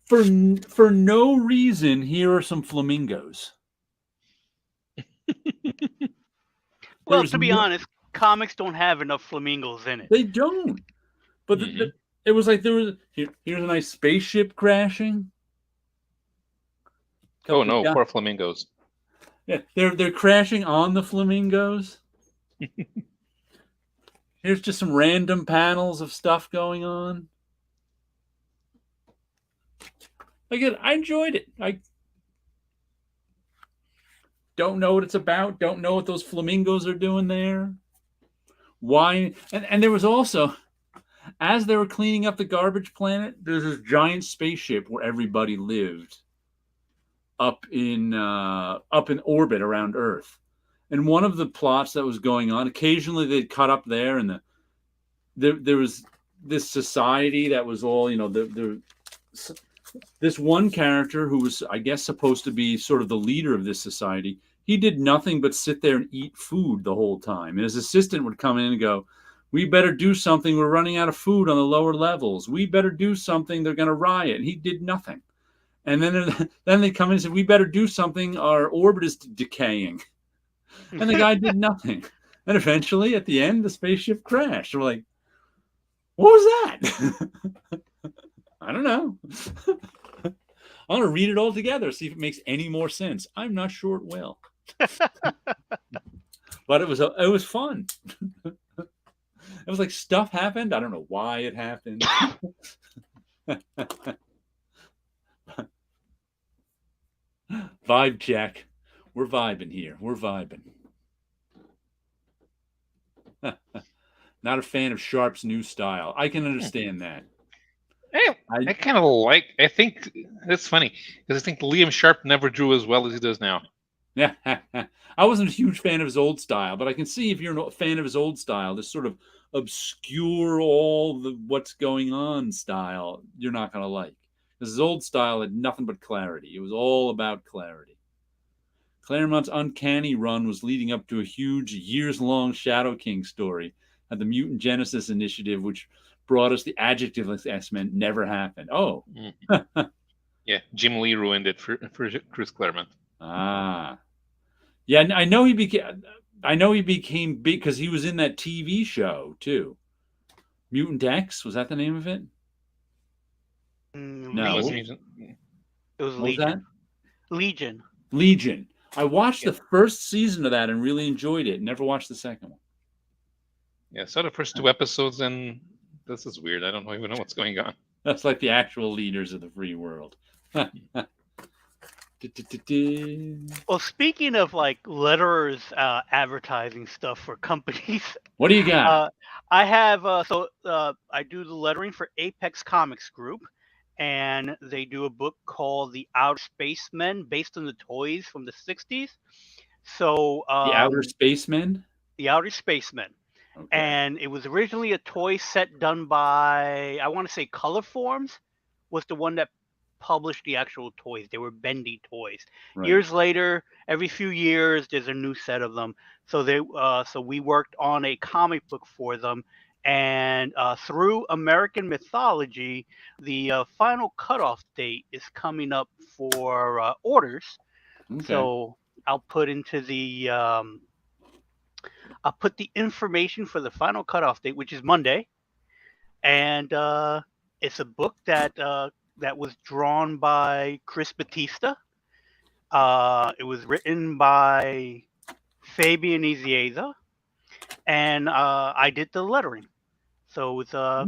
for no reason. Here are some flamingos. Well, to be honest, comics don't have enough flamingos in it. They don't. But it was like there was here's a nice spaceship crashing. Oh no, poor flamingos. Yeah, they're crashing on the flamingos. Here's just some random panels of stuff going on. Again, I enjoyed it. I don't know what it's about. Don't know what those flamingos are doing there. Why? And there was also, as they were cleaning up the garbage planet, there's this giant spaceship where everybody lived up in orbit around Earth. And one of the plots that was going on, occasionally they'd cut up there, and there was this society that was all, this one character who was, I guess, supposed to be sort of the leader of this society. He did nothing but sit there and eat food the whole time. And his assistant would come in and go, we better do something. We're running out of food on the lower levels. We better do something. They're going to riot. And he did nothing. And then they come in and say, we better do something. Our orbit is decaying. And the guy did nothing. And eventually, at the end, the spaceship crashed. We're like, what was that? I don't know. I'm going to read it all together, see if it makes any more sense. I'm not sure it will. But it was fun. It was like stuff happened. I don't know why it happened. Vibe check. We're vibing here. We're vibing. Not a fan of Sharp's new style. I can understand that. I kind of like. I think it's funny because I think Liam Sharp never drew as well as he does now. Yeah, I wasn't a huge fan of his old style, but I can see if you're a fan of his old style, this sort of obscure all the what's going on style, you're not going to like. His old style had nothing but clarity. It was all about clarity. Claremont's Uncanny Run was leading up to a huge, years-long Shadow King story at the Mutant Genesis Initiative, which brought us the adjective X-Men never happened. Oh. Yeah, Jim Lee ruined it for Chris Claremont. Ah. Yeah, I know he became big because he was in that TV show too. Mutant X, was that the name of it? No. Legion. It was What was Legion. that? Legion. I watched the first season of that and really enjoyed it. Never watched the second one. Yeah, saw the first 2 episodes, and this is weird. I don't even know what's going on. That's like the actual leaders of the free world. Well, speaking of like letterers advertising stuff for companies, what do you got? I have I do the lettering for Apex Comics Group, and they do a book called The Outer Spacemen, based on the toys from the 60s. So The Outer Spacemen? The Outer Spacemen. Okay. And it was originally a toy set done by, I want to say Color Forms was the one that published the actual toys. They were bendy toys. Right. Years later, every few years, there's a new set of them. So we worked on a comic book for them, and through American mythology, the final cutoff date is coming up for orders. Okay. So I'll put into the I'll put the information for the final cutoff date, which is Monday, and it's a book that was drawn by Chris Batista. It was written by Fabian Izieza, and I did the lettering. So it's a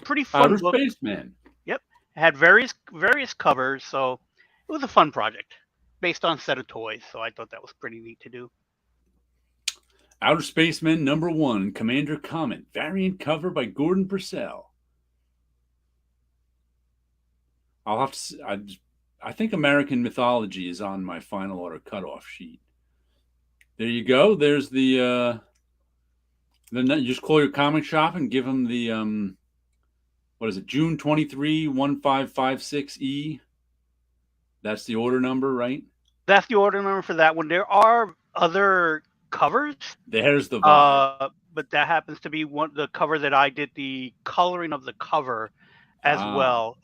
pretty fun Outer book. Spaceman. Yep, it had various covers, so it was a fun project based on a set of toys. So I thought that was pretty neat to do. Outer Spacemen #1, Commander Comet, variant cover by Gordon Purcell. I'll have to. I think American mythology is on my final order cutoff sheet. There you go. There's the. Then you just call your comic shop and give them the what is it? June 23 1556E. That's the order number, right? That's the order number for that one. There are other covers. There's the vibe. But that happens to be the cover that I did the coloring of the cover as well.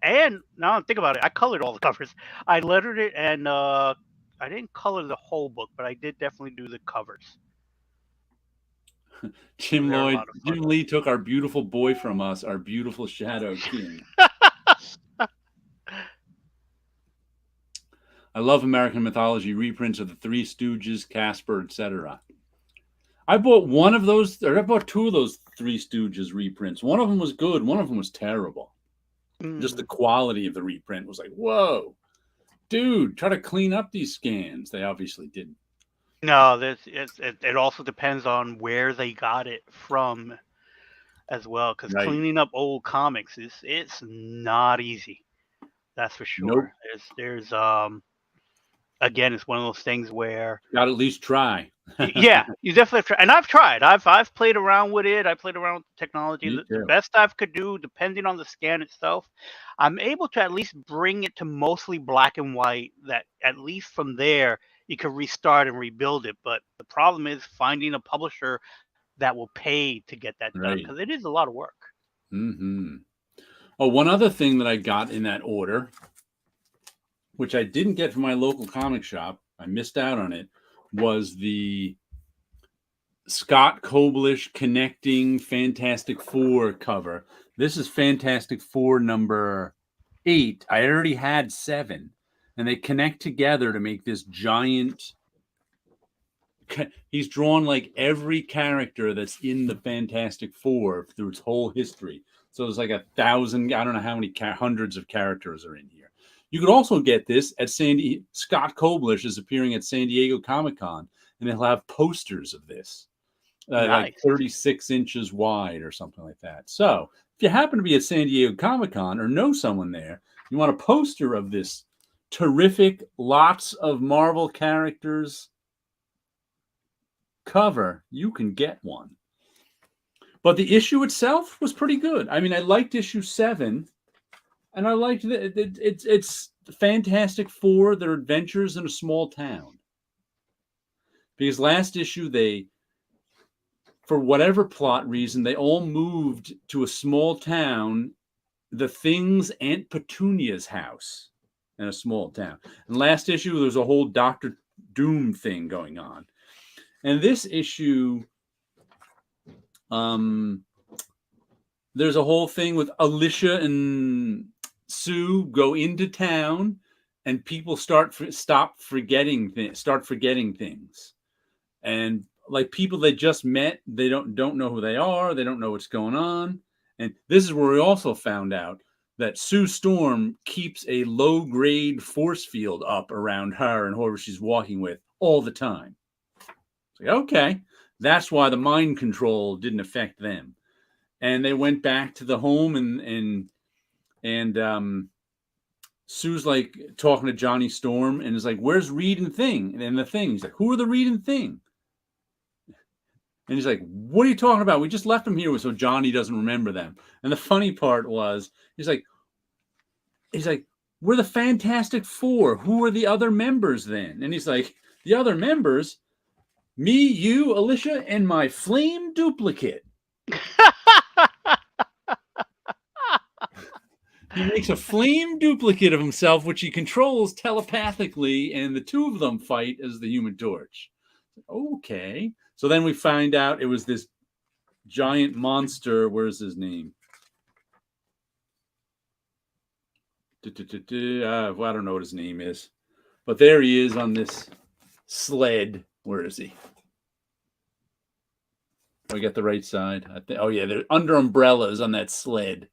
And now I'm thinking about it, I colored all the covers. I lettered it, and I didn't color the whole book, but I did definitely do the covers. Jim Lee took our beautiful boy from us, our beautiful Shadow King. I love American mythology reprints of the Three Stooges, Casper, etc. I bought one of those, or I bought 2 of those Three Stooges reprints. One of them was good, one of them was terrible. Just the quality of the reprint was like, whoa, dude, try to clean up these scans. They obviously didn't. No, it also depends on where they got it from as well, because cleaning up old comics it's not easy. That's for sure. Nope. There's again, it's one of those things where you gotta at least try. Yeah, you definitely have to try. And I've tried. I've played around with it. I played around with the technology. The best I could do, depending on the scan itself, I'm able to at least bring it to mostly black and white, that at least from there you can restart and rebuild it. But the problem is finding a publisher that will pay to get that done, because it is a lot of work. Mm-hmm. Oh, one other thing that I got in that order, which I didn't get from my local comic shop, I missed out on it, was the Scott Koblish connecting Fantastic Four cover. This is Fantastic Four number 8. I already had 7, and they connect together to make this giant. He's drawn like every character that's in the Fantastic Four through its whole history. So there's like 1,000, I don't know how many hundreds of characters are in here. You could also get this at Scott Koblish is appearing at San Diego Comic-Con, and they'll have posters of this, nice. Like 36 inches wide or something like that. So if you happen to be at San Diego Comic-Con or know someone there, you want a poster of this terrific, lots of Marvel characters cover, you can get one. But the issue itself was pretty good. I mean, I liked issue 7. And I liked it's Fantastic Four, their adventures in a small town. Because last issue, they, for whatever plot reason, they all moved to a small town, the Thing's Aunt Petunia's house in a small town. And last issue, there's a whole Doctor Doom thing going on. And this issue, there's a whole thing with Alicia and Sue go into town, and people start forgetting things, and like people they just met, they don't know who they are, they don't know what's going on, and this is where we also found out that Sue Storm keeps a low-grade force field up around her and whoever she's walking with all the time. It's like, okay, that's why the mind control didn't affect them. And they went back to the home, and Sue's like talking to Johnny Storm, and is like, "Where's Reed and Thing?" And the Thing, he's like, "Who are the Reed and Thing?" And he's like, "What are you talking about? We just left them here, so Johnny doesn't remember them." And the funny part was, he's like, "We're the Fantastic Four. Who are the other members then?" And he's like, "The other members, me, you, Alicia, and my flame duplicate." He makes a flame duplicate of himself, which he controls telepathically, and the two of them fight as the Human Torch. Okay. So then we find out it was this giant monster. Where's his name? I don't know what his name is. But there he is on this sled. Where is he? Do I get the right side? Oh, yeah. They're under umbrellas on that sled.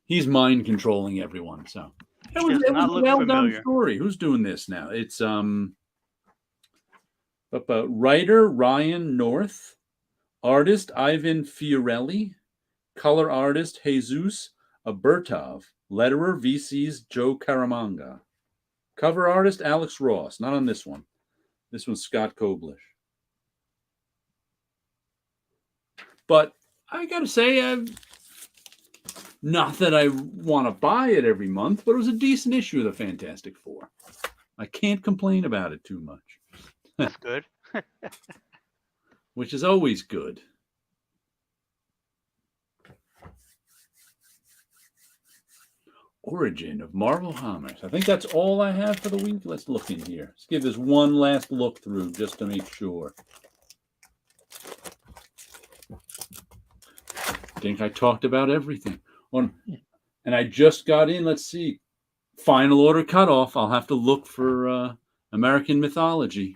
He's mind controlling everyone. So it was a well done story. Who's doing this now? It's writer Ryan North, artist Ivan Fiorelli, color artist Jesus Abertov, letterer VC's Joe Caramanga, cover artist Alex Ross. Not on this one. This one's Scott Koblish. But I gotta say, not that I want to buy it every month, but it was a decent issue of the Fantastic Four. I can't complain about it too much. That's good. Which is always good. Origin of Marvel Comics. I think that's all I have for the week. Let's look in here. Let's give this one last look through just to make sure. I think I talked about everything. And I just got in, let's see, Final Order Cutoff. I'll have to look for American mythology.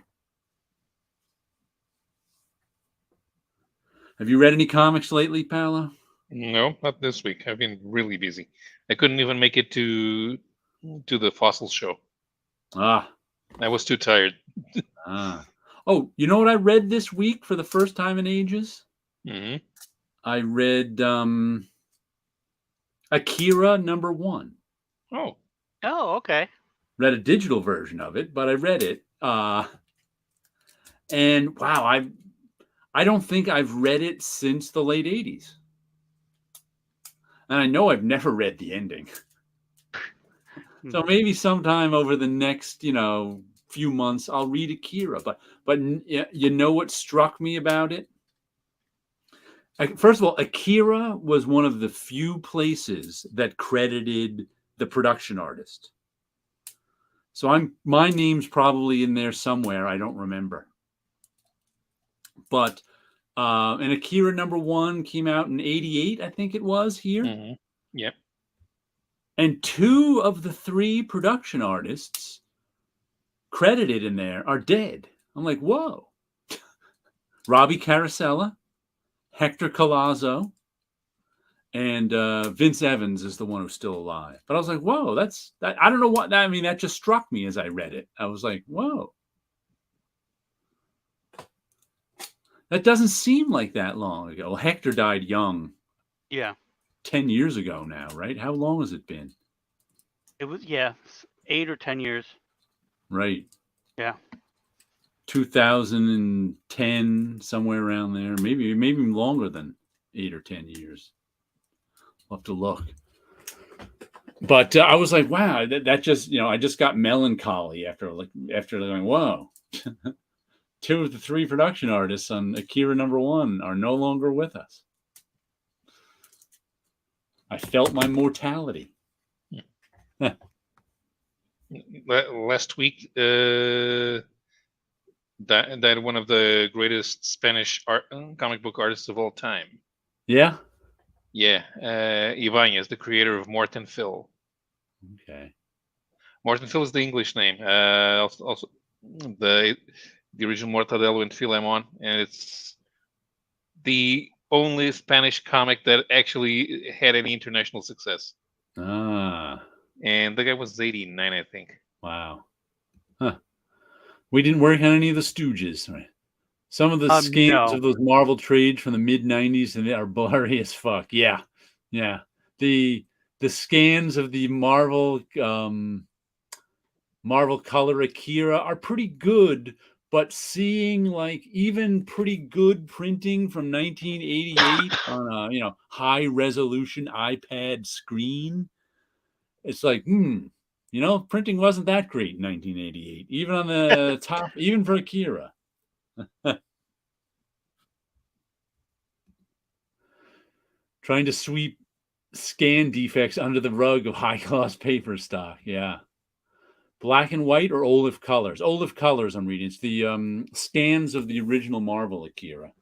Have you read any comics lately, Paulo? No, not this week. I've been really busy. I couldn't even make it to the Fossil show. I was too tired. Oh, you know what I read this week for the first time in ages? Mm-hmm. I read Akira #1. Oh, okay. Read a digital version of it, but I read it. And wow, I don't think I've read it since the late 80s. And I know I've never read the ending. So maybe sometime over the next, few months, I'll read Akira. But you know what struck me about it? First of all, Akira was one of the few places that credited the production artist. So my name's probably in there somewhere. I don't remember. But and Akira #1 came out in '88, I think it was here. Mm-hmm. Yep. And 2 of the 3 production artists credited in there are dead. I'm like, whoa. Robbie Carosella, Hector Collazo, and Vince Evans is the one who's still alive. But I was like, whoa, that's that. I don't know what. I mean, that just struck me as I read it. I was like, whoa. That doesn't seem like that long ago. Well, Hector died young. Yeah. 10 years ago now, right? How long has it been? It was, 8 or 10 years. Right. Yeah. 2010, somewhere around there. Maybe longer than 8 or 10 years. I'll have to look. But I was like, wow, that just, I just got melancholy after going, whoa. 2 of the 3 production artists on Akira #1 are no longer with us. I felt my mortality. Last week, that one of the greatest Spanish comic book artists of all time. Yeah? Yeah, Ibáñez, the creator of Morton Phil. Okay. Morton Phil is the English name. Also, the original Mortadelo and Filemon, and it's the only Spanish comic that actually had any international success. Ah. And the guy was 89, I think. Wow. Huh. We didn't work on any of the Stooges. Right? Some of the scams No. of those Marvel trades from the mid-90s and they are blurry as fuck. Yeah. Yeah. The scans of the Marvel Color Akira are pretty good, but seeing like even pretty good printing from 1988 on a high resolution iPad screen, it's like, printing wasn't that great in 1988, even on the top, even for Akira. Trying to sweep scan defects under the rug of high gloss paper stock. Yeah. Black and white or olive colors? Olive colors, I'm reading. It's the scans of the original Marvel Akira.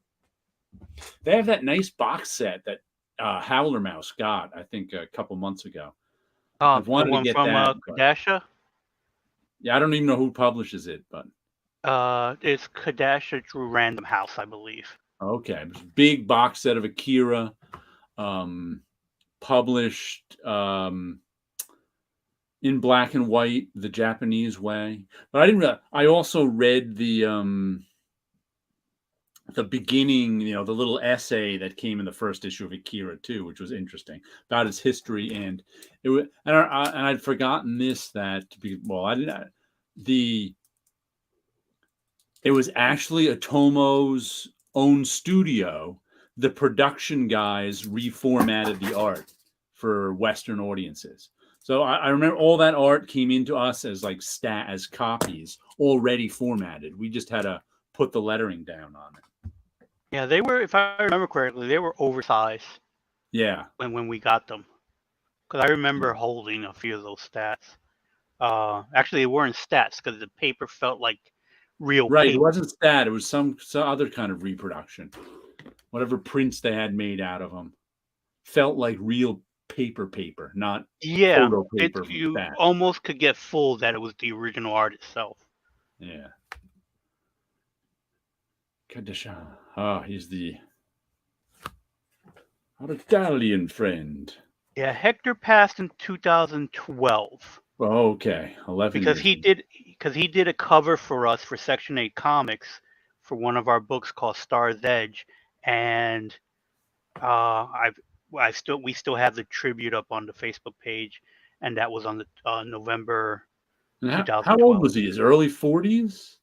They have that nice box set that Howler Mouse got, I think, a couple months ago. I've The wanted to one get from that. But, Kadasha? yeah, I don't even know who publishes it, but. It's Kadasha through Random House, I believe. Okay. Big box set of Akira, published in black and white, the Japanese way. But I didn't realize, I also read the beginning, the little essay that came in the first issue of Akira too, which was interesting about its history. And it was, and I'd forgotten this, it was actually Otomo's own studio. The production guys reformatted the art for Western audiences. So I remember all that art came into us as as copies already formatted. We just had to put the lettering down on it. Yeah, they were, if I remember correctly, they were oversized. Yeah. When we got them, because I remember holding a few of those stats. Actually, they weren't stats because the paper felt like real Right. paper. It wasn't stat. It was some other kind of reproduction. Whatever prints they had made out of them felt like real paper, not photo paper. You almost could get fooled that it was the original art itself. Yeah. Kadasha. Ah, he's our Italian friend. Yeah, Hector passed in 2012. Oh, okay. 11 because years. he did a cover for us for Section 8 Comics for one of our books called Star's Edge, and we still have the tribute up on the Facebook page, and that was on the November 2012. How old was he? His early 40s?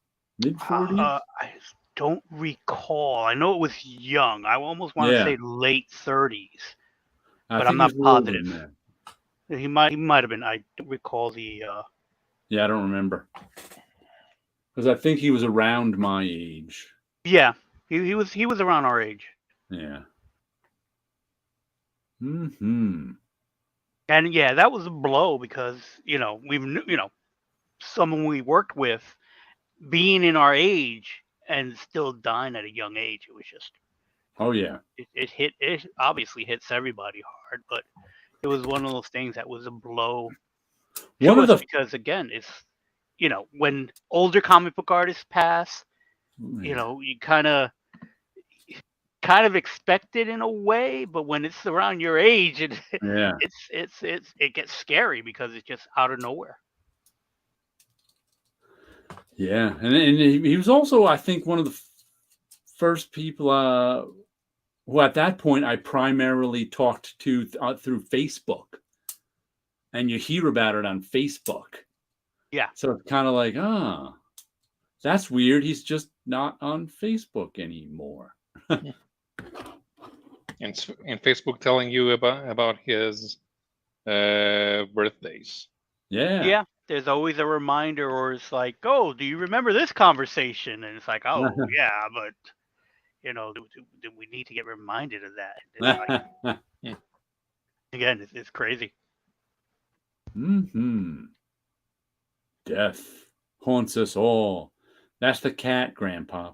Mid 40s? I don't recall. I know it was young. I almost want to say late 30s, but I'm not positive. He might have been. I don't recall the. Yeah, I don't remember. Because I think he was around my age. Yeah, he was around our age. Yeah. Mm-hmm. And yeah, that was a blow because someone we worked with being in our age and still dying at a young age. It was just. Oh yeah. It obviously hits everybody hard, but it was one of those things that was a blow to us because again, it's when older comic book artists pass, you kind of expect it in a way, but when it's around your age, it gets scary because it's just out of nowhere. Yeah, and he was also, I think, one of the first people who, at that point, I primarily talked to through Facebook, and you hear about it on Facebook. Yeah. So it's kind of like, that's weird. He's just not on Facebook anymore. And Facebook telling you about his birthdays. Yeah. There's always a reminder, or it's like, oh, do you remember this conversation? And it's like, oh, yeah, but do we need to get reminded of that? It's like, again, it's crazy. Death haunts us all. That's the cat, Grandpa.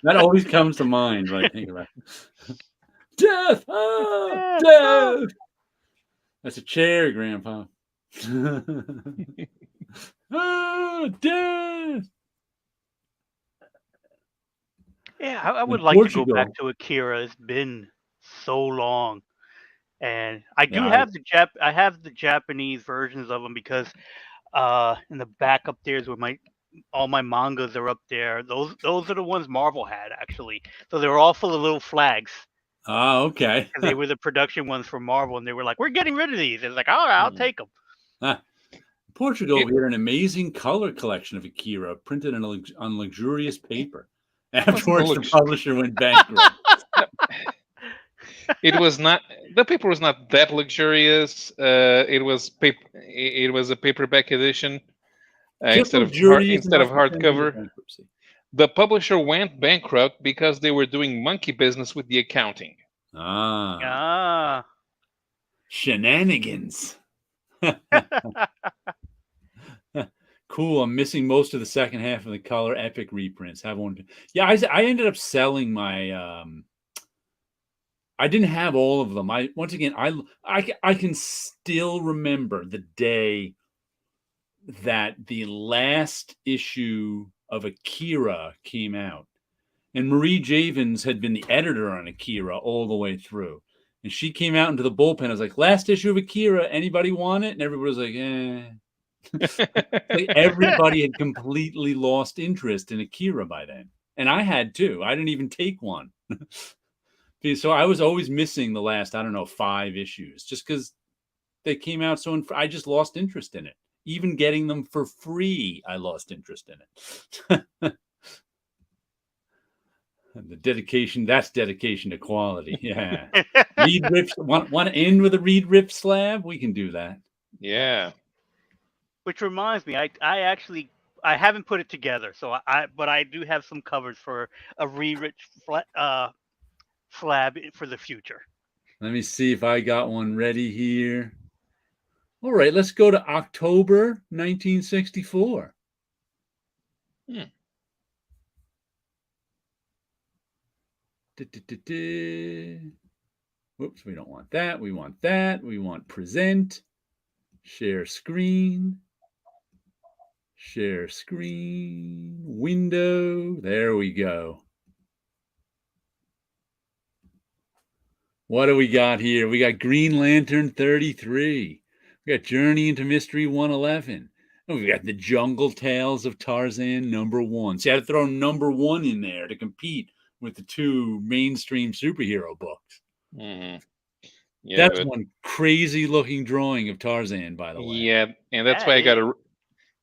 That always comes to mind when I think about it. Death! Ah, death! That's a chair, Grandpa. Ah, death! Yeah, I would like to go back to Akira. It's been so long, and I do have I have the Japanese versions of them because in the back up there is where all my mangas are up there. Those are the ones Marvel had actually. So they were all full of little flags. Oh, okay. They were the production ones for Marvel, and they were like, "We're getting rid of these." It's like, "All right, I'll take them." Portugal, we had an amazing color collection of Akira printed on luxurious paper. Afterwards, the publisher went bankrupt. It was not. The paper was not that luxurious. It was paper. It was a paperback edition instead of hardcover. The publisher went bankrupt because they were doing monkey business with the accounting. Shenanigans. Cool. I'm missing most of the second half of the color epic reprints. Have one. Yeah, I ended up selling my. I didn't have all of them. I can still remember the day that the last issue of Akira came out, and Marie Javins had been the editor on Akira all the way through. And she came out into the bullpen. I was like, last issue of Akira, anybody want it? And everybody was like, eh. Like everybody had completely lost interest in Akira by then. And I had too. I didn't even take one. So I was always missing the last, 5 issues just because they came out I just lost interest in it. Even getting them for free, I lost interest in it. The dedication, that's dedication to quality. Yeah. Reed Rip, want to end with a Reed Rip slab? We can do that. Yeah. Which reminds me, I haven't put it together, but I do have some covers for a Reed Rip slab for the future. Let me see if I got one ready here. All right, let's go to October 1964. Whoops, we don't want that. We want that. We want present. Share screen. Share screen. Window. There we go. What do we got here? We got Green Lantern 33. We got Journey into Mystery 111. And we got The Jungle Tales of Tarzan #1. See, I had to throw #1 in there to compete with the 2 mainstream superhero books. Yeah, that's one crazy looking drawing of Tarzan, by the way. Yeah, and that's why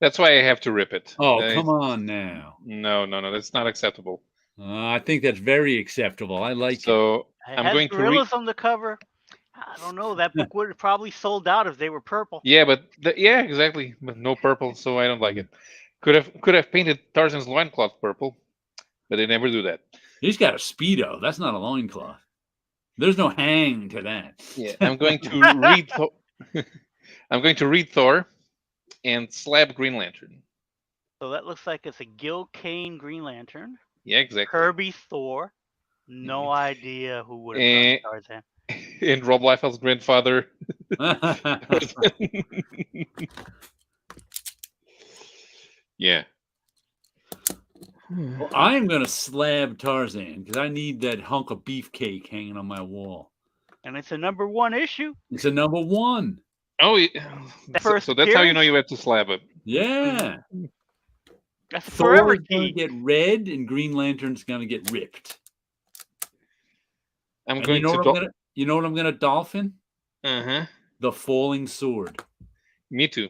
that's why I have to rip it. Oh, come on now. No, that's not acceptable. I think that's very acceptable. I like it. So I'm going to read on the cover. I don't know. That book would have probably sold out if they were purple. Yeah, but exactly. But no purple, so I don't like it. Could have painted Tarzan's loincloth purple, but they never do that. He's got a Speedo. That's not a loincloth. There's no hang to that. Yeah, I'm going to read. I'm going to read Thor and slab Green Lantern. So that looks like it's a Gil Kane Green Lantern. Yeah, exactly. Kirby Thor. No idea who would have done Tarzan. And Rob Liefeld's grandfather. Yeah. Well, I am going to slab Tarzan because I need that hunk of beefcake hanging on my wall. And it's a #1 issue. It's a #1. Oh, yeah. So that's how you know you have to slab it. Yeah. That's forever going to get red and Green Lantern's going to get ripped. You know what I'm going to dolphin? The Falling Sword. Me too.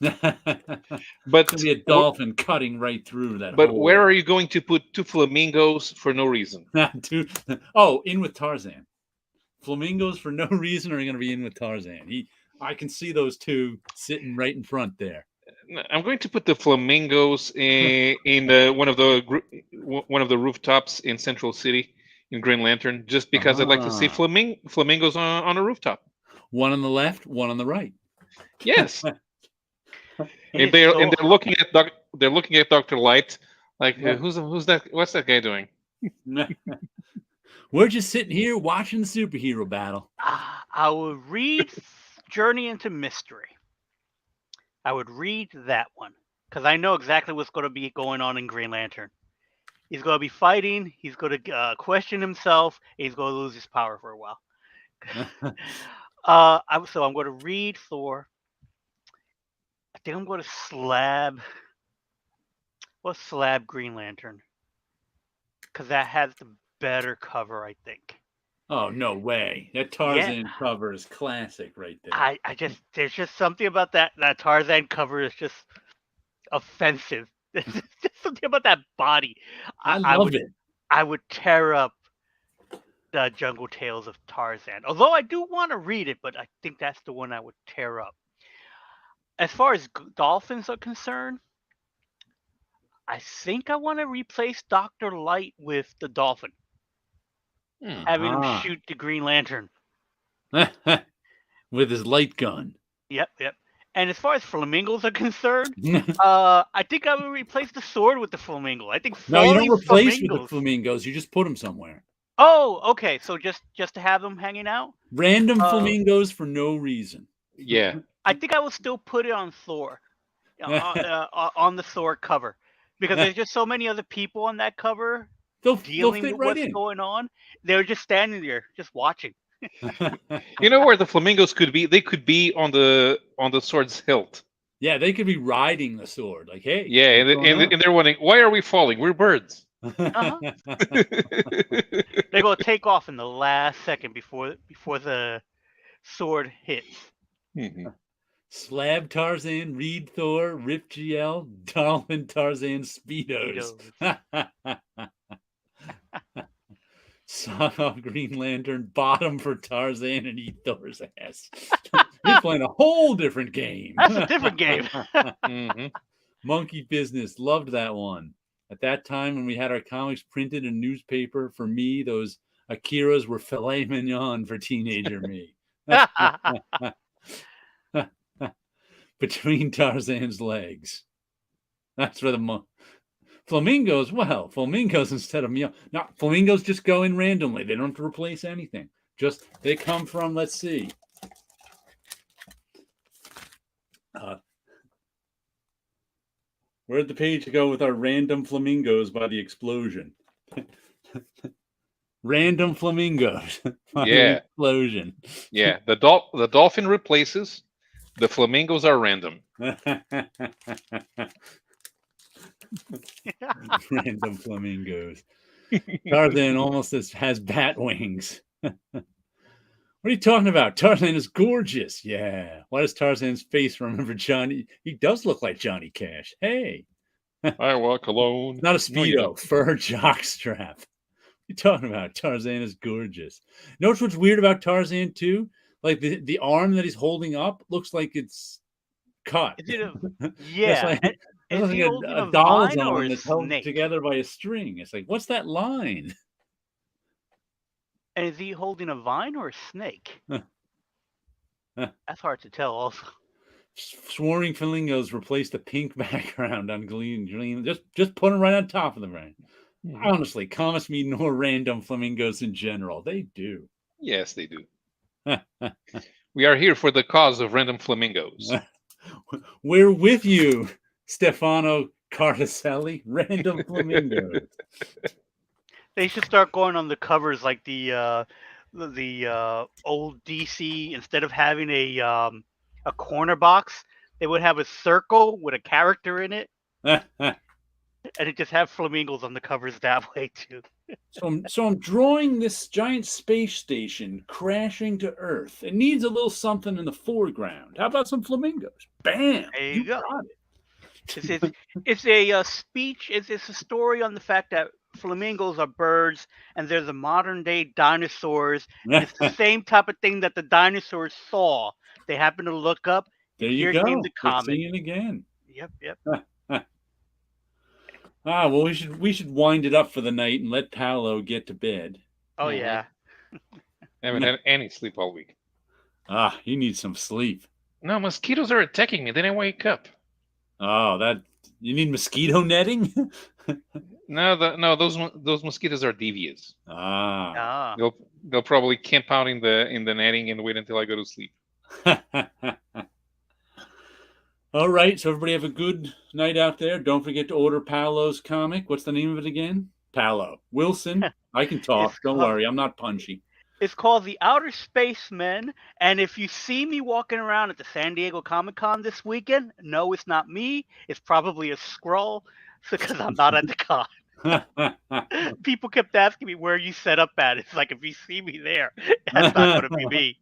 But it's going to be a dolphin cutting right through that. But where are you going to put 2 flamingos for no reason? In with Tarzan. Flamingos for no reason are going to be in with Tarzan. I can see those two sitting right in front there. I'm going to put the flamingos in one of the rooftops in Central City in Green Lantern, just because I'd like to see flamingos on a rooftop. One on the left, one on the right. Yes. And they're looking at Dr. Light, like who's that? What's that guy doing? We're just sitting here watching the superhero battle. I would read Journey into Mystery. I would read that one because I know exactly what's going to be going on in Green Lantern. He's going to be fighting. He's going to question himself. He's going to lose his power for a while. So I'm going to read Thor. I think I'm going to slab Green Lantern because that has the better cover, I think. Oh, no way. That Tarzan cover is classic right there. There's just something about that Tarzan cover is just offensive. There's just something about that body. I love it. I would tear up the Jungle Tales of Tarzan. Although I do want to read it, but I think that's the one I would tear up. As far as dolphins are concerned, I think I want to replace Dr. Light with the dolphin. Having him shoot the Green Lantern. With his light gun. Yep. And as far as flamingos are concerned, I think I would replace the sword with the flamingo. I think no, you don't replace with the flamingos. You just put them somewhere. Oh, okay. So just to have them hanging out? Random flamingos for no reason. Yeah. I think I would still put it on Thor, on the Thor cover, because there's just so many other people on that cover dealing with what's going on. They're just standing there, just watching. You know where the flamingos could be? They could be on the sword's hilt. Yeah, they could be riding the sword. Like, hey. Yeah, and they're wondering, why are we falling? We're birds. They're going to take off in the last second before the sword hits. Mm-hmm. Slab Tarzan, Reed Thor, Rip GL, Dolphin Tarzan, Speedos. Sock off Green Lantern, bottom for Tarzan, and eat Thor's ass. He's playing a whole different game. That's a different game. Mm-hmm. Monkey Business, loved that one. At that time, when we had our comics printed in newspaper, for me, those Akiras were filet mignon for teenager me. Between Tarzan's legs. That's where the flamingos. Well, flamingos instead of meal. No, flamingos just go in randomly. They don't have to replace anything. Just they come from. Let's see. Where'd the page go with our random flamingos by the explosion? Random flamingos. By the explosion. Yeah, the dolphin replaces. The flamingos are random. Random flamingos. Tarzan almost has bat wings. What are you talking about? Tarzan is gorgeous. Yeah. Why does Tarzan's face remember Johnny? He does look like Johnny Cash. Hey. I walk alone. Not a Speedo. Fur jockstrap. What are you talking about? Tarzan is gorgeous. You know what's weird about Tarzan, too? Like the arm that he's holding up looks like it's cut. Yeah. It's like a doll's arm that's held together by a string. It's like, what's that line? And is he holding a vine or a snake? That's hard to tell also. Swarming flamingos replaced the pink background on Gleam. Just put them right on top of the rain. Mm-hmm. Honestly, comics mean no random flamingos in general. They do. Yes, they do. We are here for the cause of random flamingos. We're with you, Stefano Cartaselli. Random flamingos. They should start going on the covers like the old DC. Instead of having a corner box, they would have a circle with a character in it, and it just have flamingos on the covers that way too. So I'm drawing this giant space station crashing to Earth. It needs a little something in the foreground. How about some flamingos? Bam! There you go. Got it. It's a speech. It's a story on the fact that flamingos are birds, and they're the modern day dinosaurs. And it's the same type of thing that the dinosaurs saw. They happen to look up, There and you here go. came the We're comet. seeing it again. Yep. Well, we should wind it up for the night and let Paulo get to bed. Oh Mhm. yeah. I haven't had any sleep all week. He needs some sleep. No, mosquitoes are attacking me. Then I wake up. Oh, you need mosquito netting? No, those mosquitoes are devious. Ah. They'll probably camp out in the netting and wait until I go to sleep. All right, so everybody have a good night out there. Don't forget to order Paulo's comic. What's the name of it again? Paulo. Wilson. I can talk. Don't worry, I'm not punchy. It's called The Outer Spacemen, and if you see me walking around at the San Diego Comic-Con this weekend, no, it's not me. It's probably a Skrull, because I'm not at the con. People kept asking me where you set up at. It's like, if you see me there, that's not going to be me.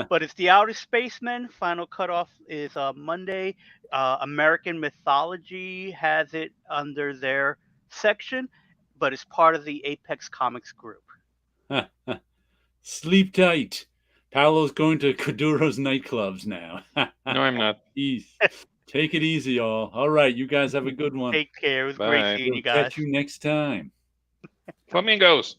But it's The Outer Spacemen. Final cutoff is Monday. American Mythology has it under their section, but it's part of the Apex Comics group. Sleep tight. Paulo's going to Kaduro's nightclubs now. No, I'm not. Take it easy, y'all. All right, you guys have a good one. Take care. It was Bye. great seeing you We'll guys. catch you next time. Flamingos.